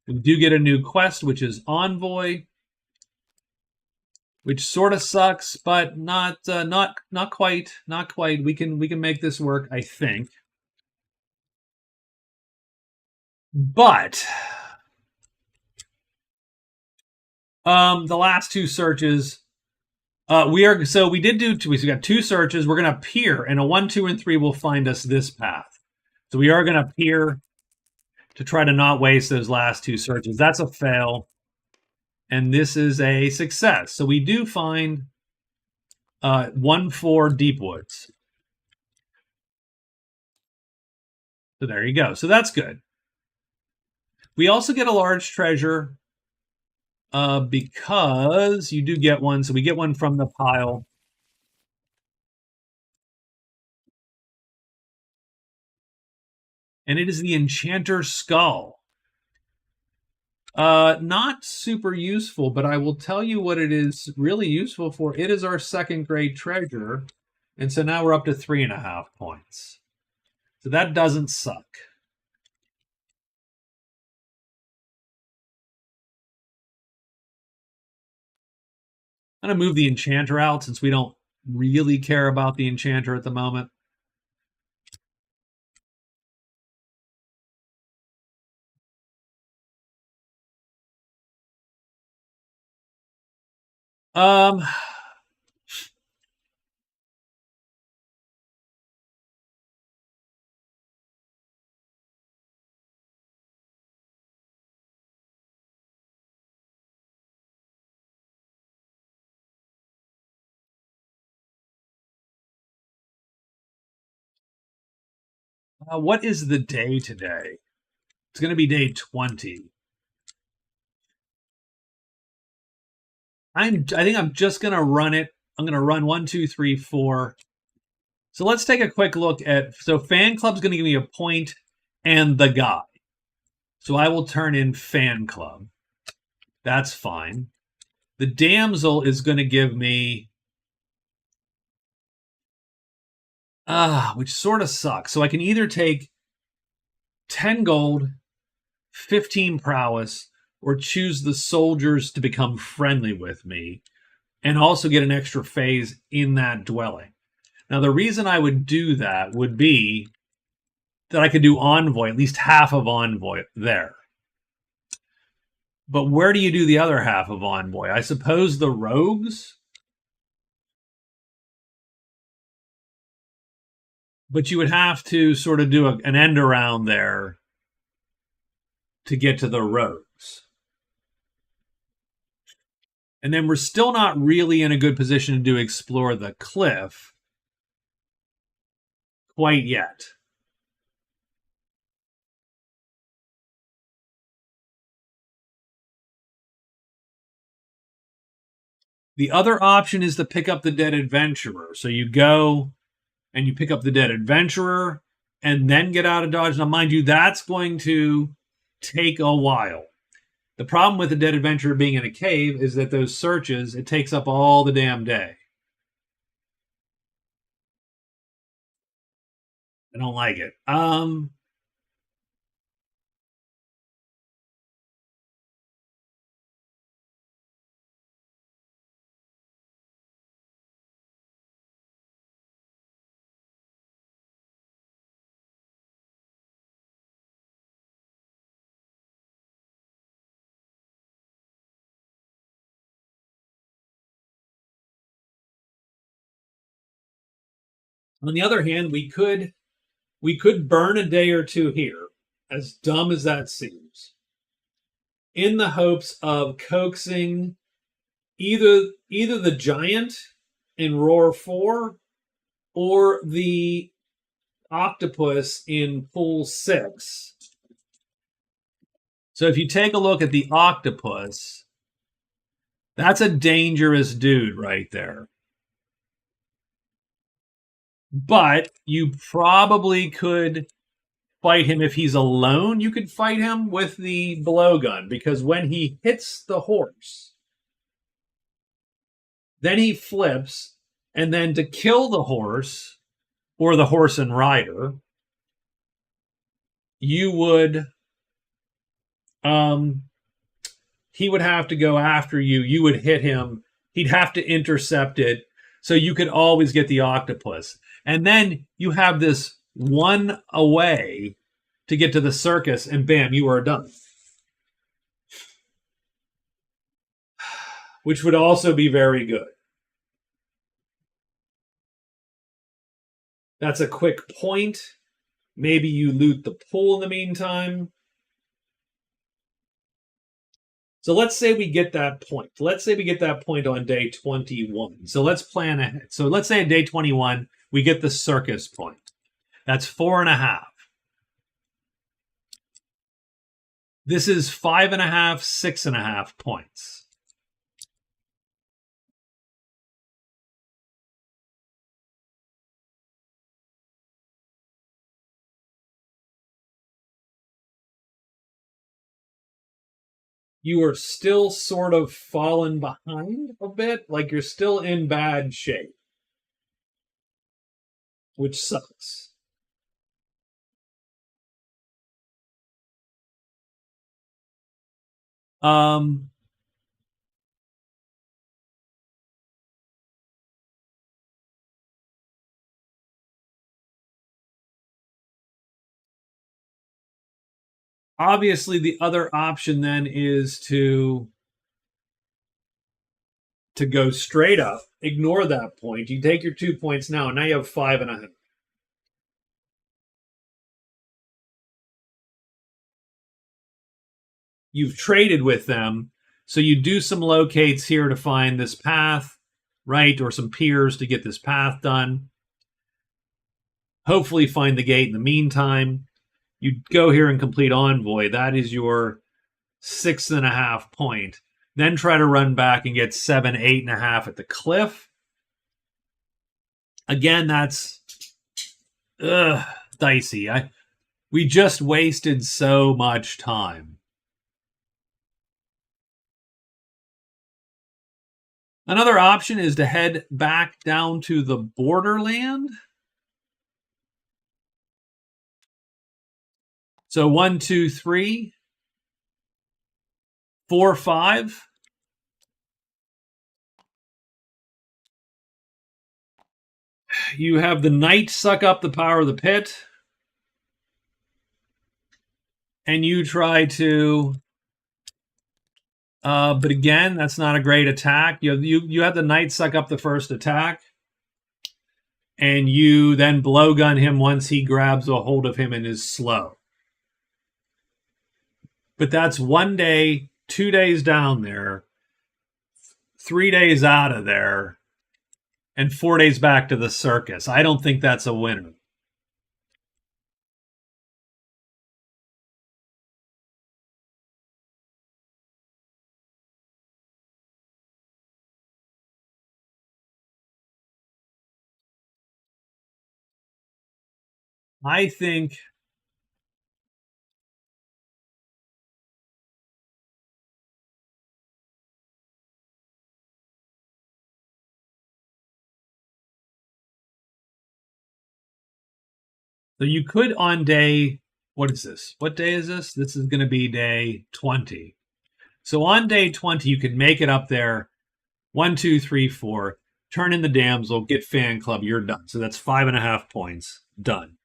We do get a new quest, which is Envoy, which sort of sucks, but not quite. Not quite. We can make this work, I think. But the last 2 searches, we got 2 searches. We're going to peer, and a 1, 2, and 3 will find us this path. So we are going to peer to try to not waste those last 2 searches. That's a fail, and this is a success. So we do find 1, 4 deep woods. So there you go. So that's good. We also get a large treasure because you do get one. So we get one from the pile. And it is the Enchanter's Skull. Not super useful, but I will tell you what it is really useful for. It is our second grade treasure. And so now we're up to 3.5 points. So that doesn't suck. I'm going to move the Enchanter out since we don't really care about the Enchanter at the moment. Um, what is the day today? It's going to be day 20. I think I'm just going to run it. I'm going to run 1, 2, 3, 4. So let's take a quick look at. So Fan Club's going to give me a point and the guy. So I will turn in Fan Club. That's fine. The Damsel is going to give me. Which sort of sucks. So I can either take 10 gold, 15 prowess, or choose the soldiers to become friendly with me and also get an extra phase in that dwelling. Now, the reason I would do that would be that I could do Envoy, at least half of Envoy there. But where do you do the other half of Envoy? I suppose the rogues? But you would have to sort of do an end around there to get to the rogues. And then we're still not really in a good position to explore the cliff quite yet. The other option is to pick up the Dead Adventurer. So you go and you pick up the Dead Adventurer and then get out of Dodge. Now, mind you, that's going to take a while. The problem with the Dead Adventurer being in a cave is that those searches, it takes up all the damn day. I don't like it. On the other hand, we could burn a day or two here, as dumb as that seems, in the hopes of coaxing either the giant in Roar 4 or the octopus in Pool 6. So if you take a look at the octopus, that's a dangerous dude right there. But you probably could fight him if he's alone. You could fight him with the blowgun because when he hits the horse, then he flips, and then to kill the horse or the horse and rider, you would he would have to go after you. You would hit him. He'd have to intercept it. So you could always get the octopus. And then you have this one away to get to the circus, and bam, you are done. Which would also be very good. That's a quick point. Maybe you loot the pool in the meantime. So let's say we get that point. Let's say we get that point on day 21. So let's plan ahead. So let's say on day 21, we get the circus point. That's 4.5. This is 5.5, 6.5 points. you are still sort of fallen behind a bit, like you're still in bad shape, which sucks. Um, Obviously, the other option then is to go straight up, ignore that point. You take your 2 points now, and now you have 5.5. You've traded with them, so you do some locates here to find this path, right, or some piers to get this path done. Hopefully, find the gate in the meantime. You go here and complete Envoy. That is your 6.5 point. Then try to run back and get 7, 8.5 at the cliff. Again, that's dicey. We just wasted so much time. Another option is to head back down to the borderland. So 1, 2, 3, 4, 5. You have the knight suck up the power of the pit. And you try to but again, that's not a great attack. You have the knight suck up the first attack, and you then blowgun him once he grabs a hold of him and is slow. But that's 1 day, 2 days down there, 3 days out of there, and 4 days back to the circus. I don't think that's a winner. I think so you could on day, what is this? What day is this? This is going to be day 20. So on day 20, you can make it up there. 1, 2, 3, 4. Turn in the damsel, get fan club, you're done. So that's 5.5 points. Done.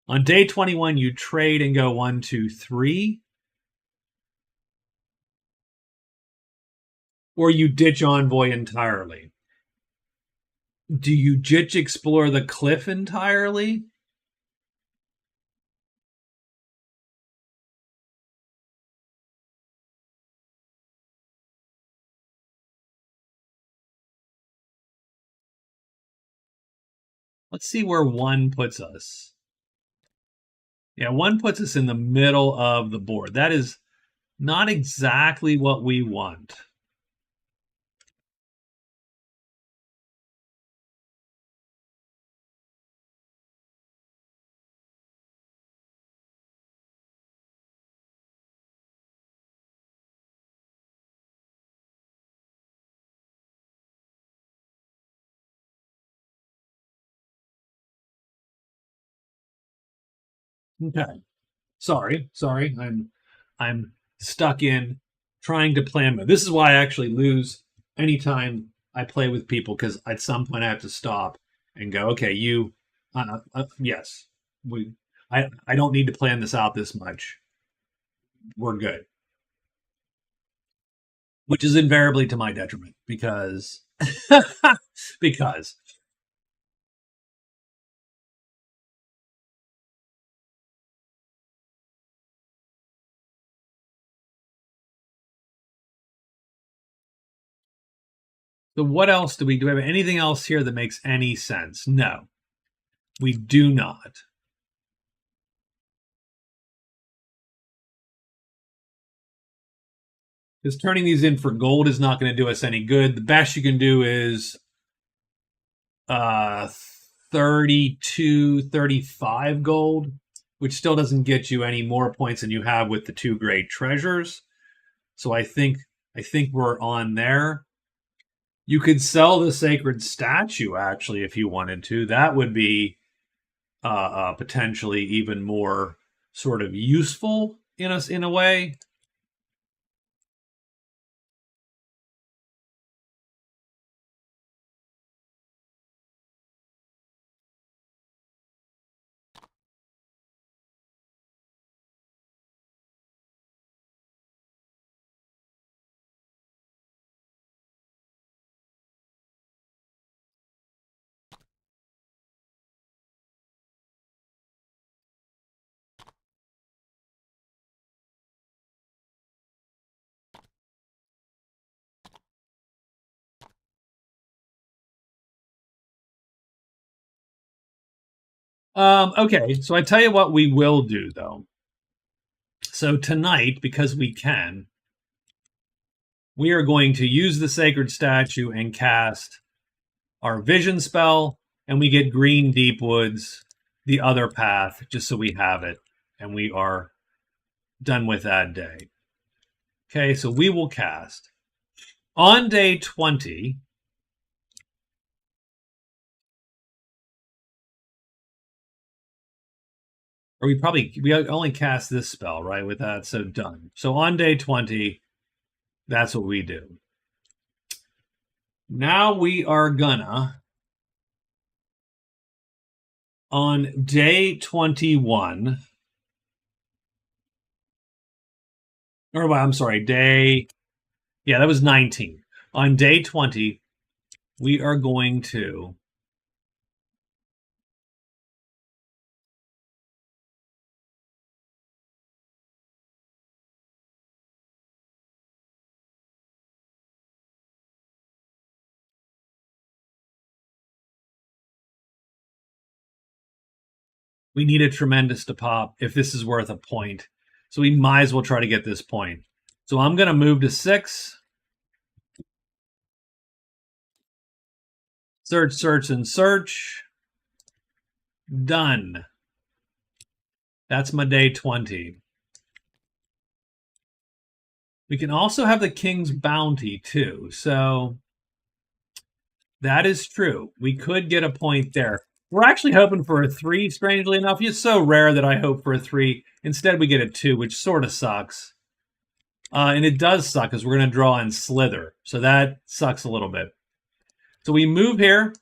On day 21, you trade and go 1, 2, 3. Or you ditch Envoy entirely. Do you ditch Explore the Cliff entirely? Let's see where 1 puts us. Yeah, 1 puts us in the middle of the board. That is not exactly what we want. Okay. Sorry. I'm stuck in trying to plan. This is why I actually lose anytime I play with people, because at some point I have to stop and go, okay, yes, I don't need to plan this out this much. We're good, which is invariably to my detriment because because so what else do we have anything else here that makes any sense? No, we do not. Because turning these in for gold is not going to do us any good. The best you can do is 32, 35 gold, which still doesn't get you any more points than you have with the 2 great treasures. So I think we're on there. You could sell the sacred statue actually if you wanted to. That would be potentially even more sort of useful in a way. Okay, so I tell you what we will do though. So tonight, because we can, we are going to use the sacred statue and cast our vision spell, and we get green deep woods, the other path, just so we have it, and we are done with that day. Okay, so we will cast on day 20. Or we only cast this spell, right? With that, so done. So on day 20, that's what we do. Now we are gonna on day 21, or well, I'm sorry, yeah, that was 19. On day 20, we are going to we need a tremendous to pop if this is worth a point. So we might as well try to get this point. So I'm going to move to 6. Search, search, and search. Done. That's my day 20. We can also have the King's Bounty, too. So that is true. We could get a point there. We're actually hoping for a 3, strangely enough. It's so rare that I hope for a 3. Instead, we get a 2, which sort of sucks. And it does suck because we're going to draw in Slither. So that sucks a little bit. So we move here.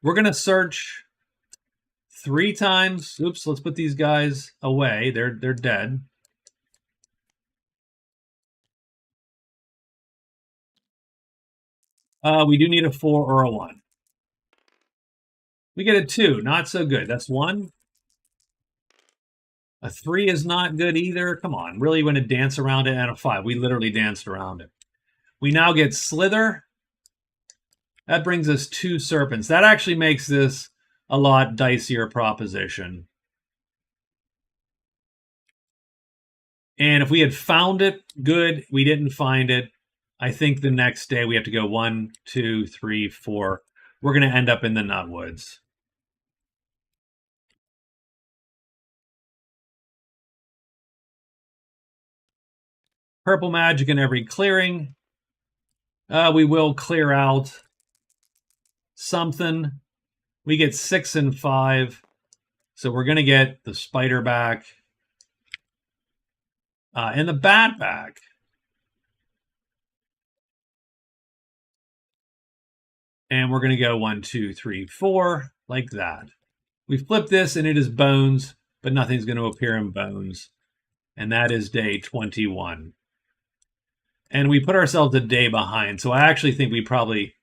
We're going to search 3 times. Oops, let's put these guys away. They're dead. We do need a 4 or a 1. We get a 2. Not so good. That's 1. A 3 is not good either. Come on. Really want to dance around it? And a 5. We literally danced around it. We now get Slither. That brings us 2 Serpents. That actually makes this a lot dicier proposition. And if we had found it, good. We didn't find it. I think the next day we have to go 1, 2, 3, 4. We're going to end up in the Nutwoods. Purple magic in every clearing. We will clear out something. We get 6 and 5. So we're going to get the spider back. And the bat back. And we're going to go 1, 2, 3, 4, like that. We flip this and it is bones, but nothing's going to appear in bones. And that is day 21. And we put ourselves a day behind. So I actually think we probably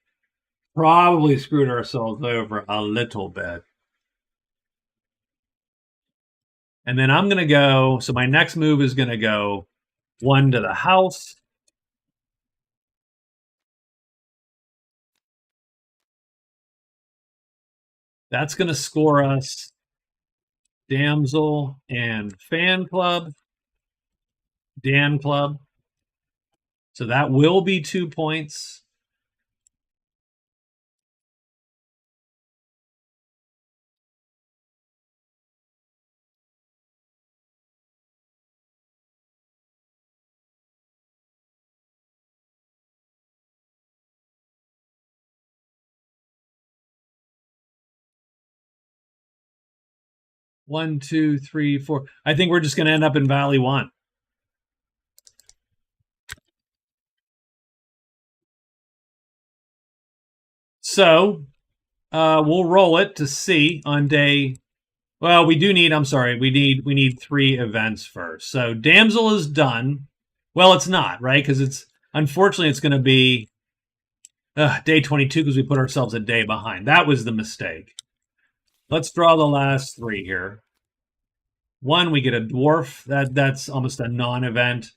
screwed ourselves over a little bit. And then I'm going to go, so my next move is going to go 1 to the house. That's going to score us Damsel and Fan Club. Dan Club. So that will be 2 points. 1, 2, 3, 4. I think we're just going to end up in Valley 1. So we'll roll it to see on day. Well, we do need. I'm sorry. We need 3 events first. So damsel is done. Well, it's not right because it's unfortunately it's going to be day 22 because we put ourselves a day behind. That was the mistake. Let's draw the last 3 here. 1, we get a dwarf. That's almost a non-event.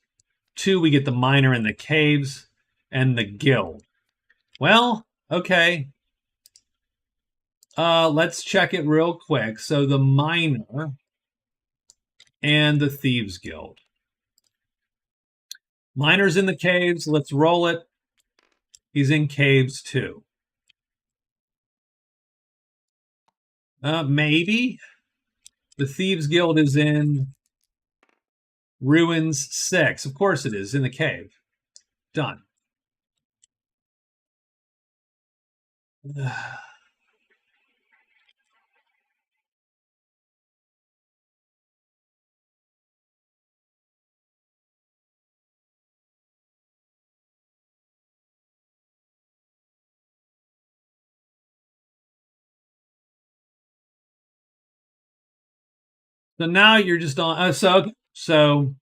2, we get the miner in the caves and the guild. Well, okay. Let's check it real quick. So the miner and the thieves guild. Miner's in the caves. Let's roll it. He's in caves too. Maybe. The thieves guild is in ruins 6. Of course it is in the cave. Done. So now you're just on. So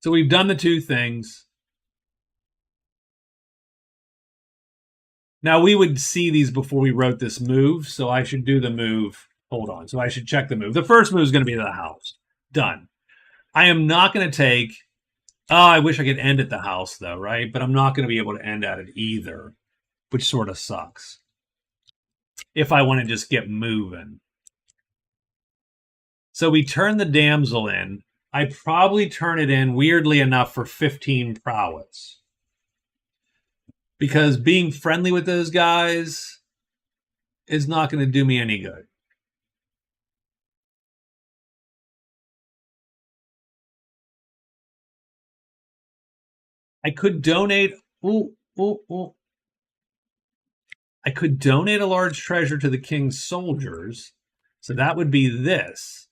we've done the 2 things. Now we would see these before we wrote this move, so I should do the move. Hold on. So I should check the move. The first move is going to be to the house. Done. I am not going to take. Oh, I wish I could end at the house though, right? But I'm not going to be able to end at it either, which sort of sucks. If I want to just get moving. So we turn the damsel in. I probably turn it in, weirdly enough, for 15 prowess. Because being friendly with those guys is not going to do me any good. I could donate. Ooh, ooh, ooh. I could donate a large treasure to the king's soldiers. So that would be this.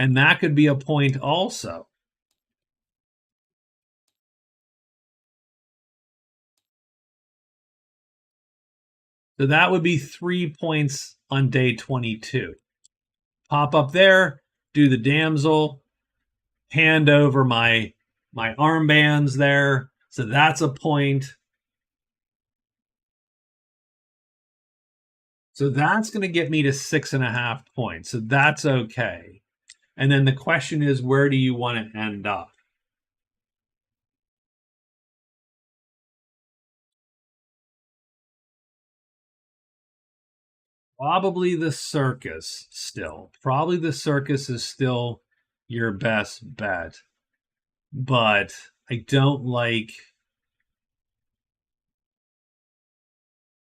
And that could be a point also. So that would be 3 points on day 22. Pop up there, do the damsel, hand over my armbands there. So that's a point. So that's going to get me to 6.5 points. So that's okay. And then the question is, where do you want to end up? Probably the circus still. Probably the circus is still your best bet. But I don't like.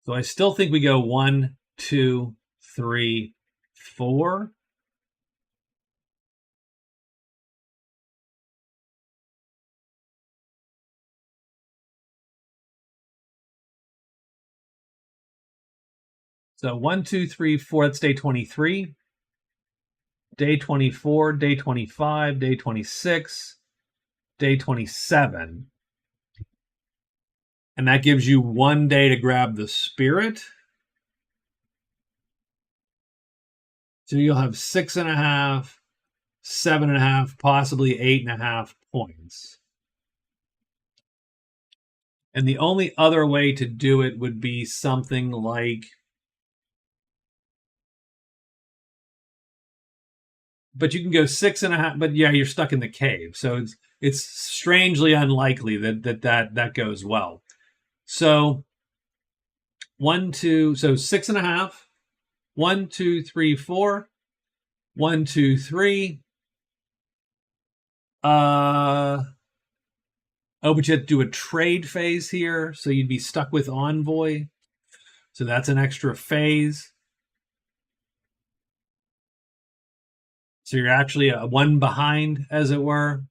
So I still think we go 1, 2, 3, 4. So 1, 2, 3, 4. That's day 23. Day 24, day 25, day 26, day 27. And that gives you 1 day to grab the spirit. So you'll have 6.5, 7.5, possibly 8.5 points. And the only other way to do it would be something like. But you can go 6.5. But yeah, you're stuck in the cave, so it's strangely unlikely that goes well. So 1, 2. So 6.5. 1, 2, 3, 4. 1, 2, 3. Oh, but you have to do a trade phase here, so you'd be stuck with envoy. So that's an extra phase. So you're actually a 1 behind, as it were.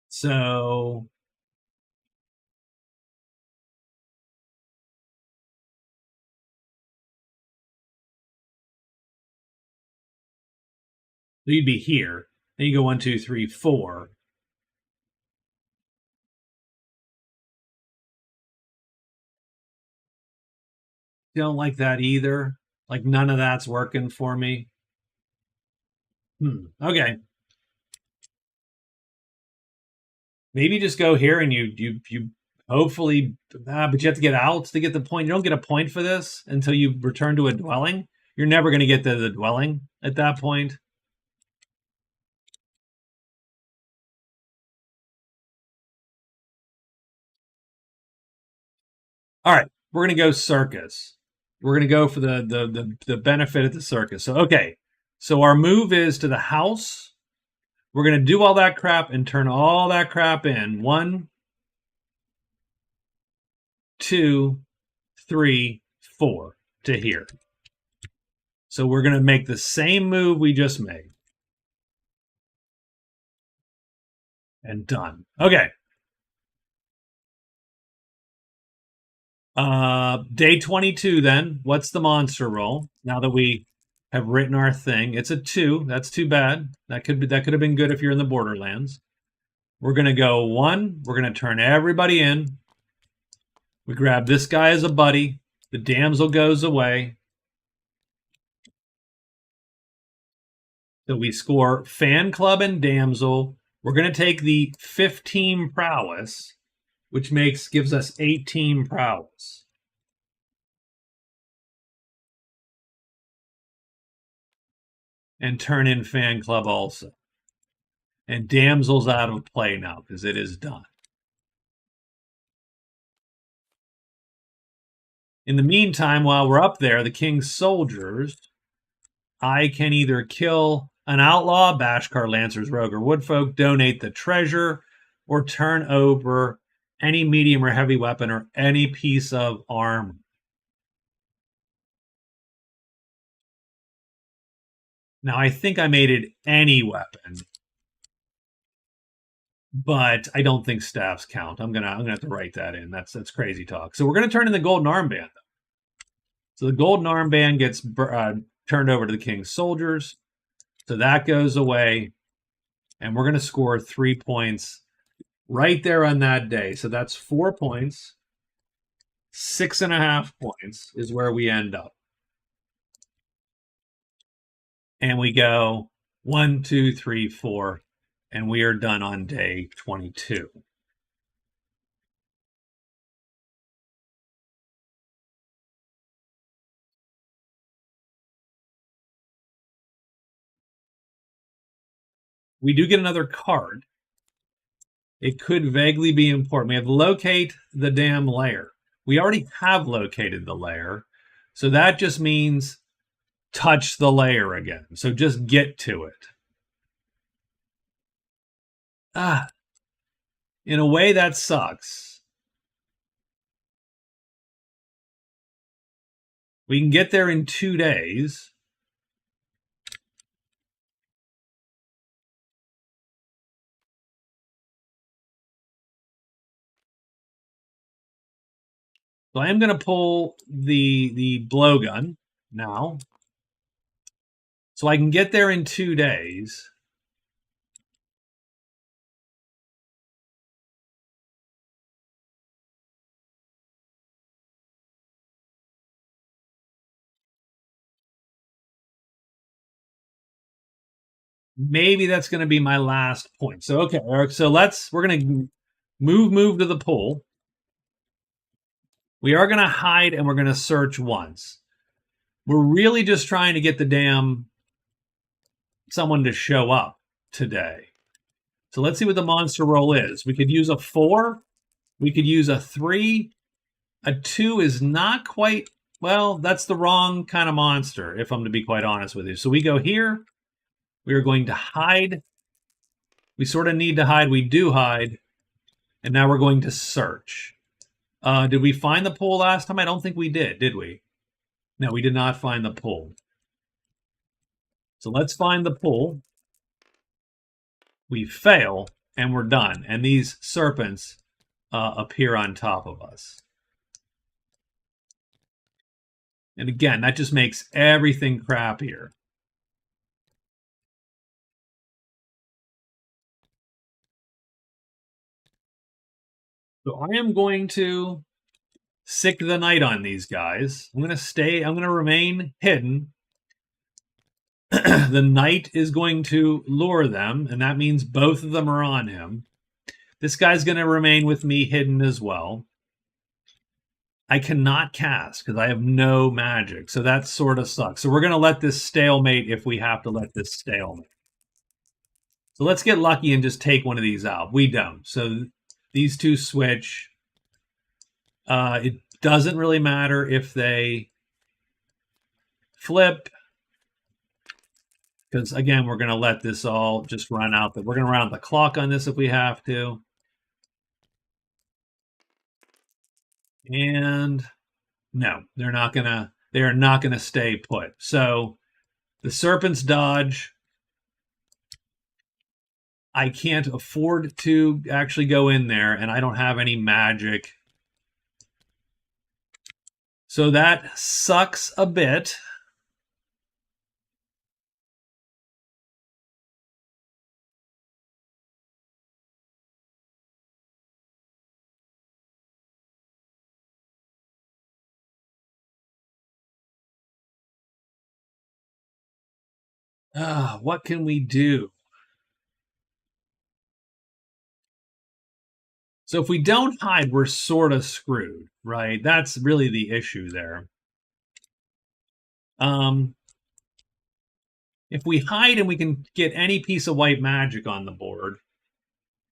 So So you'd be here. Then you go 1, 2, 3, 4. Don't like that either. Like none of that's working for me. Okay. Maybe just go here and you hopefully but you have to get out to get the point. You don't get a point for this until you return to a dwelling. You're never going to get to the dwelling at that point. All right, we're going to go circus. We're going to go for the benefit of the circus. So okay. So our move is to the house. We're going to do all that crap and turn all that crap in. 1, 2, 3, 4 to here. So we're going to make the same move we just made. And done. Okay. Day 22 then. What's the monster roll? Now that we have written our thing. It's a 2. That's too bad. That could have been good if you're in the Borderlands. We're going to go 1. We're going to turn everybody in. We grab this guy as a buddy. The damsel goes away. So we score fan club and damsel. We're going to take the 15 prowess, which gives us 18 prowess. And turn in fan club also. And damsel's out of play now because it is done. In the meantime, while we're up there, the king's soldiers, I can either kill an outlaw, bashkar, lancers, rogue, or woodfolk, donate the treasure, or turn over any medium or heavy weapon or any piece of armor. Now, I think I made it any weapon, but I don't think staffs count. I'm gonna have to write that in. That's crazy talk. So we're gonna turn in the golden armband. So the golden armband gets turned over to the king's soldiers. So that goes away, and we're gonna score 3 points right there on that day. So that's 4 points. 6.5 points is where we end up. And we go 1, 2, 3, 4, and we are done on day 22. We do get another card. It could vaguely be important. We have locate the damn lair. We already have located the lair. So that just means touch the lair again. So just get to it. In a way that sucks. We can get there in 2 days. So I am going to pull the blowgun now. So I can get there in 2 days. Maybe that's going to be my last point. So okay, Eric. So we're going to move to the pool. We are going to hide and we're going to search once. We're really just trying to get the damn someone to show up today. So let's see what the monster roll is. We could use a 4. We could use a 3. A 2 is not quite, well, that's the wrong kind of monster, if I'm to be quite honest with you. So we go here. We are going to hide. We sort of need to hide. We do hide. And now we're going to search. Did we find the pool last time? I don't think we did we? No, we did not find the pool. So let's find the pool. We fail, and we're done. And these serpents appear on top of us. And again, that just makes everything crappier. So I am going to sick the night on these guys. I'm going to remain hidden. The knight is going to lure them, and that means both of them are on him. This guy's going to remain with me hidden as well. I cannot cast because I have no magic, so that sort of sucks. So we're going to let this stalemate if we have to let this stalemate. So let's get lucky and just take one of these out. We don't. So these two switch. It doesn't really matter if they flip, because again, we're going to let this all just run out. We're going to run out the clock on this if we have to. And no, they are not going to stay put. So the serpents dodge. I can't afford to actually go in there, and I don't have any magic. So that sucks a bit. What can we do? So if we don't hide, we're sort of screwed, right? That's really the issue there. If we hide and we can get any piece of white magic on the board,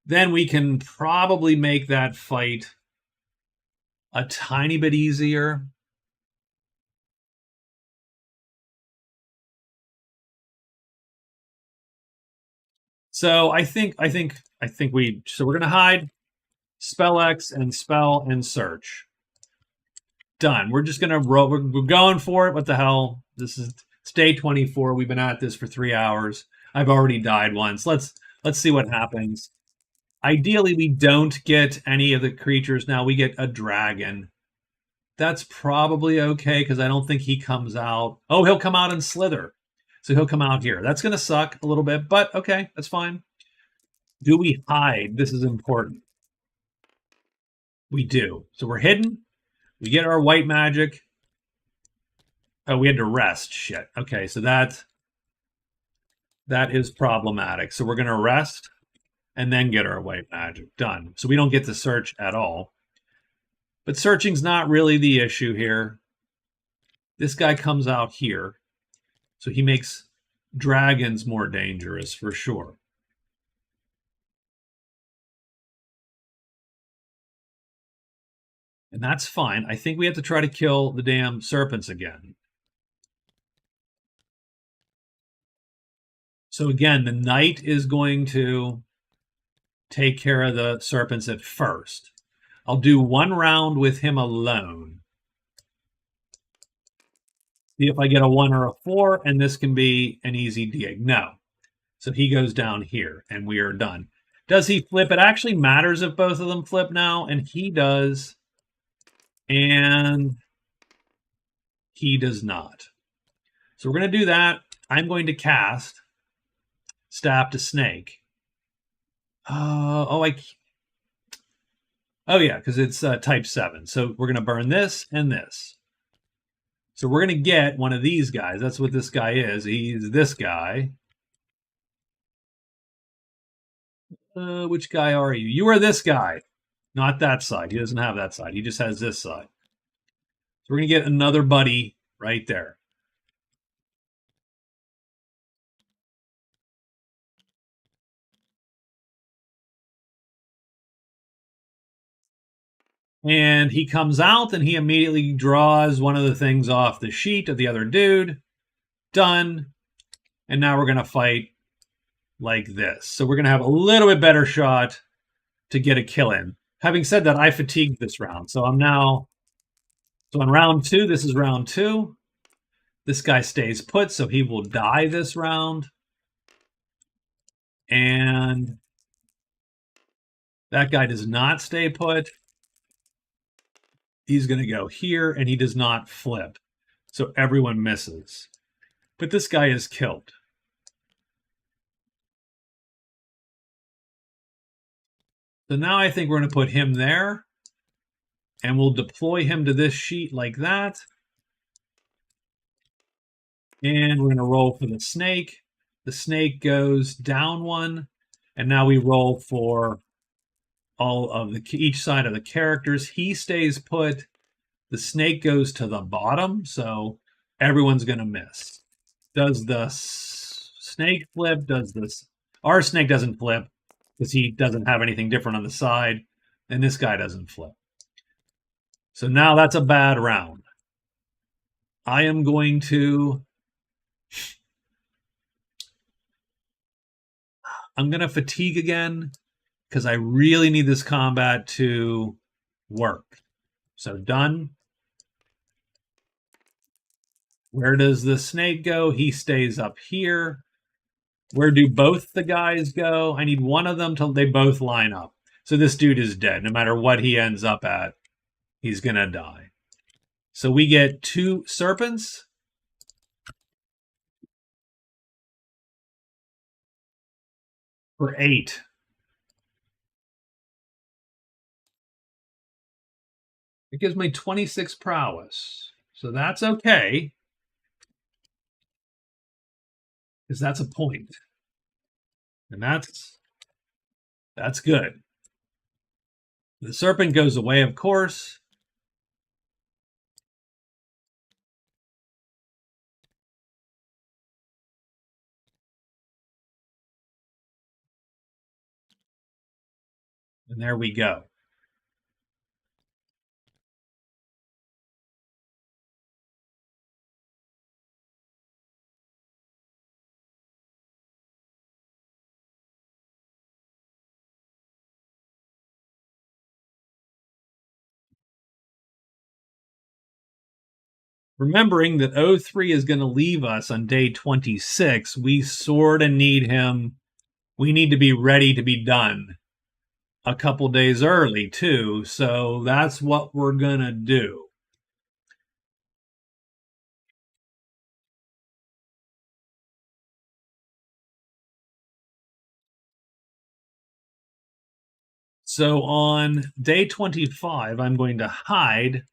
then we can probably make that fight a tiny bit easier. So I think we're gonna hide, spell X and spell and search. Done. We're just gonna roll. We're going for it. What the hell? This is day 24. We've been at this for 3 hours. I've already died once. Let's see what happens. Ideally, we don't get any of the creatures now. We get a dragon. That's probably okay because I don't think he comes out. Oh, he'll come out and slither. So he'll come out here. That's going to suck a little bit, but okay, that's fine. Do we hide? This is important. We do. So we're hidden. We get our white magic. Oh, we had to rest. Shit. Okay, so that is problematic. So we're going to rest and then get our white magic. Done. So we don't get to search at all. But searching's not really the issue here. This guy comes out here. So he makes dragons more dangerous for sure. And that's fine. I think we have to try to kill the damn serpents again. So again, the knight is going to take care of the serpents at first. I'll do one round with him alone. See if I get a 1 or a 4, and this can be an easy dig. No. So he goes down here, and we are done. Does he flip? It actually matters if both of them flip now, and he does. And he does not. So we're going to do that. I'm going to cast Staff to Snake. Oh yeah, because it's type 7. So we're going to burn this and this. So we're going to get one of these guys. That's what this guy is. He's this guy. Which guy are you? You are this guy. Not that side. He doesn't have that side. He just has this side. So we're going to get another buddy right there. And he comes out and he immediately draws one of the things off the sheet of the other dude. Done. And now we're going to fight like this. So we're going to have a little bit better shot to get a kill in. Having said that, I fatigued this round. So I'm now... So on round 2, this is round 2. This guy stays put, so he will die this round. And that guy does not stay put. He's going to go here, and he does not flip. So everyone misses. But this guy is killed. So now I think we're going to put him there. And we'll deploy him to this sheet like that. And we're going to roll for the snake. The snake goes down one. And now we roll for all of each side of the characters. He stays put. The snake goes to the bottom, so everyone's going to miss. Does the snake flip? Does this? Our snake doesn't flip because he doesn't have anything different on the side, and this guy doesn't flip. So now that's a bad round. I am going to... I'm going to fatigue again because I really need this combat to work. So done. Where does the snake go? He stays up here. Where do both the guys go? I need one of them till they both line up. So this dude is dead. No matter what he ends up at, he's going to die. So we get 2 serpents. For 8. It gives me 26 prowess. So that's okay. Because that's a point. And that's good. The serpent goes away, of course. And there we go. Remembering that 03 is going to leave us on day 26, we sort of need him. We need to be ready to be done a couple days early, too. So that's what we're going to do. So on day 25, I'm going to hide,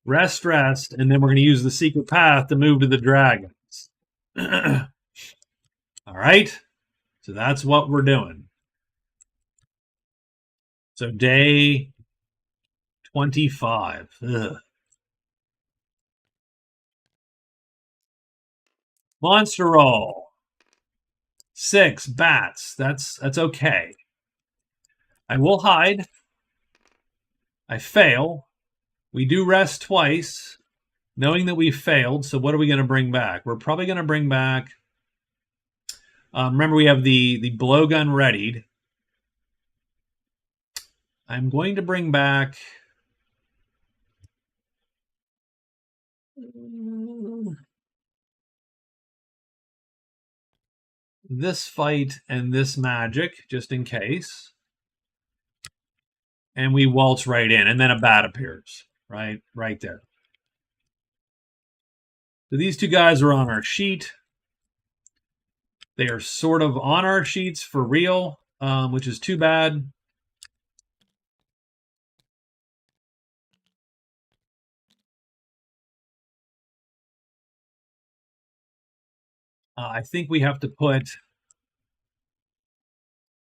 rest, and then we're going to use the secret path to move to the dragons. All right. So that's what we're doing. So day 25. Ugh. Monster roll. 6 bats. That's okay. I will hide. I fail. We do rest twice, knowing that we failed. So what are we going to bring back? We're probably going to bring back... remember, we have the blowgun readied. I'm going to bring back... this fight and this magic, just in case. And we waltz right in, and then a bat appears, right there. So these 2 guys are on our sheet. They are sort of on our sheets for real, which is too bad. I think we have to put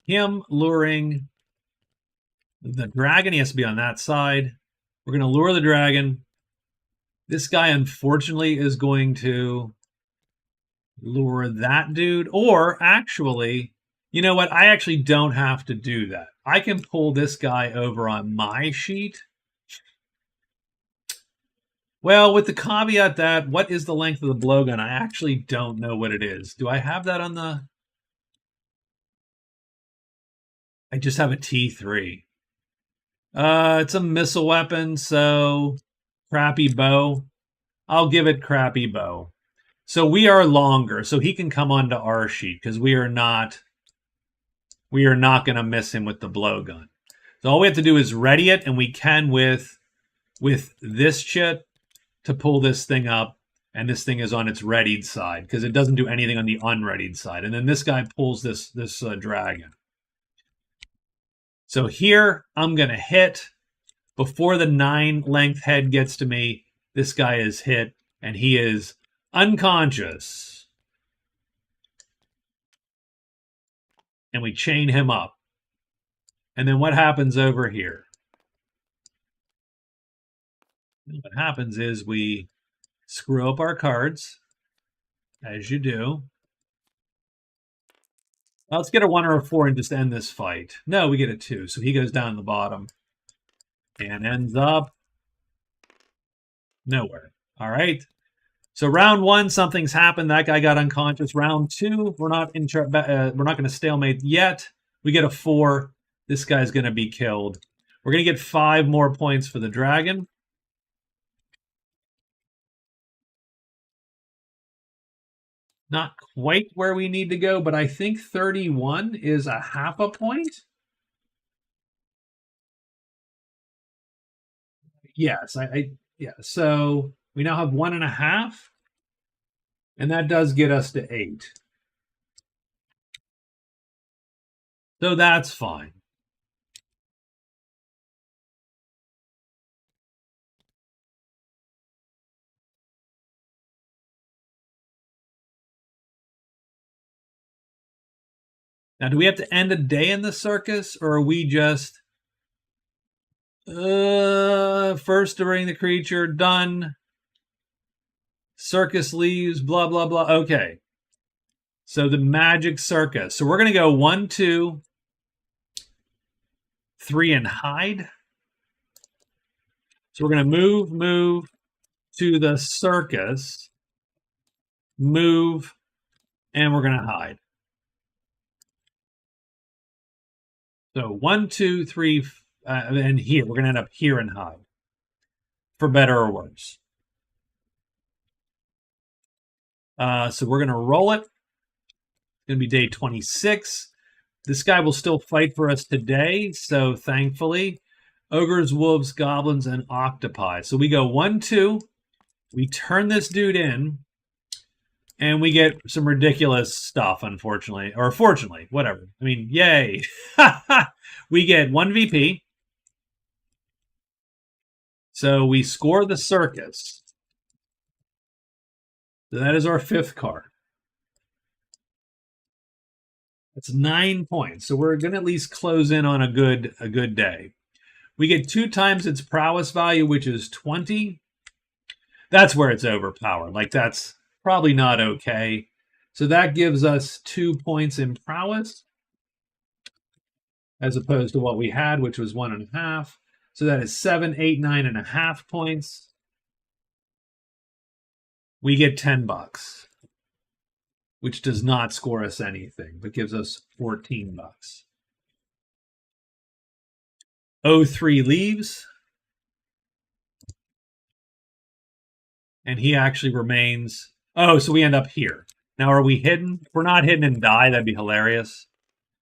him luring the dragon. He has to be on that side. We're going to lure the dragon. This guy, unfortunately, is going to lure that dude. Or, actually, you know what? I actually don't have to do that. I can pull this guy over on my sheet. Well, with the caveat that, what is the length of the blowgun? I actually don't know what it is. Do I have that on the... I just have a T3. It's a missile weapon, so crappy bow. I'll give it crappy bow. So we are longer, so he can come onto our sheet because we are not going to miss him with the blowgun. So all we have to do is ready it, and we can with this chit to pull this thing up, and this thing is on its readied side because it doesn't do anything on the unreadied side. And then this guy pulls this dragon. So here I'm going to hit before the 9 length head gets to me. This guy is hit and he is unconscious. And we chain him up. And then what happens over here? And what happens is we screw up our cards, as you do. Let's get a 1 or a 4 and just end this fight. No, we get a 2, so he goes down the bottom and ends up nowhere. All right. So round 1, something's happened. That guy got unconscious. Round 2, we're not going to stalemate yet. We get a 4. This guy's going to be killed. We're going to get 5 more points for the dragon. Not quite where we need to go, but I think 31 is a half a point. Yes, yeah. So we now have 1.5, and that does get us to 8. So that's fine. Now, do we have to end a day in the circus, or are we just first to bring the creature, done. Circus leaves, blah, blah, blah. Okay. So the magic circus. So we're going to go 1, 2, 3, and hide. So we're going to move to the circus, move, and we're going to hide. So 1, 2, 3, and here. We're going to end up here and hide. For better or worse. So we're going to roll it. It's going to be day 26. This guy will still fight for us today, so thankfully. Ogres, wolves, goblins, and octopi. So we go 1, 2. We turn this dude in, and we get some ridiculous stuff, unfortunately. Or fortunately, whatever. I mean, yay. We get 1 VP. So we score the circus. So that is our 5th card. That's 9 points. So we're going to at least close in on a good day. We get 2 times its prowess value, which is 20. That's where it's overpowered. Like, that's probably not okay. So that gives us 2 points in prowess, as opposed to what we had, which was 1.5. So that is 7, 8, 9.5 points. We get $10, which does not score us anything, but gives us $14. 03 leaves. And he actually remains. Oh, so we end up here. Now, are we hidden? If we're not hidden and die, that'd be hilarious.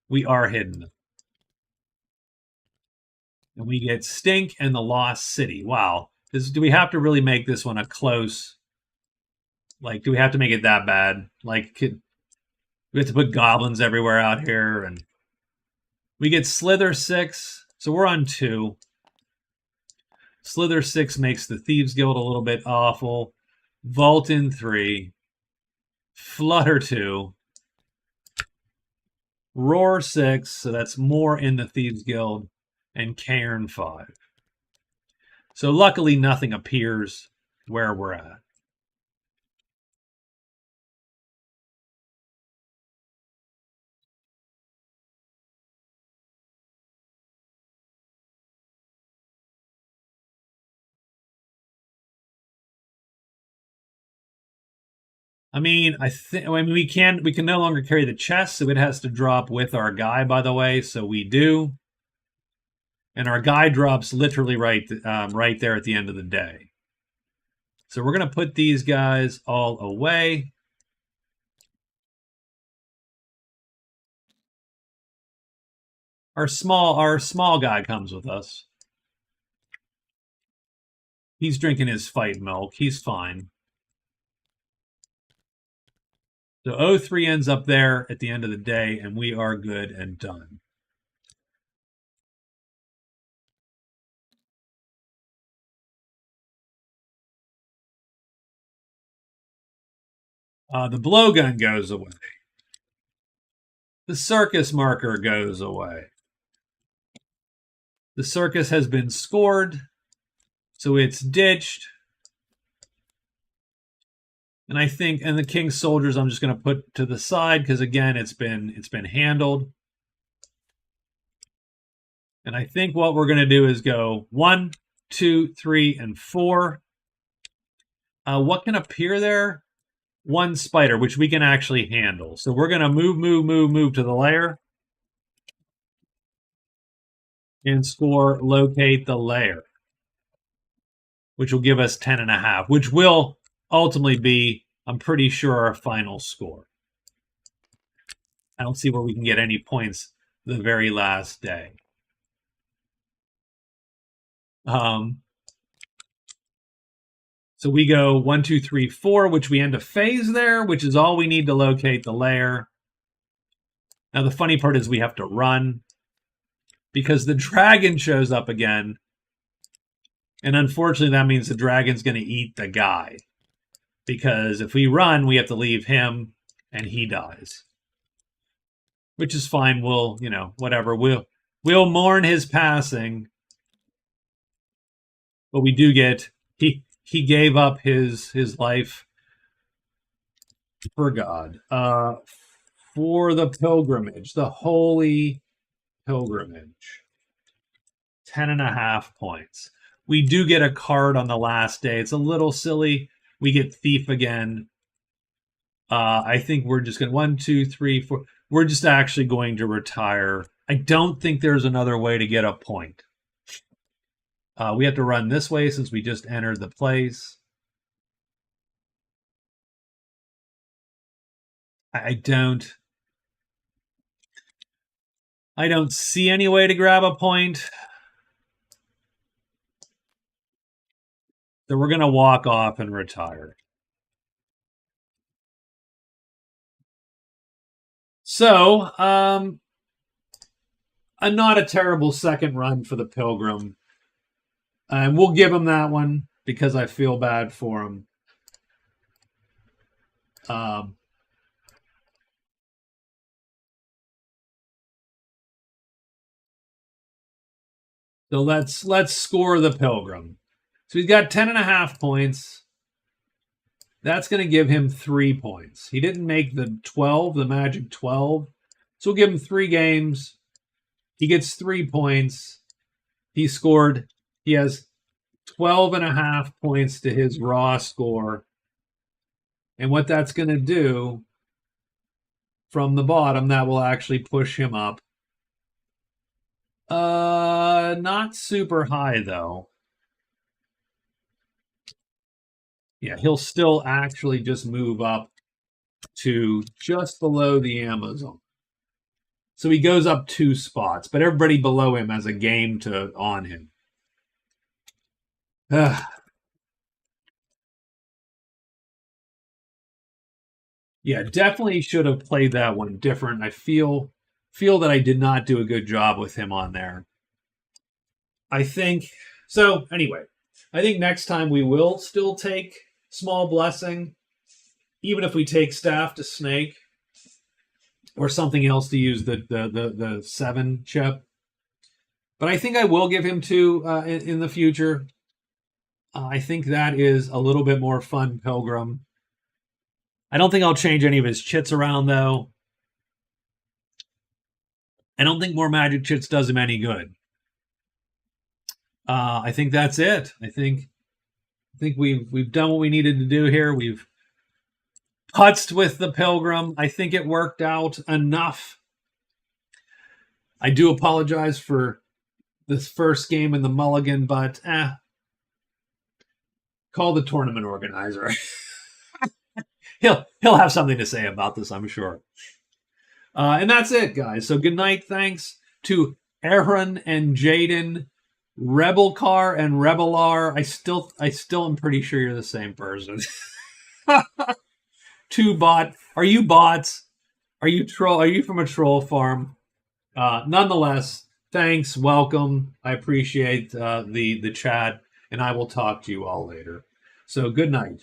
We are hidden. And we get Stink and the Lost City. Wow. Do we have to really make this one a close? Like, do we have to make it that bad? Like, we have to put goblins everywhere out here. And we get Slither 6. So we're on 2. Slither 6 makes the Thieves Guild a little bit awful. Vault in 3. Flutter 2. Roar 6. So that's more in the Thieves Guild. And Cairn 5. So luckily nothing appears where we're at. I mean, we can no longer carry the chest, so it has to drop with our guy, by the way, so we do. And our guy drops literally right there at the end of the day. So we're going to put these guys all away. Our small guy comes with us. He's drinking his fight milk. He's fine. So 03 ends up there at the end of the day, and we are good and done. The blowgun goes away. The circus marker goes away. The circus has been scored, so it's ditched. And I think, and the king's soldiers, I'm just going to put to the side because again, it's been handled. And I think what we're going to do is go 1, 2, 3, and 4. What can appear there? 1 spider, which we can actually handle. So we're going to move to the lair and score locate the lair, which will give us 10.5, which will ultimately be, I'm pretty sure, our final score. I don't see where we can get any points the very last day. So we go 1, 2, 3, 4, which we end a phase there, which is all we need to locate the lair. Now the funny part is we have to run because the dragon shows up again. And unfortunately, that means the dragon's going to eat the guy. Because if we run, we have to leave him and he dies. Which is fine. We'll, whatever. We'll mourn his passing. But we do get, he gave up his life for God. For the pilgrimage, the holy pilgrimage. 10.5 points. We do get a card on the last day. It's a little silly. We get thief again. I think we're just going to 1, 2, 3, 4. We're just actually going to retire. I don't think there's another way to get a point. We have to run this way since we just entered the place. I don't see any way to grab a point. So we're going to walk off and retire. So, not a terrible second run for the Pilgrim. And we'll give him that one because I feel bad for him. So let's score the Pilgrim. So he's got 10.5 points. That's going to give him 3 points. He didn't make the 12, the magic 12. So we'll give him 3 games. He gets 3 points. He has 12.5 points to his raw score. And what that's going to do from the bottom, that will actually push him up. Not super high, though. Yeah, he'll still actually just move up to just below the Amazon. So he goes up 2 spots, but everybody below him has a game to on him. Yeah, definitely should have played that one different. I feel that I did not do a good job with him on there. I think so. Anyway, I think next time we will still take small blessing, even if we take staff to snake or something else to use the 7 chip. But I think I will give him 2 in the future. I think that is a little bit more fun Pilgrim. I don't think I'll change any of his chits around, though. I don't think more magic chits does him any good. I think that's it. I think we've done what we needed to do here. We've putzed with the Pilgrim. I think it worked out enough. I do apologize for this first game in the mulligan, but call the tournament organizer. He'll have something to say about this, I'm sure. And that's it, guys. So good night. Thanks to Aaron and Jaden, Rebel Car and Rebelar. I still am pretty sure you're the same person. 2 bot. Are you bots? Are you troll? Are you from a troll farm? Nonetheless, thanks. Welcome. I appreciate the chat, and I will talk to you all later. So good night.